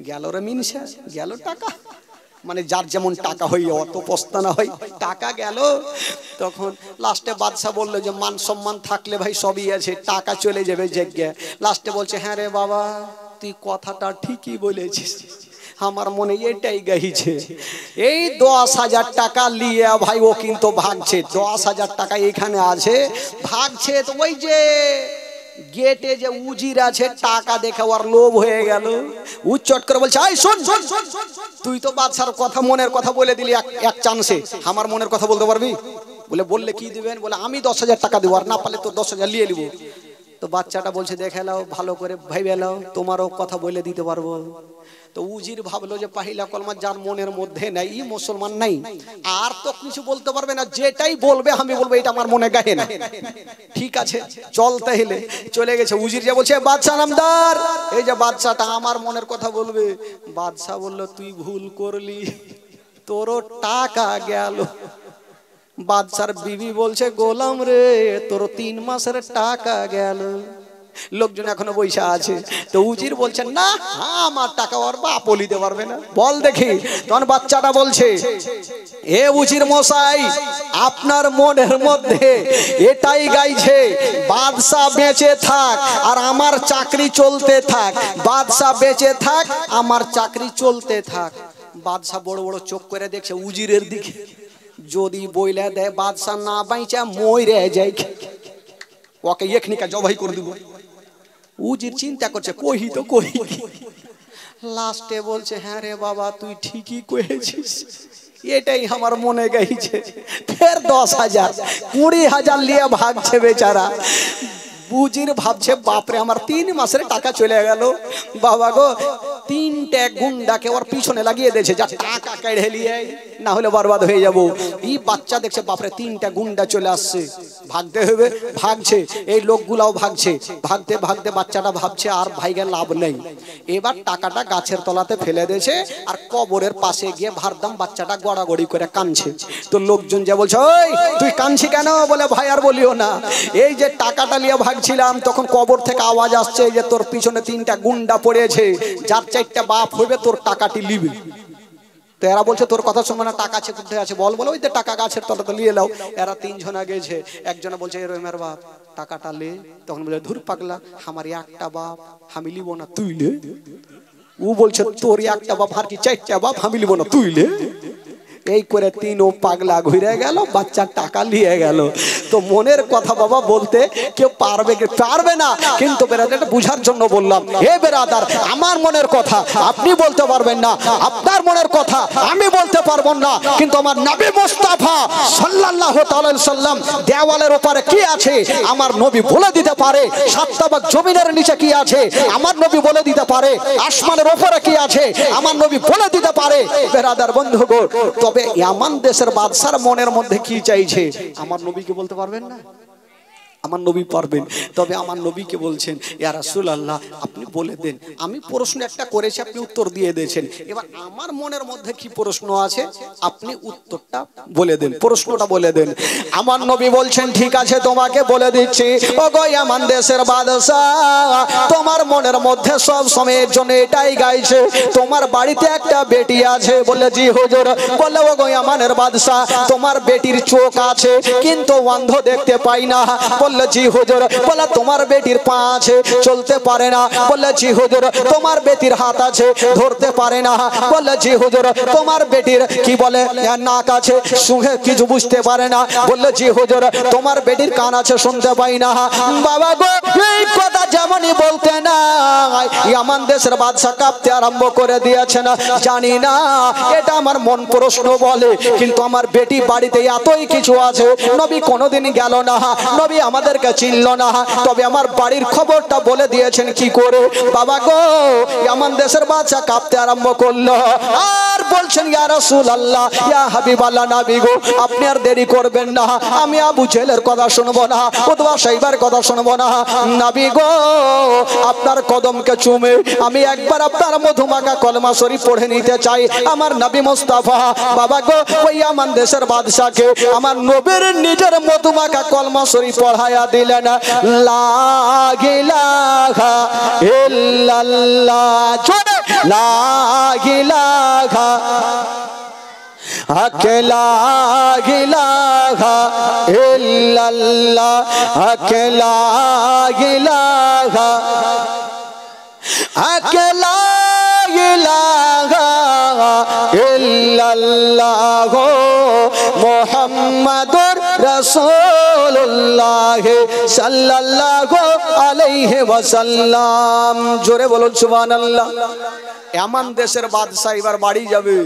গেল রে মিনসা, গেল টাকা, মানে যার যেমন টাকা হই অত পস্তানা হয়, টাকা গেল। তখন লাস্টে বাদশা বললো যে মান সম্মান থাকলে ভাই সবই আছে, টাকা চলে যাবে যজ্ঞে। লাস্টে বলছে হ্যাঁ রে বাবা তুই কথাটা ঠিকই বলেছিস, আমার মনে এটাই গাইছে। এই 10,000 টাকা নিয়ে ভাই ও কিন্তু ভাগছে, 10,000 টাকা এখানে আছে ভাগছে। তো ওই যে গেটে যে উজির আছে টাকা দেখে ওর লোভ হয়ে গেল, উচ্চট করে বলছে আই শোন, তুই তো বাদশার কথা মনের কথা বলে দিলি এক চান্সে, আমার মনের কথা বলতে পারবি? বললে কি দিবেন? বলে আমি 10,000 টাকা দেবো, আর না পারলে তো 10,000 নিয়ে নিবো। তো বাচ্চাটা বলছে দেখে নাও ভালো করে ভাইবে নাও, তোমারও কথা বলে দিতে পারবো। তো উজির ভাবলো যে পাহিলা কলমা যার মনের মধ্যে নাই ই মুসলমান নাই, আর তো কিছু বলতে পারবে না, যেটাই বলবে আমি বলবো এটা আমার মনে গায়ে না। ঠিক আছে চল, তাহলে চলে গেছে। উজির যে বলছে বাদশা নামদার, এই যে বাদশাটা আমার মনের কথা বলবে। বাদশা বলল তুই ভুল করলি, তোরও টাকা গেল। বাদশার বিবি বলছে গোলাম রে তোর 3 মাসের টাকা গেল। লোকজন এখনো বৈশা আছে। তো উজির বলছেন না আমার টাকা ওর বাপ বলিতে পারবে না, বল দেখি। তখন বাচ্চাটা বলছে এ উজির মশাই আপনার মনের মধ্যে এটাই গাইছে বাদশা বেঁচে থাক আর আমার চাকরি চলতে থাক, বাদশা বেঁচে থাক আমার চাকরি চলতে থাক। বাদশা বড় বড় চোখ করে দেখছে উজিরের দিকে, যদি বইলে দেয় বাদশা না বাইচা মইরে যায়, ওকে এখনিকা জবাই করে দিব। উজির চিন্তা করছে কহি তো কহি। লাস্টে বলছে হ্যাঁ রে বাবা তুই ঠিকই কহেছিস, এটাই আমার মনে গাইছে। ফের 10,000 20,000 নিয়ে ভাগছে বেচারা। উজির ভাবছে বাপরে আমার 3 মাসের টাকা চলে গেল। বাবা গো 3টে গুন্ডাকে ওর পিছনে লাগিয়ে দিয়েছে, যা টাকা কেড়ে নিয়ে না হলে বরবাদ হয়ে যাব। এই বাচ্চা দেখছে বাপরে 3টা গুন্ডা চলে আসছে, ভাগতে হবে, ভাগছে। এই লোকগুলাও ভাগছে, ভাগতে ভাগতে বাচ্চাটা ভাবছে আর ভাইগা লাভ নেই। এবার টাকাটা গাছের তলাতে ফেলে দিয়েছে আর কবরের পাশে গিয়ে ভারদাম বাচ্চাটা গড়াগড়ি করে কাঁদছে। তো লোকজন যে বলছে ওই তুই কাঁদছি কেন? বলে ভাই আর বলিও না, এই যে টাকাটা নিয়ে ভাগছিলাম তখন কবর থেকে আওয়াজ আসছে যে তোর পিছনে 3টা গুন্ডা পড়েছে, যার 4টা বাপ হইবে তোর টাকাটি লিবি। তো এরা বলছে তোর কথা শুনবো না, টাকা আছে কোথায় আছে বল। বলে ওই যে টাকা গাছের তলাতে নিয়ে নাও। এরা 3 জনা গেছে, একজনে বলছে এ রহিমের বাপ টাকাটা লে। তখন বলে ধুর পাগলা আমার একটা বাপ আমি লিব না, তুই লে। ও বলছে তোর একটা বাপ আর কি 4টা বাপ আমি লিব না, তুই লে। এই করে 3ও পাগলা ঘুরে গেল, বাচ্চার টাকা নিয়ে গেল। তো মনের কথা বাবা বলতে কেউ পারবে কি পারবে না, কিন্তু বেরাদার বুঝার জন্য বললাম। হে বেরাদার আমার মনের কথা আপনি বলতে পারবেন না, আপনার মনের কথা আমি বলতে পারবো না, কিন্তু আমার নবী মুস্তাফা সাল্লাল্লাহু তাআলা সাল্লাম দেওয়ালের উপরে কি আছে আমার নবী বলে দিতে পারে, 7 তাবাক জমিনের নিচে কি আছে আমার নবী বলে দিতে পারে, আসমানের উপরে কি আছে আমার নবী বলে দিতে পারে। বেরাদার বন্ধুগণ, তবে ইয়ামান দেশের বাদশার মনের মধ্যে কি চাইছে আমার নবীকে বলতে পারবেন না? আমার নবী পারবেন। তবে আমার নবীকে বলছেন ইয়া রাসূলুল্লাহ আপনি বলে দেন, আমি প্রশ্ন একটা করেছি আপনি উত্তর দিয়ে দিয়েছেন, এবার আমার মনের মধ্যে কি প্রশ্ন আছে আপনি উত্তরটা বলে দেন, প্রশ্নটা বলে দেন। আমার নবী বলছেন ঠিক আছে তোমাকে বলে দিচ্ছি। ওগো ইয়ামান দেশের বাদশাহ তোমার মনের মধ্যে সব সময়ের জন্য এটাই গাইছে তোমার বাড়িতে একটা বেটি আছে। বলে জি হুজুর। বলে ওগো ইয়ামানের বাদশাহ তোমার বেটির চোখ আছে কিন্তু অন্ধ, দেখতে পাই না। বললে জি হুজুর। বলে তোমার বেটির পা আছে চলতে পারে না। বললে জি হুজুর। তোমার বেটির হাত আছে ধরতে পারে না। বললে জি হুজুর। তোমার বেটির কি বলে নাক আছে শুনে কিছু বুঝতে পারে না। বললে জি হুজুর। তোমার বেটির কান আছে শুনতে পাই না। বাবা গো এই কথা যেমনই বলতে নাই ইয়ামান দেশের বাদশা কাঁপতে আরম্ভ করে দিয়েছেন। জানি না এটা আমার মন প্রশ্ন বলে, কিন্তু আমার বেটি বাড়িতে এতই কিছু আছে, নবী কোনোদিন গেল না, নবী আমাদেরকে চিনল না, তবে আমার বাড়ির খবরটা বলে দিয়েছেন কি করে। বাবা গো, ইয়ামান দেশের বাদশা কাঁপতে আরম্ভ করলো আর বলছেন, ইয়া রাসূলুল্লাহ, ইয়া হাবিবাল্লাহ, নবী গো আপনি আর দেরি করবেন না, আমি আবু জেহেলের কথা শুনবো না, উতবা সাইবার কথা শুনবো না। নবী গো, আপনার কদমকে চুমে আমি একবার আপনার মধুমাখা কলমা শরীফ পড়ে নিতে চাই, আমার নবী মুস্তাফা। বাবা গো, ওই ইয়ামান দেশের বাদশাকে আমার নবীর নিজের মধুমাখা কলমা শরীফ পড়ায়া দিলেন। লা ইলাহা ইল্লাল্লাহ, জোরে লা ইলাহা লা ইলাহা ইল্লাল্লাহ, লা ইলাহা লা ইলাহা ইল্লাল্লাহ মুহাম্মাদুর রাসূলুল্লাহ সাল্লাল্লাহু আলাইহি ওয়াসাল্লাম। জোরে বলুন সুবহানাল্লাহ। ইয়ামান দেশের বাদশা এবার বাড়ি যাবে,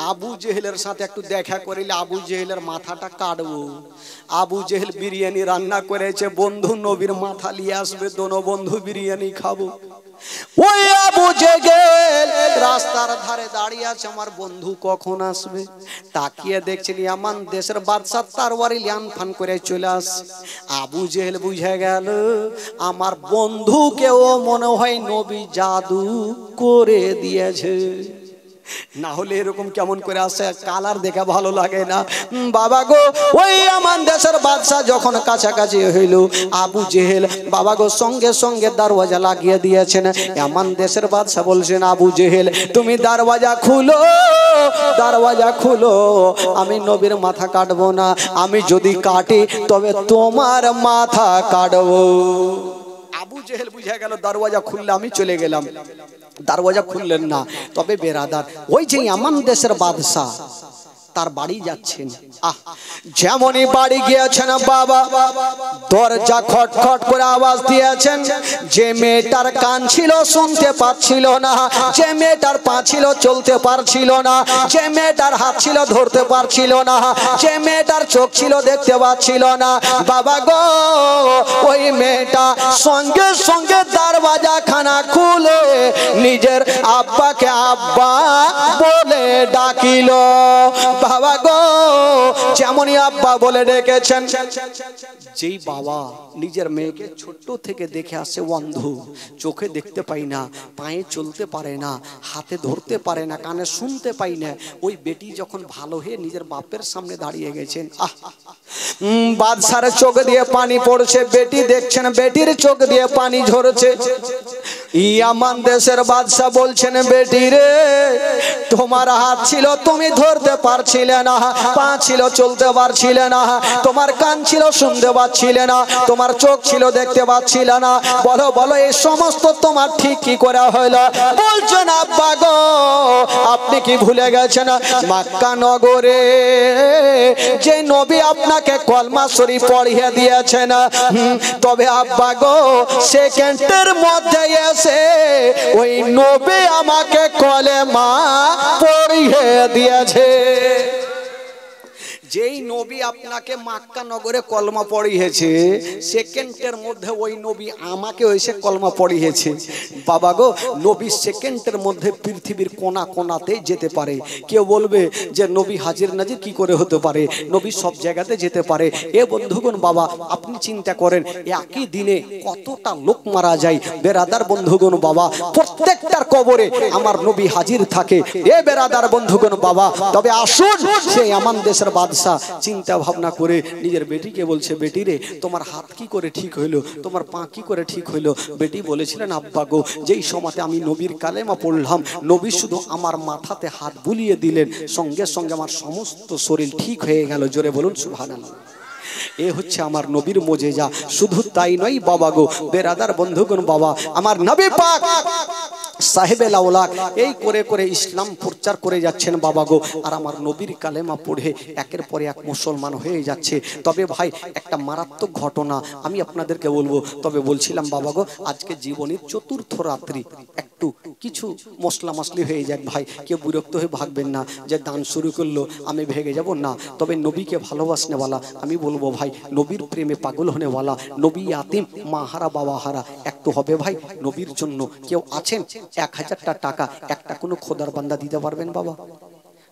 আবু জেহেলের সাথে একটু দেখা করিলে আবু জেহেলের মাথাটা কাটবো। আবু জেহেল বিরিয়ানি রান্না করেছে, বন্ধু নবীর মাথা নিয়ে আসবে, দোনো বন্ধু বিরিয়ানি খাবো। ওই আবু জেহেল রাস্তার ধারে দাঁড়িয়ে আছে, আমার বন্ধু কখন আসবে। তাকিয়ে দেখছেন ইয়ামান দেশের বাদশা তারওয়ারি লিয়ান ফান করে চলে আসছে। আবু জেহেল বুঝে গেল আমার বন্ধুকেও মনে হয় নবী জাদু করে দিয়েছে, না হলে এরকম কেমন করে আসে, কালার দেখে ভালো লাগে না। বাবা গো, ওই ইয়ামান দেশের বাদশা যখন কাছাকাছি হইল, আবু জেহেল বাবা গো সঙ্গে সঙ্গে দরওয়াজা লাগিয়ে দিয়েছেন। ইয়ামান দেশের বাদশা বলছেন, আবু জেহেল তুমি দরওয়াজা খুলো, দরওয়াজা খুলো, আমি নবীর মাথা কাটবো না, আমি যদি কাটি তবে তোমার মাথা কাটবো। আবু জেহেল বুঝে গেল দরওয়াজা খুললে আমি চলে গেলাম, দরওয়াজা খুললেন না। তবে বেরাদার, ওই যে ইয়ামান দেশের বাদশা তার বাড়ি যাচ্ছেন, যেমনই বাড়ি গিয়েছেন বাবা দরজা খটখট করে আওয়াজ দিয়েছেন। যে মেয়েটার কান ছিল শুনতে পাচ্ছিল না, যে মেয়েটার পা ছিল চলতে পারছিল না, যে মেয়েটার হাত ছিল ধরতে পারছিল না, যে মেয়েটার চোখ ছিল দেখতে পাচ্ছিল না, বাবা গো ওই মেয়েটা সঙ্গে সঙ্গে দরওয়াজা খানা খুলে নিজের আব্বাকে আব্বা বলে ডাকিল। বাবা গো, যেমনই আব্বা বলে ডেকেছেন, যেই বাবা নিজের মেয়েকে ছোট্ট থেকে দেখে আসে অন্ধ, চোখে দেখতে পাই না, পায়ে চলতে পারে না, হাতে ধরতে পারে না, কানে শুনতে পাই না, ওই বেটি যখন ভালো হয়ে নিজের বাপের সামনে দাঁড়িয়ে গেছেন, বাদশার চোখ দিয়ে পানি পড়ছে, বেটি দেখছেন বেটির চোখ দিয়ে পানি ঝরছে। ইয়ামান দেশের বাদশা বলছেন, বেটি রে তোমার হাত ছিল তুমি ধরতে পারছিলে না, পা ছিল চলতে পারছিলে না, তোমার কান ছিল শুনতে পাচ্ছিলে না, তোমার চোখ ছিল দেখতে পাচ্ছিলে না, বলো বলো এই সমস্ত তোমার ঠিক কি করে হলো? বলছেন আব্বা গো আপনি কি ভুলে গেছেন মক্কা নগরে যে নবী আপনাকে কলমা শরীফ পড়িয়ে দিয়েছেন, তবে আব্বা গো সেকেন্ডের মধ্যে এসে ওই নবী আমাকে কলেমা পড়িয়ে দিয়েছে। যেই নবী আপনাকে মক্কা নগরে কলমা পড়িয়েছে, সেকেন্ডের মধ্যে ওই নবী আমাকে এসে কলমা পড়িয়েছে। বাবা গো, নবী সেকেন্ডের মধ্যে পৃথিবীর কোনা কোনাতে যেতে পারে। কেউ বলবে যে নবী হাজির নাজির কি করে হতে পারে, নবী সব জায়গাতে যেতে পারে। এ বন্ধুগণ বাবা আপনি চিন্তা করেন একই দিনে কতটা লোক মারা যায়। বেরাদার বন্ধুগণ বাবা, প্রত্যেকটার কবরে আমার নবী হাজির থাকে। এ বেরাদার বন্ধুগণ বাবা, তবে আসুন সেই ইয়ামান দেশের বাদশা চিন্তা ভাবনা করে নিজের বেটিকে বলছে, বেটি রে তোমার হাত কি করে ঠিক হইলো, তোমার পা কি করে ঠিক হইলো? বেটি বলেছিলেন, আব্বা গো যেই সময়তে আমি নবীর কালেমা পড়লাম, নবী শুধু আমার মাথাতে হাত বুলিয়ে দিলেন, সঙ্গে সঙ্গে আমার সমস্ত শরীর ঠিক হয়ে গেল। জোরে বলুন সুবহানাল্লাহ। এ হচ্ছে আমার নবীর মুজিজা। শুধু তাই নয় বাবা গো, বেরাদার বন্ধুগণ বাবা, আমার নবী পাক সাহেবে লাউলাক এই করে করে ইসলাম প্রচার করে যাচ্ছেন বাবা গো। আর আমার নবীর কালেমা পড়ে একের পরে এক মুসলমান হয়ে যাচ্ছে। তবে ভাই একটা মারাত্মক ঘটনা আমি আপনাদেরকে বলবো। তবে বলছিলাম বাবা গো, আজকে জীবনের চতুর্থ রাত্রি, একটু কিছু মশলা মশলি হয়ে যাক ভাই, কেউ বিরক্ত হয়ে ভাগবেন না যে দান শুরু করলো আমি ভেগে যাব না। তবে নবীকে ভালোবাসনেওয়ালা আমি বলবো ভাই, নবীর প্রেমে পাগল হনেওয়ালা, নবী আতিম মা হারা বাবা হারা একটু হবে ভাই। নবীর জন্য কেউ আছেন 1000টা টাকা একটা কোনো খোদার বান্দা দিতে পারবেন বাবা?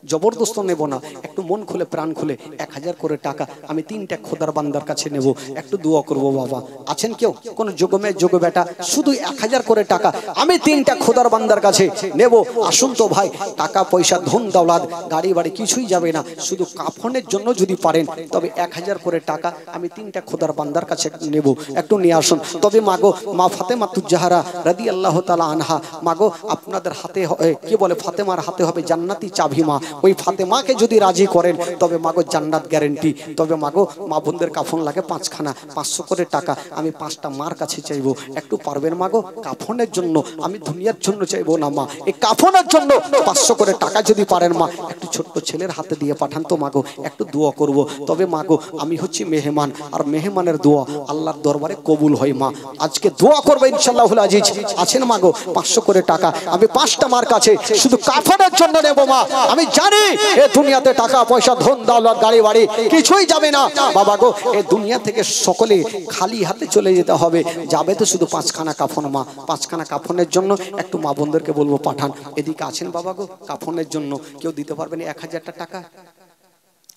জবরদস্ত নেব না, একটু মন খুলে প্রাণ খুলে 1000 করে টাকা আমি 3টা খোদার বান্দার কাছে নেব, একটু দোয়া করব বাবা। আছেন কেউ কোন যোগমের যোগ বেটা? শুধু 1000 করে টাকা আমি 3টা খোদার বান্দার কাছে নেব। আসুন তো ভাই, টাকা পয়সা ধন দৌলত গাড়ি বাড়ি কিছুই যাবে না, শুধু কাফনের জন্য যদি পারেন তবে 1000 করে টাকা আমি 3টা খোদার বান্দার কাছে নেব, একটু নিয়ে আসুন। তবে মাগো মা ফাতেমাতুজ জাহরা রাদিয়াল্লাহু তাআলা আনহা, মাগো আপনাদের হাতে কি বলে ফাতেমার হাতে হবে জান্নাতি চাবি মা। ওই ফাতেমাকে যদি রাজি করেন তবে মাগো জান্নাত গ্যারেন্টি। তবে মাগো মা বোনদের কাফন লাগে 5খানা, 500 করে টাকা আমি 5টা মার কাছে চাইবো, একটু পারবেন মাগো? কাফনের জন্য আমি দুনিয়ার জন্য চাইবো না মা, এই কাফনের জন্য 500 করে টাকা যদি পারেন মা একটু ছোট্ট ছেলের হাতে দিয়ে পাঠান তো মাগো, একটু দোয়া করব। তবে মাগো আমি হচ্ছি মেহমান, আর মেহমানের দোয়া আল্লাহর দরবারে কবুল হয় মা। আজকে দোয়া করবে ইনশাআল্লাহুল আজিজ। আছেন মাগো 500 করে টাকা আমি 5টা মার কাছে শুধু কাফনের জন্য নেব মা। আমি জানি এ দুনিয়াতে টাকা পয়সা ধন দৌলত গাড়ি বাড়ি কিছুই যাবে না বাবা গো। এই দুনিয়া থেকে সকলে খালি হাতে চলে যেতে হবে, যাবে তো শুধু 5খানা কাফন মা। 5খানা কাফনের জন্য একটু মা বোনদেরকে বলবো পাঠান। এদিকে আছেন বাবা গো কাফনের জন্য কেউ দিতে পারবেন 1000টা টাকা?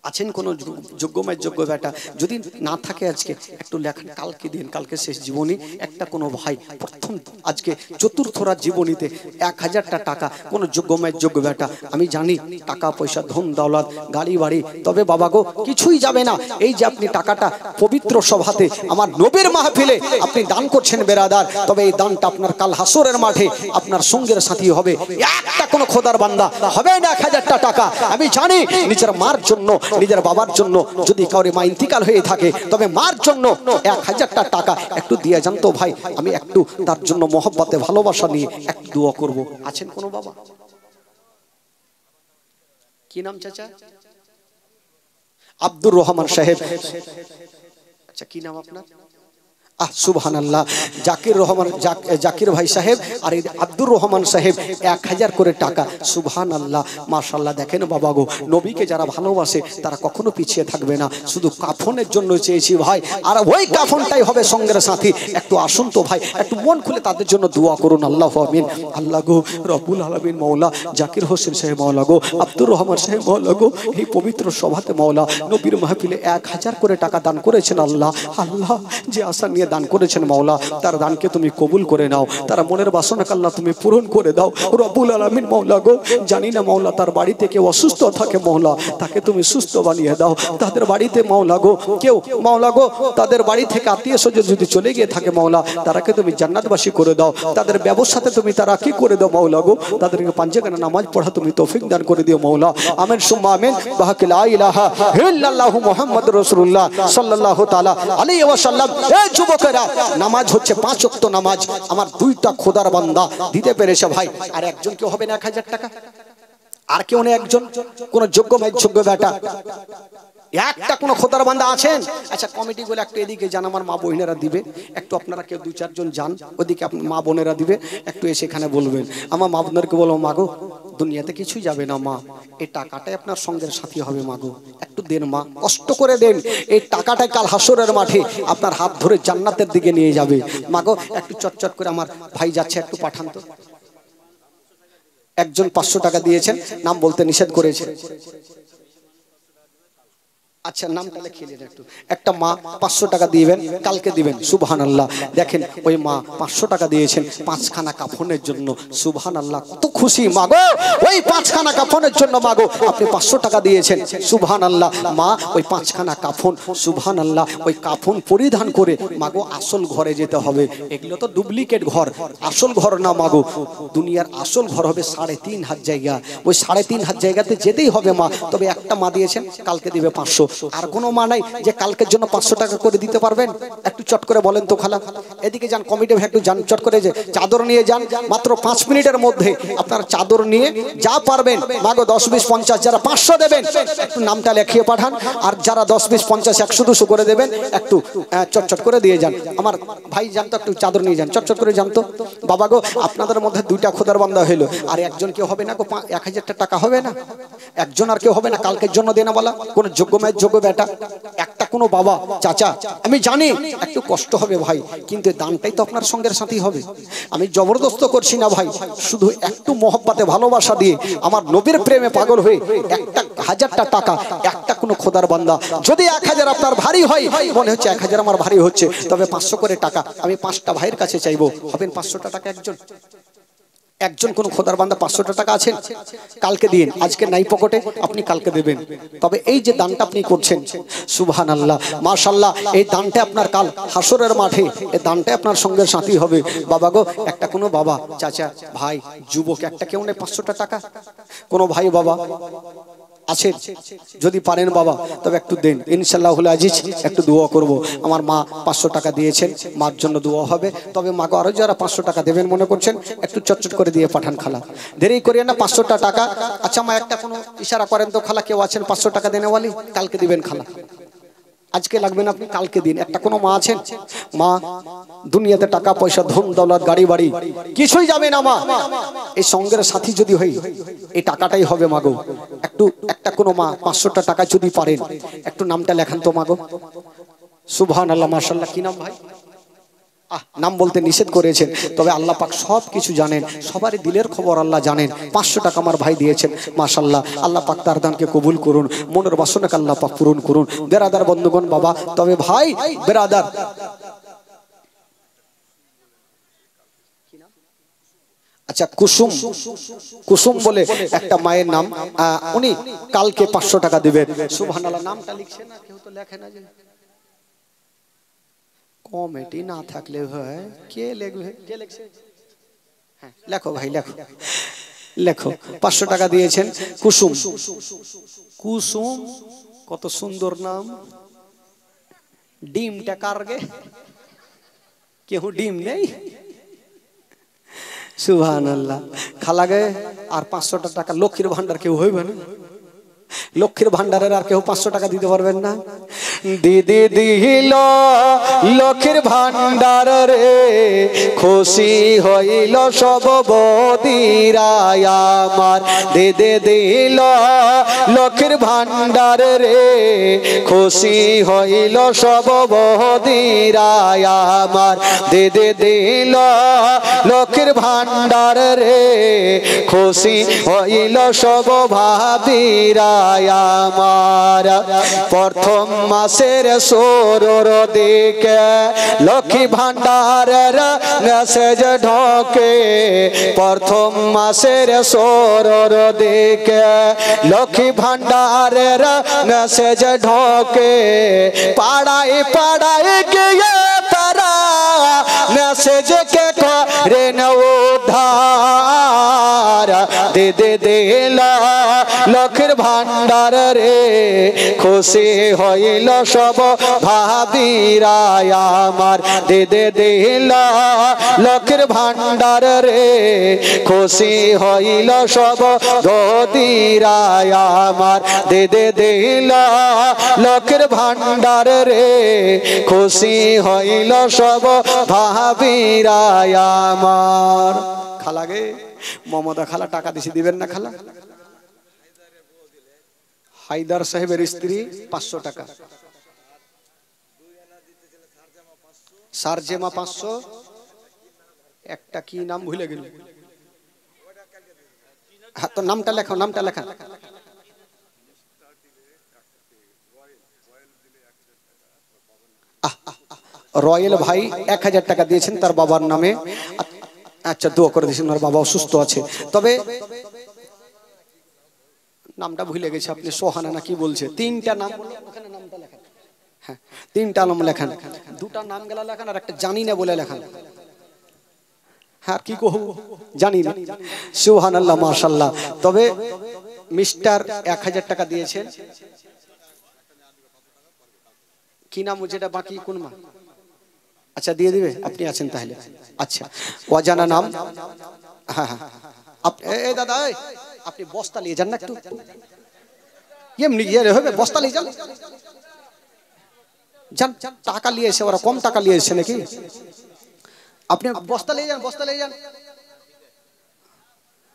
আছেন কোন যোগ্যময় যোগ্য বেটা? যদি না থাকে আজকে একটু লেখান, কালকে দিন, কালকে শেষ জীবনী একটা কোনো ভাই প্রথম আজকে চতুর্থ রাত জীবনীতে 1000টা টাকা কোন যোগ্যময় যোগ্য বেটা। আমি জানি টাকা পয়সা ধন দৌলত গাড়ি বাড়ি তবে বাবা গো কিছুই যাবে না। এই যে আপনি টাকাটা পবিত্র সভাতে আমার নবীর মাহফিলে আপনি দান করছেন বেরাদার, তবে এই দানটা আপনার কাল হাসরের মাঠে আপনার সঙ্গের সাথী হবে। একটা কোনো খোদার বান্দা হবে না 1000টা টাকা। আমি জানি নিজের মার জন্য নিজের বাবার জন্য যদি কাউরে মা ইন্তিকাল হয়ে থাকে তবে মার জন্য 1000টা টাকা একটু দিয়ে যান তো ভাই, আমি একটু তার জন্য মহব্বতে ভালোবাসা নিয়ে একটু দোয়া করব। আছেন কোনো বাবা? কি নাম চাচা? আব্দুর রহমান সাহেব। আচ্ছা কি নাম আপনার? সুবহানাল্লাহ, জাকির রহমান জাকির ভাই সাহেব আর আব্দুর রহমান সাহেব 1000 করে টাকা। সুবহানাল্লাহ, মাশাআল্লাহ। দেখেন বাবা গো, নবীকে যারা ভালোবাসে তারা কখনো পিছিয়ে থাকবে না। শুধু কাফনের জন্য চেয়েছি ভাই, আর ওই কাফনটাই হবে সঙ্গের সাথী। একটু আসুন তো ভাই, একটু মন খুলে তাদের জন্য দোয়া করুন। আল্লাহু আমিন। আল্লাহ গো রব্বুল আলামিন মাওলা জাকির হোসেন সাহেব মাওলা গো, আব্দুর রহমান সাহেব মাওলা গো, এই পবিত্র সভাতে মাওলা নবীর মাহফিলে 1000 করে টাকা দান করেছেন। আল্লাহ আল্লাহ যে আশা নিয়ে দান করেছেন মাওলা তার দানকে তুমি কবুল করে নাও, তার মনের বাসনাকে আল্লাহ তুমি পূরণ করে দাও রব্বুল আলামিন মাওলা গো। জানি না মাওলা তার বাড়িতে কেউ অসুস্থ থাকে মাওলা, তাকে তুমি সুস্থ বানিয়ে দাও। তাদের বাড়িতে মাওলা গো কেউ মাওলা গো তাদের বাড়ি থেকে আত্মীয় স্বজন যদি চলে গিয়ে থাকে মাওলা তারাকে তুমি জান্নাতবাসী করে দাও। তাদের ব্যবসাতে তুমি তারা কি করে দাও মাওলা গো, তাদেরকে 5 ওয়াক্ত নামাজ পড়া তুমি তৌফিক দান করে দিও মাওলা। আমিন সুম্মা আমিন। বাহাকি লা ইলাহা ইল্লাল্লাহু মুহাম্মাদুর রাসূলুল্লাহ সাল্লাল্লাহু তাআলা আলাইহি ওয়াসাল্লাম। এই যুবকেরা, নামাজ হচ্ছে 5 ওয়াক্ত নামাজ। আমার 2টা খোদার বান্দা দিতে পেরেছে ভাই, আর একজন কেউ হবে না 1000 টাকা? আর কেউ নেই একজন কোন যোগ্য ভাই যোগ্য বেটা? একটা কোন খোদার বান্দা আছেন? আচ্ছা কমিটি গুলো একটু এদিকে যান, আমার মা বোনেরা দিবে। একটু আপনারা কেউ 2-4 জন যান ওদিকে, আপনার মা বোনেরা দিবে, একটু এসে এখানে বলবেন। আমার মা বোনেরকে বলো মাগো দুনিয়াতে কিছুই যাবে না মা, এই টাকাটাই আপনার সঙ্গের সাথী হবে মাগো, একটু দেন মা, কষ্ট করে দেন। এই টাকাটাই কাল হাসরের মাঠে আপনার হাত ধরে জান্নাতের দিকে নিয়ে যাবে মাগো। একটু চটচট করে আমার ভাই যাচ্ছে, একটু পাঠান তো। একজন 500 টাকা দিয়েছেন, নাম বলতে নিষেধ করেছে। আচ্ছা নামটা লিখে নিন একটু। একটা মা 500 টাকা দিবেন, কালকে দিবেন। সুবহানাল্লাহ। দেখেন ওই মা 500 টাকা দিয়েছেন 5খানা কাফনের জন্য। সুবহানাল্লাহ, কত খুশি মাগো ওই 5খানা কাফনের জন্য মাগো আপনি 500 টাকা দিয়েছেন। সুবহানাল্লাহ। মা ওই 5খানা কাফন, সুবহানাল্লাহ, ওই কাফন পরিধান করে মাগো আসল ঘরে যেতে হবে। এগুলো তো ডুপ্লিকেট ঘর, আসল ঘর না মাগো। দুনিয়ার আসল ঘর হবে 3.5 হাত জায়গা, ওই 3.5 হাত জায়গাতে যেতেই হবে মা। তবে একটা মা দিয়েছেন, কালকে দিবে 500। আর কোনো মা নাই যে কালকের জন্য 500 টাকা করে দিতে পারবেন? একটু চট করে বলেন তো খালা। এদিকে যান, কমিটি ভাই একটু যান, চট করে যে চাদর নিয়ে যান। মাত্র 5 মিনিটের মধ্যে আপনার চাদর নিয়ে যা পারবেন মাগো 10 20 50 যারা 500 দেবেন একটু নামটা লিখিয়ে পাঠান, আর যারা 10 20 50 100 200 করে দেবেন একটু চটচট করে দিয়ে যান। আমার ভাই যান তো, একটু চাদর নিয়ে যান, চটচট করে যান তো। বাবা গো, আপনাদের মধ্যে 2টা খোদার বান্দা হইলো, আর একজন কেউ হবে না গো, 1000 টাকা হবে না? একজন আর কেউ হবে না কালকের জন্য দেনা বলা? কোন যোগ্য মেয়ের যোগ্য বেটা একটা কোনো বাবা চাচা, আমি জানি একটু কষ্ট হবে ভাই, কিন্তু দানটাই তো আপনার সঙ্গের সাথী হবে। আমি জবরদস্ত করছি না ভাই, শুধু একটু মহব্বতে ভালোবাসা দিয়ে আমার নবীর প্রেমে পাগল হয়ে একটা 1000টা টাকা একটা কোনো খোদার বান্দা, যদি 1000 আপনার ভারী হয়, মনে হচ্ছে 1000 আমার ভারী হচ্ছে, তবে 500 করে টাকা আমি 5টা ভাইয়ের কাছে চাইবো। হবেন 500টা টাকা একজন? একজন কোন খোদার বান্দা 500টা টাকা আছেন? কালকে দিন, আজকে নাই পকেটে, আপনি কালকে দেবেন। তবে এই যে দানটা আপনি করছেন, সুবহানাল্লাহ মাশাআল্লাহ, এই দানটা আপনার কাল হাসরের মাঠে এই দানটা আপনার সঙ্গের সাথী হবে। বাবা গো, একটা কোনো বাবা চাচা ভাই যুবক একটা কেউ নেই 500টা টাকা? কোনো ভাই বাবা আছে? যদি পারেন বাবা তবে একটু দেন, ইনশাআল্লাহুল আজিজ একটু দোয়া করব। আমার মা 500 টাকা দিয়েছেন, মার জন্য দোয়া হবে। তবে মাকে আরো যারা 500 টাকা দেবেন মনে করছেন একটু চটচট করে দিয়ে পাঠান খালা, দেরি করিয়েন না। 500টা টাকা, আচ্ছা মা একটা কোনো ইশারা করেন তো খালা, কেউ আছেন 500 টাকা দেনেওয়ালি? কালকে দিবেন খালা, আজকে লাগবে না, আপনি কালকে দিন। একটা কোনো মা আছেন? মা দুনিয়াতে টাকা পয়সা ধন দৌলত গাড়ি বাড়ি কিছুই যাবে না মা, এই সঙ্গের সাথী যদি হই এই টাকাটাই হবে মাগো। একটু একটা কোনো মা 500টা টাকা যদি পারেন একটু নামটা লেখান তো মাগো। সুবহানাল্লাহ মাশাআল্লাহ। কি নাম ভাই? নাম বলতে নিষেধ করেছেন, তবে আল্লাহ পাক সব কিছু জানেন, সবারই দিলের খবর আল্লাহ জানেন। 500 টাকা আমার ভাই দিয়েছেন, মাশাআল্লাহ। আল্লাহ পাক তার দানকে কবুল করুন, মনের বাসনাকে আল্লাহ পাক পূরণ করুন। বেরাদার বন্ধুগণ বাবা, তবে ভাই বেরাদার, আচ্ছা কুসুম, কুসুম বলে একটা মায়ের নাম, উনি কালকে 500 টাকা দিবেন। সুবহানাল্লাহ। নামটা লিখছে না কেউ? তো লেখে না যে কমিটি না থাকলে হয়, কে লিখবে? কে লিখছে? হ্যাঁ লেখো ভাই, লেখো লেখো। 500 টাকা দিয়েছেন কুসুম। কুসুম কত সুন্দর নাম। ডিমটা কারগে কেউ ডিম নেই? সুবহানাল্লাহ। খালাগে আর 500টা টাকা লক্ষ্মীর ভান্ডার কেউ হইবে না? লক্ষ্মীর ভান্ডারের আর কেউ 500 টাকা দিতে পারবেন না? দিদি দিল লক্ষ্মীর ভান্ডার রে, খুশি হইল সব বদিরাই আমার। দিদি দিল লক্ষ্মীর ভান্ডার রে, খুশি হইল সব বদিরাই আমার। দিদি দিল লক্ষ্মীর ভান্ডার রে, খুশি হইল সব ভাবিরাই আমার। প্রথম মাসের শুরুর দিকে লক্ষ্মী ভান্ডারের মেসেজ ঢোকে। প্রথম মাসের শুরুর দিকে লক্ষ্মী ভান্ডারের মেসেজ ঢোকে। পাড়ায় পাড়ায় গিয়ে তারা মেসেজ কে করে উদ্ধার। দিদি দিল লক্ষ্মীর ভান্ডার রে, খুশি হইল সব ভাবিরাই আমার। দিদি দিল লক্ষ্মীর ভান্ডার রে, খুশি হইল সব দদিরাই আমার। দিদি দিল লক্ষ্মীর ভান্ডার রে, খুশি হইল সব ভাবিরাই আমার। খালাগে মমতা খালা টাকা দিছি, দিবেন না খালা? হায়দার সাহেবের স্ত্রী 500 টাকা, সারজেমা 500, একটা কি নাম ভুলে গেল। হ্যাঁ তো নামটা লেখো, নামটা লেখা। রয়েল ভাই 1000 টাকা দিয়েছেন তার বাবার নামে। আচ্ছা দোয়া করে দিয়েছেন, ওনার বাবা অসুস্থ আছে। তবে নামটা ভুলে গেছে আপনি, সোহানা না কি বলছে? 3টা নাম ওখানে নামটা লেখান। হ্যাঁ 3টা নাম লেখান, 2টা নাম গেলা লেখান আর একটা জানি না বলে লেখান। হ্যাঁ কি কহু জানি না। সুবহানাল্লাহ মাশাআল্লাহ। তবে মিস্টার 1000 টাকা দিয়েছেন। কি নাম যেটা বাকি কোন মা? আচ্ছা দিয়ে দিবে, আপনি আছেন তাহলে। আচ্ছা অজানা নাম। হ্যাঁ হ্যাঁ এই দাদা আপনি বস্তা নিয়ে যান না একটু, এমনি গিয়ে হবে, বস্তা নিয়ে যান যান। টাকা নিয়ে এসে, ওরা কম টাকা নিয়ে এসে নাকি? আপনি বস্তা নিয়ে যান, বস্তা নিয়ে যান।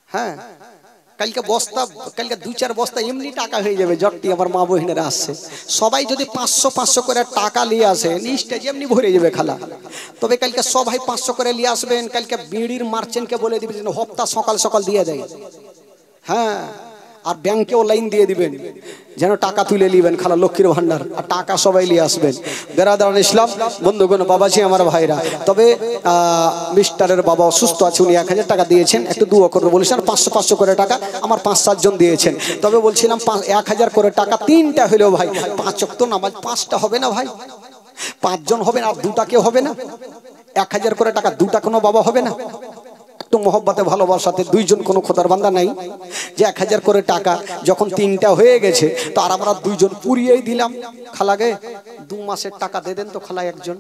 হ্যাঁ কালকে বস্তা, কালকে 2-4 বস্তা এমনি টাকা হয়ে যাবে। জটটি আমার মা বহিনেরা আসছে, সবাই যদি 500 করে টাকা নিয়ে আসে স্টেজ এমনি ভরে যাবে খালা। তবে কালকে সবাই 500 করে নিয়ে আসবেন। কালকে বিড়ির মার্চেন্টকে বলে দিবেন যেন হপ্তা সকাল সকাল দিয়ে দেয়। হ্যাঁ আর ব্যাংকেও লাইন দিয়ে দিবেন যেন টাকা তুলে নিবেন খালা, লক্ষ্মীর ভান্ডার। আর টাকা সবাই নিয়ে আসবেন। বেরাদারান ইসলাম বন্ধুগণ, বাবাজি আমার ভাইরা, তবে মিস্টারের বাবা অসুস্থ আছে, উনি 1000 টাকা দিয়েছেন। একটু দোয়া করবে বলেছেন। 500 করে টাকা আমার 5-7 জন দিয়েছেন। তবে বলছিলাম 1000 করে টাকা 3টা হলেও ভাই 5 ওয়াক্ত নামাজ 5টা হবে না ভাই? 5 জন হবে না, আর 2টা কেউ হবে না? 1000 করে টাকা 2টা কোনো বাবা হবে না? একটু মহব্বতে ভালোবাসাতে 2 জন কোনো খোদার বান্দা নাই যে 1000 করে টাকা যখন 3টা হয়ে গেছে তো আর আমরা 2 জন পুরিয়েই দিলাম। খালাগে 2 মাসের টাকা দিয়ে দেন তো খালা, একজন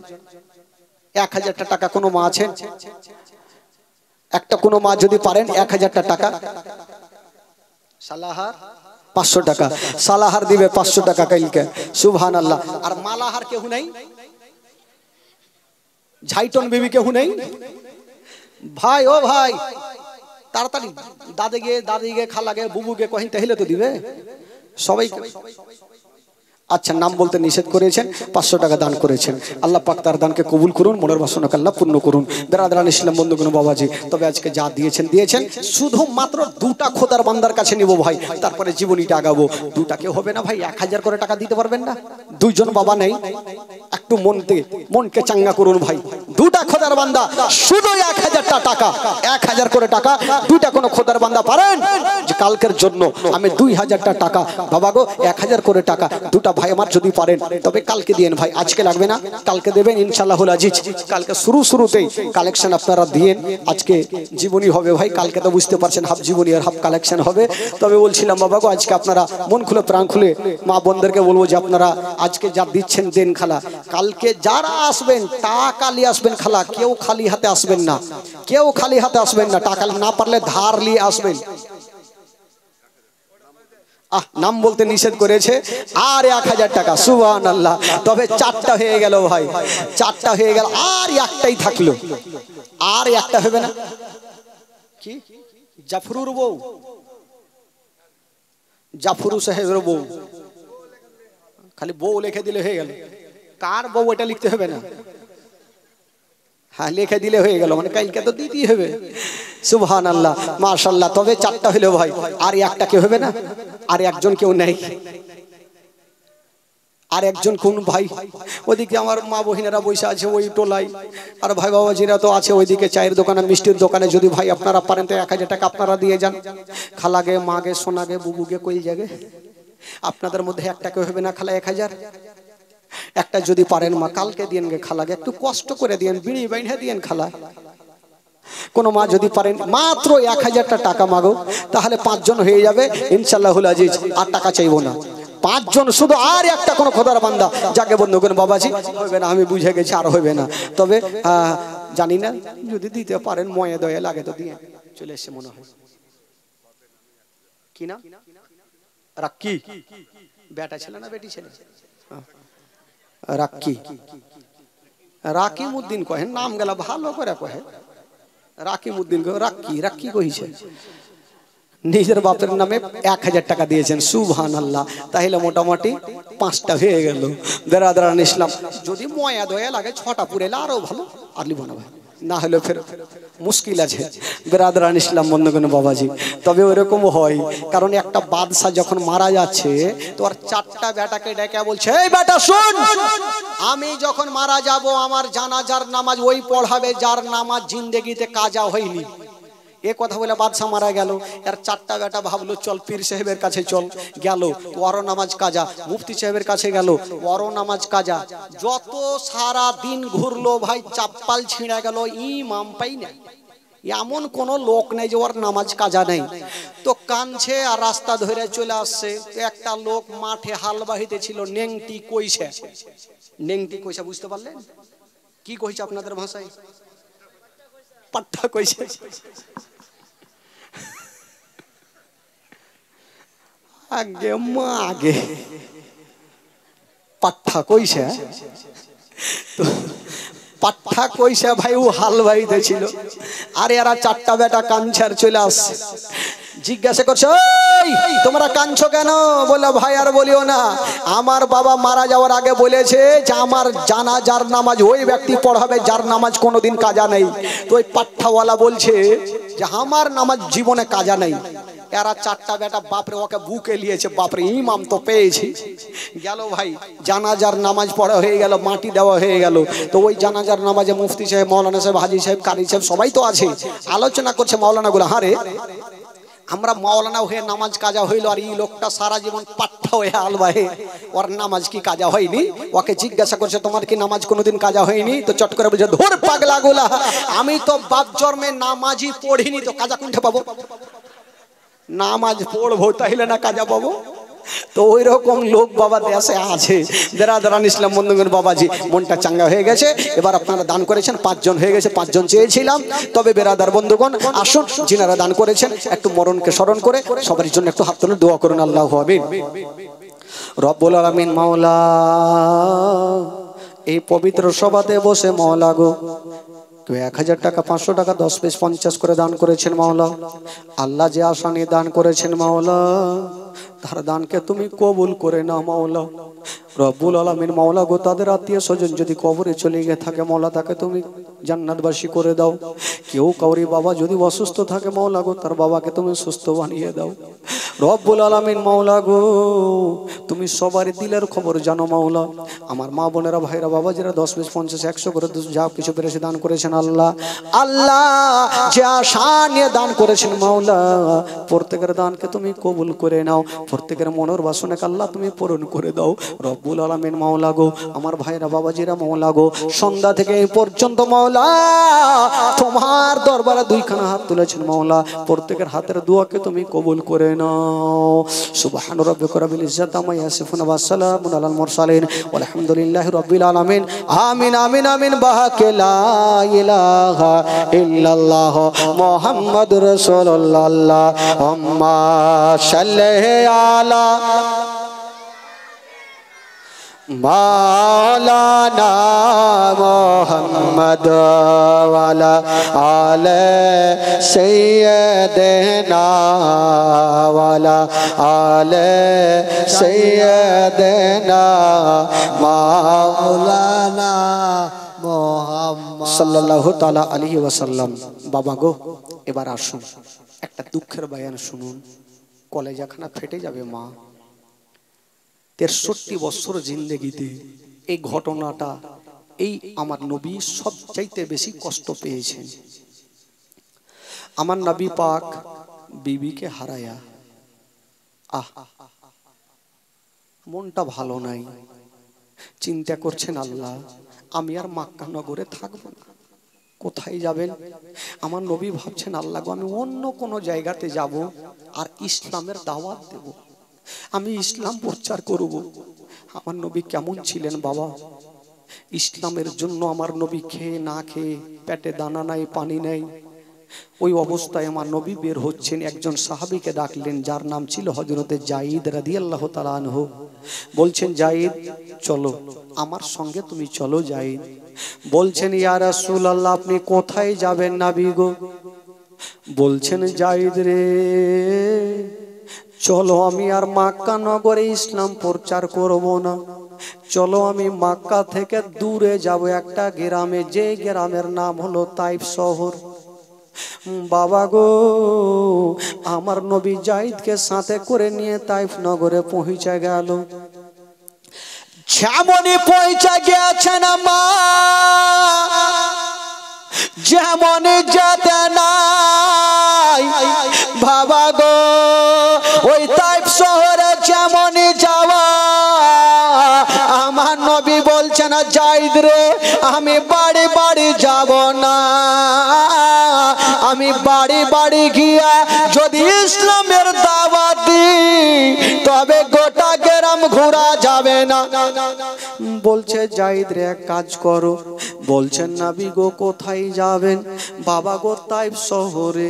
1000 টাকা কোনো মা আছেন? একটা কোনো মা যদি পারেন 1000 টাকা, সালাহার 500 টাকা, সালাহার দিবে 500 টাকা কালকে। সুবহানাল্লাহ। আর মালাহার কেউ নাই? ঝাইটন বিবি কেউ নাই? ভাই ও ভাই তাড়াতাড়ি দাদিকে খালাগে বুবুকে কহিন তাহলে তো দিবে সবাই। আচ্ছা নাম বলতে নিষেধ করেছেন, 500 টাকা দান করেছেন। আল্লাহ পাক তার দানকে কবুল করুন, মনের বাসনাকে আল্লাহ পূর্ণ করুন। বেরাদারান ইসলাম বন্ধুগণ বাবাজি, তবে আজকে যা দিয়েছেন দিয়েছেন, শুধুমাত্র 2টা খোদার বান্দার কাছে নিব ভাই, তারপরে জীবনীটা আগাবো। 2টা কেউ হবে না ভাই? 1000 করে টাকা দিতে পারবেন না? 2 জন বাবা নেই? একটু মনকে চাঙ্গা করুন ভাই। 2টা খোদার বান্দা, শুধু 1000 টাকা, 1000 করে টাকা। 2টা কোনো খোদার বান্দা পারেন যে কালকের জন্য আমি 2000 টাকা, বাবা গো 1000 করে টাকা 2টা ভাই আমার যদি পারেন তবে কালকে দিয়েন ভাই, আজকে লাগবে না, কালকে দেবেন ইনশাআল্লাহুল আজিজ। কালকে শুরুতেই কালেকশন আপনারা দিয়েন। আজকে জীবনী হবে ভাই, কালকে তো বুঝতে পারছেন হাফ জীবনী আর হাফ কালেকশন হবে। তবে বলছিলাম বাবা গো আজকে আপনারা মন খুলে প্রাণ খুলে মা বোনদেরকে বলবো যে আপনারা আজকে যা দিচ্ছেন দেন খালা। কালকে যারা আসবেন টাকা নিয়ে আসবেন খালা, কেউ খালি হাতে আসবেন না, কেউ খালি হাতে আসবেন না। টাকা না পারলে ধার নিয়ে আসবেন। নাম বলতে নিষেধ করেছে। আর 1000 টাকা, সুবহানাল্লাহ। তবে 4টা হয়ে গেল ভাই, 4টা হয়ে গেল, আর একটাই থাকলো। আর একটা হবে না কি? জাফরুর বউ, জাফরু সাহেবের বউ, খালি বউ লিখে দিলে হয়ে গেল। কার বউ এটা লিখতে হবে না, হ্যাঁ লিখে দিলে হয়ে গেল, মানে কালকে তো দিতেই হবে। সুবহানাল্লাহ মাশাআল্লাহ। তবে 4টা হলো ভাই, আর একটা কেউ হবে না? আর একজন কেউ নেই? আর একজন কোন ভাই? ওদিকে আমার মা বহিনেরা বসে আছে ওই টোলাই, আর ভাই বাবাজিরা তো আছে ওইদিকে চায়ের দোকানে মিষ্টির দোকানে। যদি ভাই আপনারা পারেন তো 1000 টাকা আপনারা দিয়ে যান। খালাগে মাগে সোনাগে বুবুগে কই জাগে, আপনাদের মধ্যে একটা কেউ হবে না খালা 1000? একটা যদি পারেন মা কালকে দিয়েন গে খালাগে, একটু কষ্ট করে দিয়েন, বিড়ি বাইন্ধে দিয়েন খালা। কোন মা যদি পারেন মাত্র 1000 টাকা মাগো, তাহলে 5 জন হয়ে যাবে ইনশাআল্লাহুল আজিজ। আর টাকা চাইবো না, 5 জন শুধু। আর একটা কোন খোদার বান্দা যাকে বন্ধুগণ বাবাজি হবে না, আমি বুঝে গেছি আর হবে না। তবে জানি না যদি দিতে পারেন ময়ে দয়ে লাগে তো দিয়ে চলে এসে মনে হয়। কি না রাক্কি? বেটা ছেলে না বেটি ছেলে? রাক্কি, রাকিমউদ্দিন কহে, নাম গেলা ভালো করে কহে। রাকিমউদ্দিন কহে, রাক্কি রাক্কি কইছে। নিজের বাপের নামে 1000 টাকা দিয়েছেন। সুবহানাল্লাহ। তাহলে মোটামুটি 5টা হয়ে গেল। বেরাদারান ইসলাম, যদি ময়া দয়া লাগে 6টা পুরে এলে আরো ভালো, আর লিব না ভাই, না হলে ফের মুশকিল আছে। বেরাদারান ইসলাম বন্ধুগণ বাবাজি, তবে ওইরকম হয়, কারণ একটা বাদশা যখন মারা যাচ্ছে তো আর 4টা বেটাকে ডেকে বলছে, এই বেটা শুন, আমি যখন মারা যাব আমার জানাজার নামাজ ওই পড়াবে যার নামাজ জিন্দেগিতে কাজা হয়নি। এ কথা বলে বাদশা মারা গেল। আর 4টা বেটা ভাবলো চল পীর সাহেবের কাছে চল, গেল ওয়ারো নামাজ কাজা, মুফতি সাহেবের কাছে গেল ওয়ারো নামাজ কাজা। যত সারা দিন ঘুরলো ভাই, চাপ্পাল ছিঁড়া গেল, ইমাম পাই না। এমন কোন লোক নেই যে ওর নামাজ কাজা নেই। তো কানছে আর রাস্তা ধরে চলে আসছে। একটা লোক মাঠে হাল বাহিতে ছিল, নেংটি কইছে। নেংটি কইছে বুঝতে পারলেন? কি কইছে আপনাদের ভাষায়? পাট্টা কইছে। আগে মা আগে পাট্টা কইছে। তো পাট্টা কইছে ভাই, ও হাল বাহিতে ছিল। আর এরা চারটা বেটা কানছার চলে আসছে। জিজ্ঞাসা করছে, ওই তোমরা কাঁদছো কেন? বলে ভাই আর বলিও না, আমার বাবা মারা যাওয়ার আগে বলেছে যে আমার জানাজার নামাজ ওই ব্যক্তি পড়াবে যার নামাজ কোনোদিন কাজা নেই। তো ওই পাট্টাওয়ালা বলছে যে আমার নামাজ জীবনে কাজা নেই। এরা চারটা বেটা বাপরে ওকে বুকে নিয়েছে, বাপরে ইমাম তো পেয়েছি। গেল ভাই, জানাজার নামাজ পড়া হয়ে গেল, মাটি দেওয়া হয়ে গেল। তো ওই জানাজার নামাজে মুফতি সাহেব, মৌলানা সাহেব, হাজি সাহেব, কারি সাহেব সবাই তো আছে। আলোচনা করছে মাওলানা গুলো, হারে আমরা মাওলানা হয়ে নামাজ কাজা হইল, আর এই লোকটা সারা জীবন পাট্টা হয়ে আলবাহে, ওর নামাজ কি কাজা হয়নি? ওকে জিজ্ঞাসা করছে তোমার কি নামাজ কোনোদিন কাজা হয়নি? তো চট করে বুঝে, ধর পাগলা গুলা, আমি তো বাপ জন্মে নামাজই পড়িনি, তো কাজা কোনটা পাবো? নামাজ পড়বো তাইলে না কাজা পাবো? তো ওই রকম লোক বাবা দেশে আছে। বেরাদারান ইসলাম বন্ধুগণ, বাবাজি মনটা চাঙ্গা হয়ে গেছে। এবার আপনারা দান করেছেন, 5 জন হয়ে গেছে, 5 জন চেয়েছিলাম। তবে বেরাদার বন্ধুগণ আসুন, যিনারা দান করেছেন একটু মরণকে স্মরণ করে সবার জন্য একটু হাত তুলে দোয়া করুন। আল্লাহু আমিন। রব্বুল আলামিন মাওলা, এই পবিত্র সভাতে বসে মাওলা গো, 1000 টাকা, 500 টাকা, 10 পিস, 50 করে দান করেছেন মাওলা। আল্লাহ যে আশা নিয়ে দান করেছেন মাওলা, তার দানকে তুমি কবুল করে নাও মাওলা। রব্বুল আলামিন মাওলা গো, তাদের আত্মীয় স্বজন যদি কবরে চলে গিয়ে থাকে মাওলা, তাকে তুমি জান্নাতবাসী করে দাও। কেউ কাউরি বাবা যদি অসুস্থ থাকে মাওলা গো, তার বাবাকে তুমি সুস্থ বানিয়ে দাও। রব্বুল আলামিন মাওলা গো, তুমি সবার দিলের খবর জানো মাওলা। আমার মা বোনেরা, ভাইরা, বাবাজিরা 10 পিস, 50, 100 করে যা কিছু পেরেছে দান করেছেন আল্লাহ। আল্লাহ যে আশা নিয়ে দান করেছেন মাওলা, প্রত্যেকের দানকে তুমি কবুল করে নাও। প্রত্যেকের মনের বাসনাকে আল্লাহ তুমি পূরণ করে দাও। রব্বুল আলামিন মাওলা গো, আমার ভাইরা বাবাজিরা মাওলা গো, সন্ধ্যা থেকে এই পর্যন্ত মাওলা তোমার দরবারে 2 খানা হাত তুলেছেন মাওলা। প্রত্যেকের হাতের দোয়াকে তুমি কবুল করে নাও। সুবহান রাব্বিকা রাব্বিল ইজ্জাতি আম্মা ইয়াসিফুন ওয়া সালামুন আলাল মুরসালিন ওয়ালহামদুলিল্লাহি রাব্বিল আলামিন। আমিন আমিন আমিন। বাহাকে লা ইলাহা ইল্লাল্লাহ মুহাম্মাদুর রাসূলুল্লাহ। আম্মা সাল্লি আলা মাওলানা মুহাম্মদ ওয়ালা আলে সাইয়্যিদিনা ওয়ালা আলে সাইয়্যিদিনা মাওলানা মুহাম্মদ সাল্লাল্লাহু তাআলা আলাইহি ওয়াসাল্লাম। বাবা গো, এবার আসুন একটা দুঃখের বয়ান শুনুন, কলেজাখানা ফেটে যাবে মা। 63 বছর জিন্দেগিতে এই ঘটনাটা, এই আমার নবী সবচাইতে বেশি কষ্ট পেয়েছেন। আমার নবী পাক বিবিকে হারায়া মনটা ভালো নাই। চিন্তা করছেন, আল্লাহ আমি আর মক্কা নগরে থাকবো না, কোথায় যাবেন? আমার নবী ভাবছেন, আল্লাহ গো আমি অন্য কোনো জায়গাতে যাব আর ইসলামের দাওয়াত দেব, আমি ইসলাম প্রচার করব। আমার নবী কেমন ছিলেন বাবা? ইসলামের জন্য আমার নবী খেয়ে না খেয়ে, পেটে দানা নাই, পানি নাই, ওই অবস্থায় আমার নবী বের হচ্ছেন। একজন সাহাবীকে ডাকলেন, যার নাম ছিল হযরতে যায়েদ রাদিয়াল্লাহু তাআলা আনহু। বলছেন, যায়েদ চলো, আমার সঙ্গে তুমি চলো। যায়েদ বলছেন, ইয়া রাসূলুল্লাহ আপনি কোথায় যাবেন নবী গো? বলছেন, যায়েদ রে চলো, আমি আর মক্কা নগরে ইসলাম প্রচার করব না, চলো আমি মক্কা থেকে দূরে যাব একটা গ্রামে, যে গ্রামের নাম হলো তাইফ শহর। বাবা গো, আমার নবী যায়েদকে সাথে করে নিয়ে তাইফ নগরে পৌঁছে গেল। যেমনই পৌঁছে গেছেন মা, যেমন যেতে নাই বাবা গো, ওই তাইফ শহরে যেমনই যাওয়া, আমার নবী বলছেন, যায়েদ রে আমি বাড়ি বাড়ি যাব না, আমি বাড়ি বাড়ি গিয়া যদি ইসলামের দাওয়াত দিই তবে গোটা গ্রাম ঘোরা যাবে না। বলছে জায়েদ রে এক কাজ করো। বলছেন নবী গো কোথায় যাবেন? বাবা গো তাইফ শহরে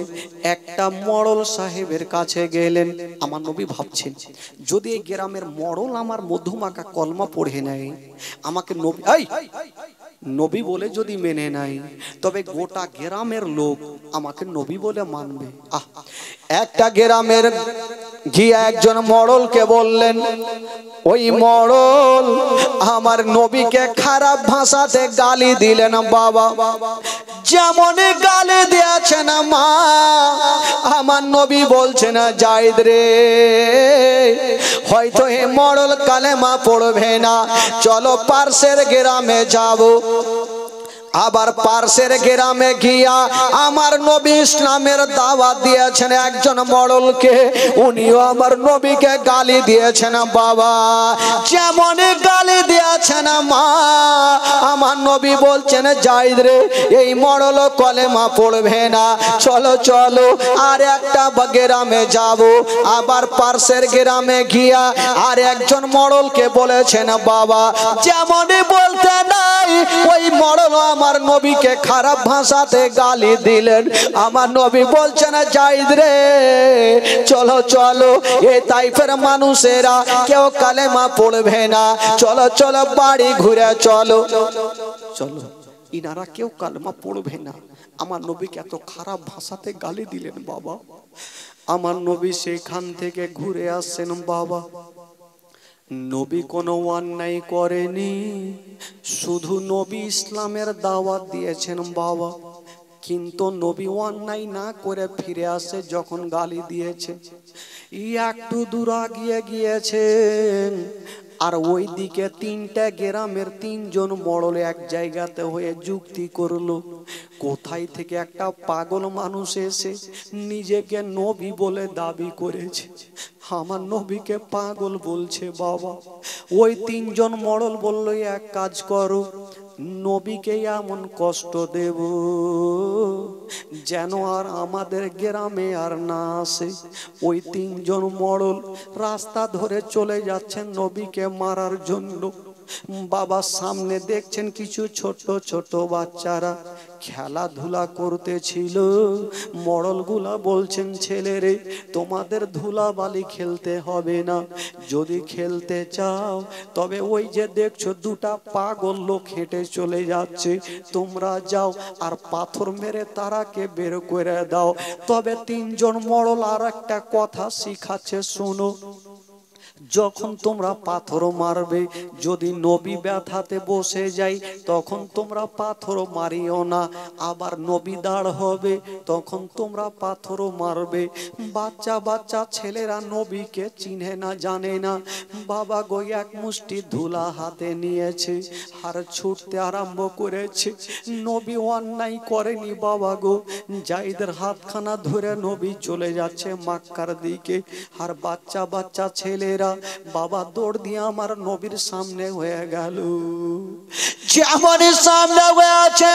একটা মড়ল সাহেবের কাছে গেলেন। আমার নবী ভাবছেন যদি এই গ্রামের মড়ল আমার মধুমাখা কলমা পড়ে নেয়, আমাকে নবী নবী বলে যদি মেনে নাই, তবে গোটা গ্রামের লোক আমাকে নবী বলে মানবে। একটা গ্রামের গিয়া একজন মড়লকে বললেন, ওই মড়ল আমার নবীকে খারাপ ভাষাতে গালি দিলেন বাবা। যেমন গালি দিয়েছেন মা, আমার নবী বলছেন জায়েদ রে হয়তো এ মড়ল কালেমা পড়বে না, চলো পার্শ্বের গ্রামে যাবো। আবার পার্শ্বের গ্রামে গিয়া আমার নবী ইসলামের দাওয়াত দিয়েছেন একজন মড়লকে, উনিও আমার নবীকে গালি দিয়েছেন বাবা। যেমন গালি দিয়েছেন মা, আমার নবী বলছেন জায়েদ রে এই মড়ল কলেমা পড়বে না, চলো চলো আর একটা গ্রামে যাব। আবার পার্শ্বের গ্রামে গিয়া আর একজন মড়লকে বলেছেন বাবা। যেমন বলতে নাই ওই মড়ল আমার নবীকে খারাপ ভাষাতে গালি দিলেন। আমার নবী বলছেন জায়েদ রে চলো চলো এই তাইফের মানুষেরা কেউ কালেমা পড়বে না, চলো চলো বাড়ি ঘুরে চলো চলো, ইনারা কেউ কালেমা পড়বে না। আমার নবীকে এত খারাপ ভাষাতে গালি দিলেন বাবা। আমার নবী সেখান থেকে ঘুরে আসছেন বাবা। নবী কোনো অন্যায় করেনি, শুধু নবী ইসলামের দাওয়াত দিয়েছেন বাবা। কিন্তু নবী অন্যায় না করে ফিরে আসে যখন গালি দিয়েছে। একটু দূর আগিয়ে গিয়েছেন, আর ওই দিকে তিনটা গ্রামের তিনজন মড়ল এক জায়গাতে হয়ে যুক্তি করলো। কোথায় থেকে একটা পাগল মানুষ এসে নিজেকে নবী বলে দাবি করেছে, আমার নবীকে পাগল বলছে বাবা। ওই তিনজন মড়ল বলল এক কাজ করো, নবীকে এমন কষ্ট দেব যেন আর আমাদের গ্রামে আর না আসে। ওই তিনজন মড়ল রাস্তা ধরে চলে যাচ্ছেন নবীকে মারার জন্য। বাবা সামনে দেখছেন কিছু ছোট ছোট বাচ্চারা খেলাধুলা করতেছিল। মড়লগুলা বলছেন ছেলেরে তোমাদের ধুলাবালি খেলতে হবে না, যদি খেলতে চাও তবে ওই যে দেখছো দুটা পাগল লোক হেঁটে চলে যাচ্ছে, তোমরা যাও আর পাথর মেরে তারাকে বের করে দাও। তবে তিনজন মড়ল আর একটা কথা শিখাচ্ছে, শোনো, যখন তোমরা পাথর মারবে যদি নবী ব্যথাতে বসে যায় তখন তোমরা পাথর মারিও না, আবার নবী দাঁড় হবে তখন তোমরা পাথর মারবে। বাচ্চা বাচ্চা ছেলেরা নবীকে চিনে না জানে না। বাবা গো এক মুষ্টি ধুলা হাতে নিয়েছে আর ছুটতে আরম্ভ করেছে। নবী অন্যায় করেনি বাবা গো। জায়েদের হাতখানা ধরে নবী চলে যাচ্ছে মক্কার দিকে, আর বাচ্চা বাচ্চা ছেলেরা বাবা দৌড় দিয়ে আমার নবীর সামনে হয়ে গেল। যেমন সামনে হয়েছে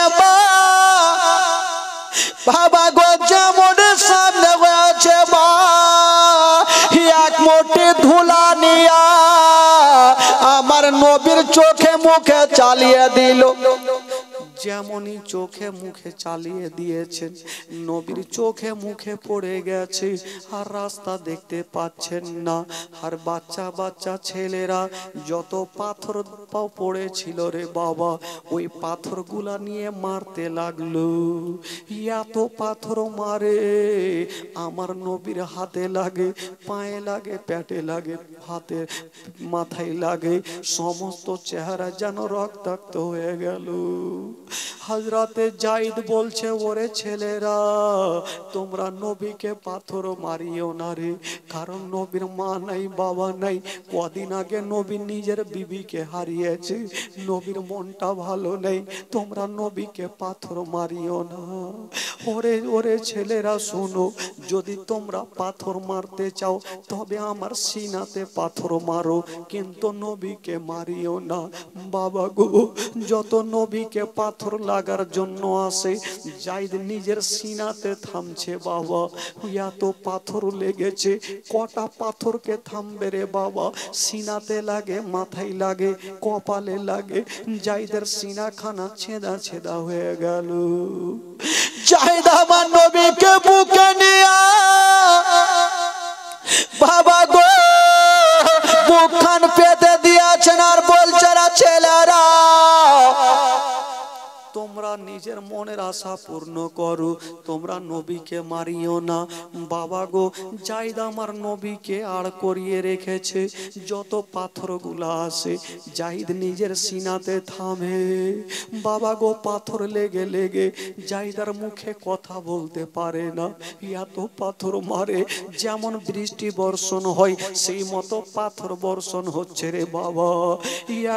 বাবা গো, যেমন সামনে হয়েছে এক মুঠি ধুলা নিয়া আমার নবীর চোখে মুখে চালিয়ে দিল। যেমনই চোখে মুখে চালিয়ে দিয়েছেন, নবীর চোখে মুখে পড়ে গেছে আর রাস্তা দেখতে পাচ্ছেন না। আর বাচ্চা বাচ্চা ছেলেরা যত পাথর পড়েছিল রে বাবা, ওই পাথরগুলা নিয়ে মারতে লাগলো। এত পাথর মারে আমার নবীর হাতে লাগে, পায়ে লাগে, পেটে লাগে, হাতে মাথায় লাগে, সমস্ত চেহারা যেন রক্তাক্ত হয়ে গেল। হযরতে জায়েদ বলছে, ওরে ছেলেরা তোমরা নবীকে পাথর মারিও না রে, কারণ নবীর মা নাই বাবা নাই। কদিন আগে নবী নিজের বিবিকে হারিয়েছে, নবীর মনটা ভালো নেই, তোমরা নবীকে পাথর মারিও না। ওরে ওরে ছেলেরা শোনো, যদি তোমরা পাথর মারতে চাও তবে আমার সিনাতে পাথর মারো, কিন্তু নবীকে মারিও না। বাবা গো, যত নবীকে পাথর পাথর লাগার জন্য আসে। জাইদ নিজের সিনাতে থামছে, বাবা এত পাথর লেগেছে, কটা পাথরকে থামবে রে বাবা? সিনাতে লাগে, মাথায় লাগে, কপালে লাগে। জাইদের সিনাখানা ছেদা ছেদা হয়ে গেল। জাহিদ আমার নবীকে বুকে নিয়া বাবা গো বুকখান পেতে দিয়েছেন আর বলছেন, ছেলেরা তোমরা নিজের মনের আশা পূর্ণ করো, তোমরা নবীকে মারিও না। বাবা গো, জাইদ আমার নবীকে আড় করিয়ে রেখেছে। যত পাথরগুলো আসে জাইদ নিজের সিনাতে থামে। বাবা গো, পাথর লেগে লেগে জাইদার মুখে কথা বলতে পারে না। এত পাথর মারে, যেমন বৃষ্টি বর্ষণ হয় সেই মতো পাথর বর্ষণ হচ্ছে রে বাবা।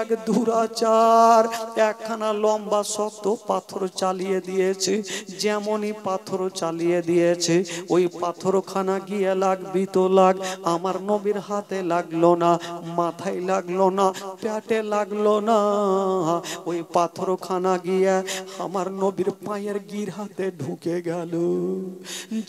এক দুরাচার একখানা লম্বা শক্ত পাথর চালিয়ে দিয়েছে। যেমনই পাথর চালিয়ে দিয়েছে, ওই পাথরখানা গিয়ে লাগবি তো লাগ, আমার নবীর হাতে লাগলো না, মাথায় লাগলো না, পেটে লাগলো না। ওই পাথরখানা গিয়ে আমার নবীর পায়ের গিরহাতে ঢুকে গেল।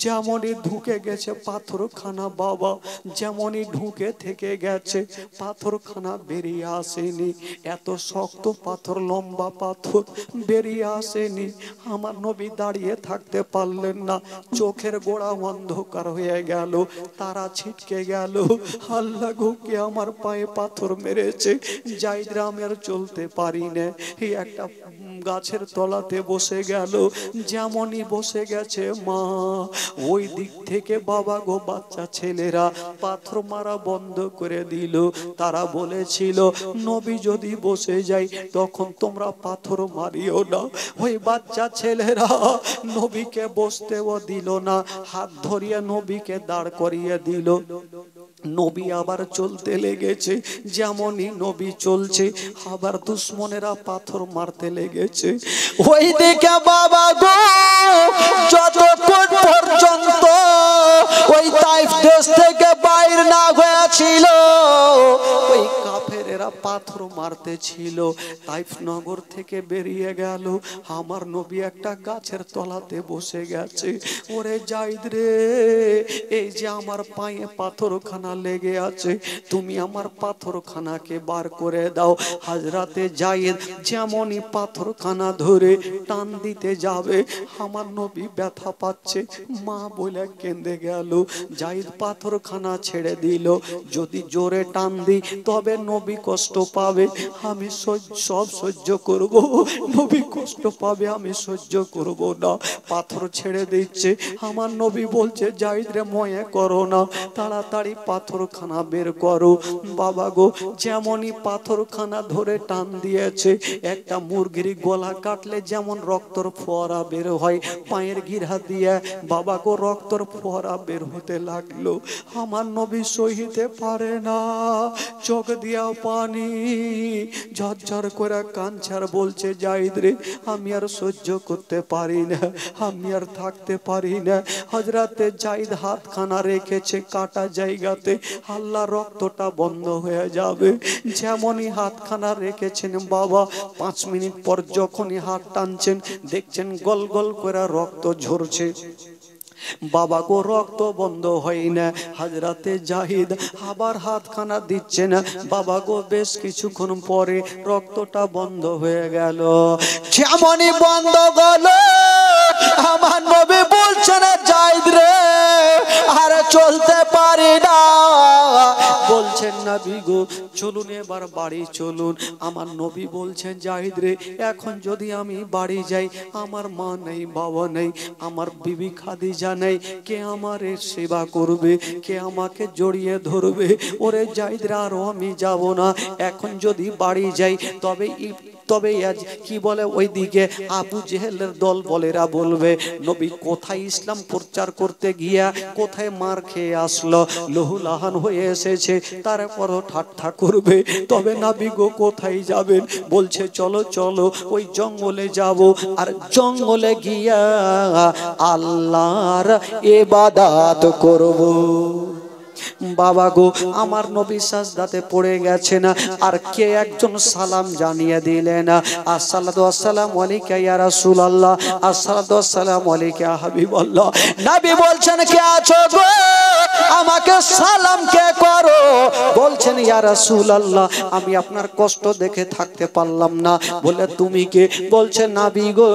যেমনই ঢুকে গেছে পাথরখানা বাবা, যেমনই ঢুকে থেকে গেছে, পাথরখানা বেরিয়ে আসেনি। এত শক্ত পাথর, লম্বা পাথর বেরিয়ে আসেনি। আমার নবী দাঁড়িয়ে থাকতে পারলেন না, চোখের গোড়া অন্ধকার হয়ে গেল, তারা ছিটকে গেল। আল্লাহ গো, কে আমার পায়ে পাথর মেরেছে? জাইদ রামের চলতে পারি না, এই একটা গাছের তলাতে বসে গেল। যেমনই বসে গেছে মা, ওই দিক থেকে বাবা গো বাচ্চা ছেলেরা পাথর মারা বন্ধ করে দিল। তারা বলেছিল নবী যদি বসে যায় তখন তোমরা পাথর মারিও না। ওই বাচ্চা ছেলেরা নবীকে বসতেও দিল না, হাত ধরিয়ে নবীকে দাঁড় করিয়ে দিল। নবী আবার চলতে লেগেছে। যেমনই নবী চলছে, আবার দুশ্মনেরা পাথর মারতে লেগেছে। ওই দিকে বাবা গো যতক্ষণ পর্যন্ত ওই তাইফ দেশ থেকে বাইর না হয়েছিল, ওই কাফেরেরা পাথর মারতে ছিল। তাইফ নগর থেকে বেরিয়ে গেল, আমার নবী একটা গাছের তলাতে বসে গেছে। ওরে জাইদ রে, এই যে আমার পায়ে পাথরখানা লেগে আছে, তুমি আমার পাথরখানাকে বার করে দাও। হাজরাতে জাইদ যেমনই পাথরখানা ধরে টান দিতে যাবে, আমার নবী ব্যথা পাচ্ছে, মা বলে কেঁদে গেল। জাইদ পাথরখানা ছেড়ে দিল। যদি জোরে টান দিই তবে নবী কষ্ট পাবে, আমি সব সহ্য করব। নবী কষ্ট পাবে, আমি সহ্য করব না। পাথর ছেড়ে দিচ্ছে। আমার নবী বলছে, জাইদ রে ময়ে করো না, তাড়াতাড়ি পাথরখানা বের করো। বাবা গো, যেমনই পাথরখানা ধরে টান দিয়েছে, একটা মুরগির গলা কাটলে যেমন রক্তর ফোয়ারা বের হয়, পায়ের গিরা দিয়ে বাবা গো রক্তর ফোয়ারা বের হতে লাগলো। আমার নবী সহিতে পারে না, চোখ দিয়া পানি ঝরঝর করে কাঁদছে, বলছে জাইদ রে আমি আর সহ্য করতে পারি না, আমি আর থাকতে পারি না। হযরতে জাইদ হাতখানা রেখেছে কাটা জায়গাতে, আল্লাহ রক্তটা বন্ধ হয়ে যাবে। যেমনই হাতখানা রেখেছেন বাবা, 5 মিনিট পর যখনই হাত টানছেন দেখছেন গল গল করে রক্ত ঝরছে। বাবা গো, রক্ত বন্ধ হয় না। হযরতে জাহিদ আবার হাতখানা দিচ্ছে না। বাবা গো, বেশ কিছুক্ষণ পরে রক্তটা বন্ধ হয়ে গেল। যেমনই বন্ধ গেল, আমার নবী বলছেন, জাইদ রে আর চলতে পারি না। বলছেন নবী গো চলুন এবার বাড়ি চলুন। আমার নবী বলছেন, জাহিদ রে এখন যদি আমি বাড়ি যাই, আমার মা নেই, বাবা নেই, আমার বিবি খাদিজা নেই, কে আমার সেবা করবে, কে আমাকে জড়িয়ে ধরবে? ওরে জাহিদ রে, আরো আমি যাব না। এখন যদি বাড়ি যাই তবে আজ কি বলে, ওইদিকে আবু জেহেলের দল বলেরা বলবে নবী কোথায় ইসলাম প্রচার করতে গিয়া কোথায় মার খেয়ে আসলো, লহুলাহান হয়ে এসেছে, তারপরও ঠাট্টা করবে। তবে নবী গো কোথায় যাবেন? বলছে চলো চলো ওই জঙ্গলে যাব, আর জঙ্গলে গিয়া আল্লাহর ইবাদত করব। বাবা গো আমার নবী সাজদাতে পড়ে গেছেন আর কে একজন সালাম জানিয়ে দিলেন আসসালাতু আসসালামু আলাইকা ইয়া রাসূলুল্লাহ আসসালাতু আসসালামু আলাইকা ইয়া হাবিবাল্লাহ নবী বলছেন কে আছো গো আমাকে সালাম কে করো বলছেন ইয়া রাসূলুল্লাহ আমি আপনার কষ্ট দেখে থাকতে পারলাম না বলে তুমি কে বলছে নবী গো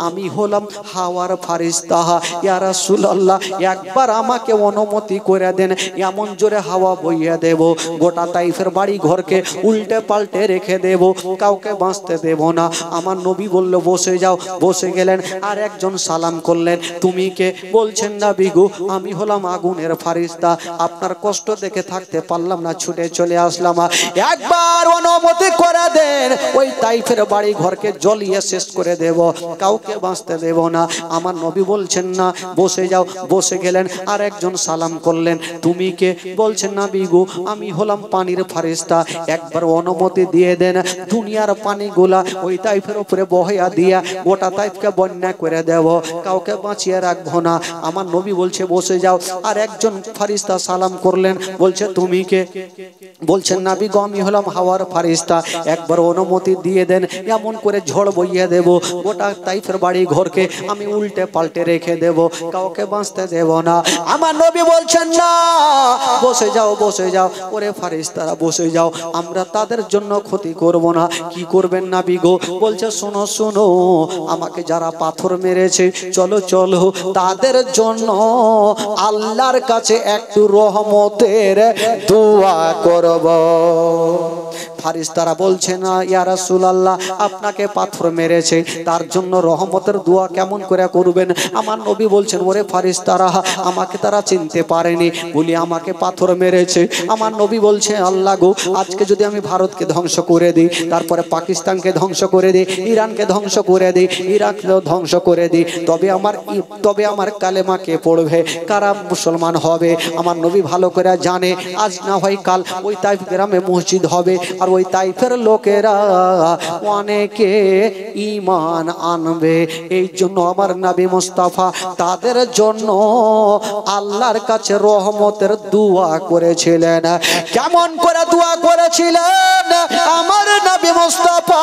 আমি হলাম হাওয়ার ফারিস্তা ইয়া রাসূলুল্লাহ একবার আমাকে অনুমতি করে দেন এমন জোরে হাওয়া বইয়ে দেব গোটা তাইফের বাড়ি ঘরকে উল্টে পাল্টে রেখে দেব কাউকে বাঁচতে দেব না আমার নবী বলল বসে যাও বসে গেলেন আর একজন সালাম করলেন তুমি কে বলছেন নবী গো আমি হলাম আগুনের ফারিস্তা আপনার কষ্ট দেখে থাকতে পারলাম না ছুটে চলে আসলাম একবার অনুমতি করে দেন ওই তাইফের বাড়ি ঘরকে জ্বলিয়ে শেষ করে দেব কাউকে বাঁচতে দেব না আমার নবী বলছেন না বসে যাও বসে গেলেন আর একজন সালাম করলেন তুমি কে বলছেন নবী গো আমি হলাম পানির ফারিস্তা একবার অনুমতি দিয়ে দেন দুনিয়ার পানিগুলা ওই তাইফের উপরে বহাইয়া দিয়া গোটা তাইফকে বন্যা করে দেব কাউকে বাঁচিয়ে রাখবো না আমার নবী বলছে বসে যাও আর একজন ফারিস্তা সালাম করলেন বলছে তুমি কে বলছেন নবী গো আমি হলাম হাওয়ার ফারিস্তা একবার অনুমতি দিয়ে দেন এমন করে ঝড় বইয়ে দেব গোটা তাইফের বাড়ি ঘরকে আমি উল্টে পাল্টে রেখে দেব কাউকে বাঁচতে দেব না আমার নবী বলছেন না বসে যাও ওরে ফারিস্তারা বসে যাও আমরা তাদের জন্য ক্ষতি করব না কি করবেন নবী গো বলছে শোনো শোনো আমাকে যারা পাথর মেরেছে চলো চলো তাদের জন্য আল্লাহর কাছে একটু রহমতের দোয়া করব ফারিস্তারা বলছে না ইয়া রাসূলুল্লাহ আপনাকে পাথর মেরেছে তার জন্য রহমতের দোয়া কেমন করে করবেন আমার নবী বলছেন ওরে ফারিস্তারা আমাকে তারা চিনতে পারেনি বলি আমাকে পাথর মেরেছে আমার নবী বলছে আল্লাহ গো আজকে যদি আমি ভারতকে ধ্বংস করে দিই তারপরে পাকিস্তানকে ধ্বংস করে দিই ইরানকে ধ্বংস করে দিই ইরাককেও ধ্বংস করে দিই তবে আমার কালেমা কে পড়বে কারা মুসলমান হবে আমার নবী ভালো করে জানে আজ না হয় কাল ওই তাইফ গ্রামে মসজিদ হবে আর ওই তাইফের লোকেরা অনেকে ঈমান আনবে এই জন্য আমার নবী মুস্তাফা তাদের জন্য আল্লাহর কাছে রহমতের দোয়া করেছিলেন কেমন করে দোয়া করেছিলেন আমার নবী মুস্তাফা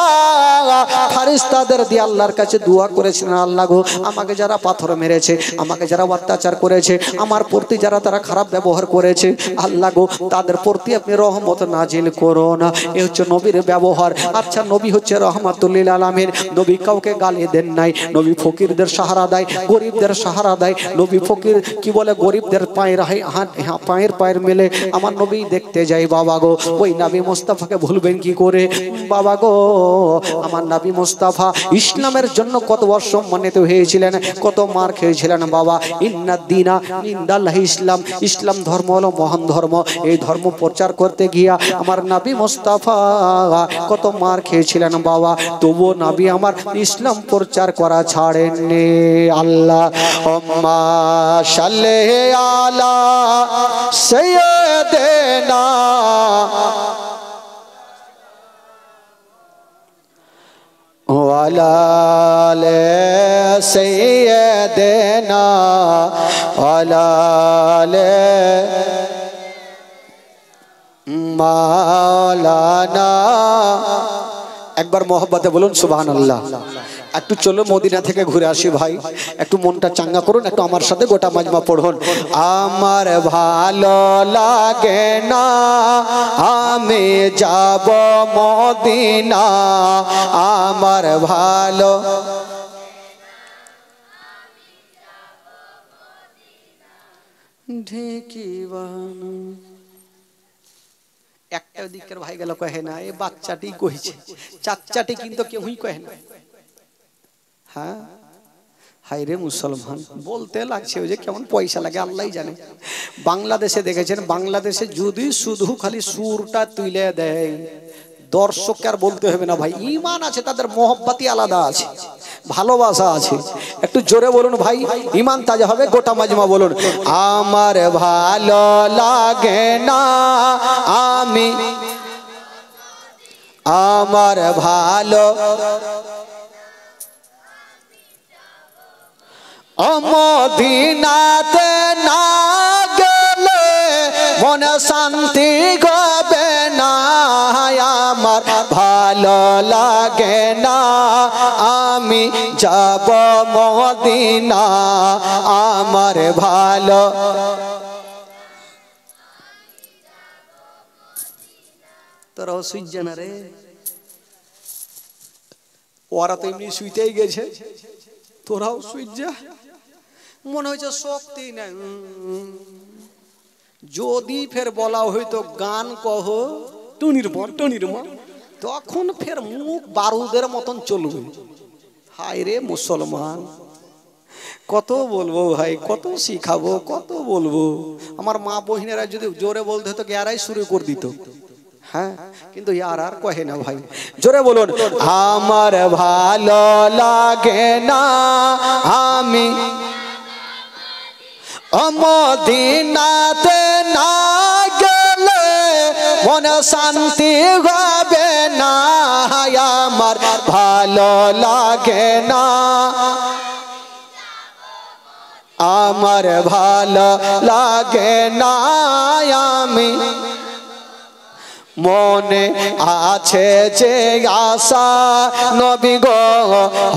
ফারিস্তাদের দিয়ে আল্লাহর কাছে দোয়া করেছিলেন আল্লাহ গো আমাকে যারা পাথর মেরেছে আমাকে যারা অত্যাচার করেছে আমার প্রতি যারা তারা খারাপ ব্যবহার করেছে আল্লাহ গো তাদের প্রতি আপনি রহমত নাজিল করুন এ হচ্ছে নবীর ব্যবহার আচ্ছা নবী হচ্ছে রহমাতুল লিল আলামিন নবী কাউকে গালি দেন নাই নবী ফকিরদের সাহারা দেয় গরিবদের সাহারা দেয় নবী ফকির কি বলে গরিবদের পায়ের মেলে আমার নবী দেখতে যাই বাবা গো ওই নবী মুস্তাফাকে ভুলবেন কি করে বাবা গো আমার নবী মুস্তাফা ইসলামের জন্য কত অসম্মানিত হয়েছিলেন কত মার খেয়েছিলেন বাবা ইন্নাদ্দিনা ইনদাল্লাহি ইসলাম ইসলাম ধর্ম হলো মহান ধর্ম এই ধর্ম প্রচার করতে গিয়া আমার নবী মুস্তাফা কত মার খেয়েছিলেন বাবা তবুও নবী আমার ইসলাম প্রচার করা ছাড়েননি আল্লাহ আম্মা সাল্লি আলা সাইয়্যিদিনা ওয়ালা আলি সাইয়্যিদিনা ওয়ালা আলি মাওলানা একবার মোহব্বতে বলুন সুবহানাল্লাহ একটু চলো মদিনা থেকে ঘুরে আসি ভাই একটু মনটা চাঙ্গা করুন একটু আমার সাথে গোটা মাজমা পড়ুন আমার ভালো লাগে না আমি যাব মদিনা আমার ভালো ঢেকি বানো একটা দিকের ভাই গেল কহে না এ বাচ্চাটি কইছে চাচাটি কিন্তু কেউই কহে না হ্যাঁ হাই রে মুসলমান বলতে লাগছে ওই যে কেমন পয়সা লাগে আল্লাহই জানে বাংলাদেশে দেখেছেন বাংলাদেশে যদি শুধু খালি সুরটা তুলে দেয় দর্শককে আর বলতে হবে না ভাই ঈমান আছে তাদের মোহব্বতই আলাদা আছে ভালোবাসা আছে একটু জোরে বলুন ভাই ঈমান তাজা হবে গোটা মাজমা বলুন আমার ভালো লাগে না আমি আমার ভালো মদিনাতে না গেলে শান্তি হবে না আমার ভালো লাগে না আমি যাব মদিনা আমার ভালো তোরাও শুইছে না রে ওরা তো এমনি শুইতেই গেছে তোরাও শুইছে মনে হচ্ছে শক্তি নাই যদি ফের বলা হইতো গান কহ টুনির মা তখন ফের মুখ বারুদের মতন চলবে হায় রে মুসলমান কত বলবো ভাই কত শিখাবো কত বলবো আমার মা বহিনেরা যদি জোরে বলতে হতো গ্যারাই শুরু করে দিত হ্যাঁ কিন্তু আর কহে না ভাই জোরে বলুন আমার ভালো লাগে না আমি মদিনাতে না গেলে মনে শান্তি হবে না আমার ভালো লাগে না আমার ভালো লাগে না আমি মনে আছে যে আশা নবী গো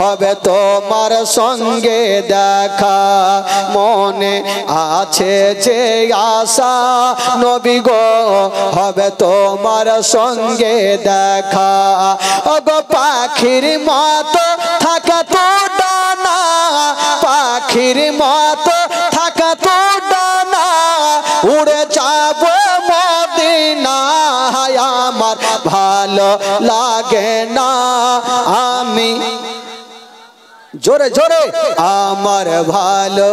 হবে তোমার সঙ্গে দেখা মনে আছে যে আশা নবী গো হবে তোমার সঙ্গে দেখা ওগো পাখির মতো থাকা তো ডানা পাখির মতো থাকা তো ডানা উড়ে যাব মদিনা আমার ভালো লাগে না আমি জোরে জোরে আমার ভালো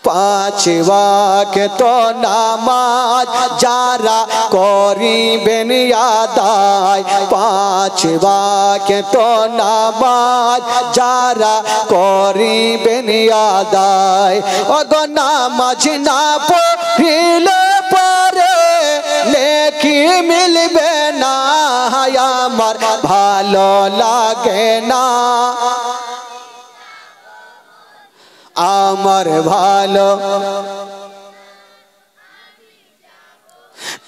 পাঁচ ওয়াক্ত নামাজ যারা করিবেন আদায় পাঁচ ওয়াক্ত নামাজ যারা করিবেন আদায় ওগো নামাজ না পড়িলে পরে নেকি মিলবে না আমার ভালো লাগে না আমার ভালো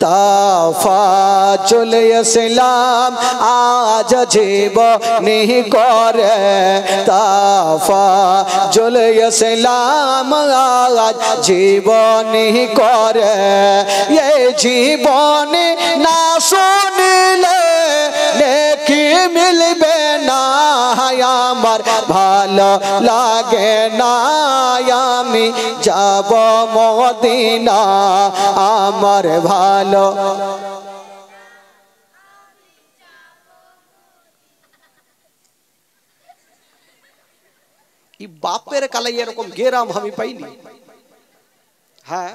তাফাজুল ইসলাম আজ জীবনী করে তাফাজুল ইসলাম আজ জীবনী করে এই জীবনী না শুনিলে নেকি মিলবে না আমার ভালো লাগে না আমি যাব মদিনা আমার ভালো বাপের কালাই এরকম গেরাম আমি পাইনি হ্যাঁ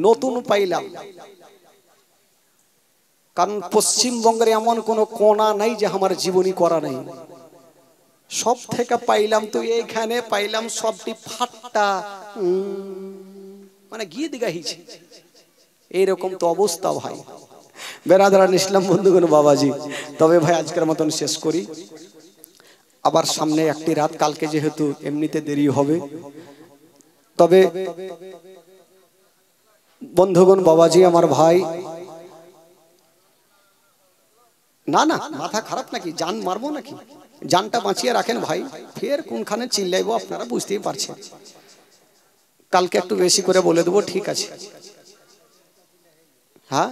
নতুন পাইলাম কারণ পশ্চিমবঙ্গের এমন কোন কোণা নাই যে আমার জীবনী করা নাই সব থেকে পাইলাম তো এইখানে পাইলাম সবটি ফাট্টা মানে গিয়ে দিগাহিছে এইরকম তো অবস্থা ভাই বেরাদারান ইসলাম বন্ধুগণ বাবাজি তবে ভাই আজকের মতন শেষ করি আবার সামনে একটি রাত কালকে যেহেতু এমনিতে দেরি হবে তবে বন্ধুগণ বাবাজি আমার ভাই না না মাথা খারাপ নাকি জান মারবো নাকি জানটা বাঁচিয়ে রাখেন ভাই ফের কোনখানে চিল্লাইবো আপনারা বুঝতেই পারছেন কালকে একটু বেশি করে বলে দেবো ঠিক আছে হ্যাঁ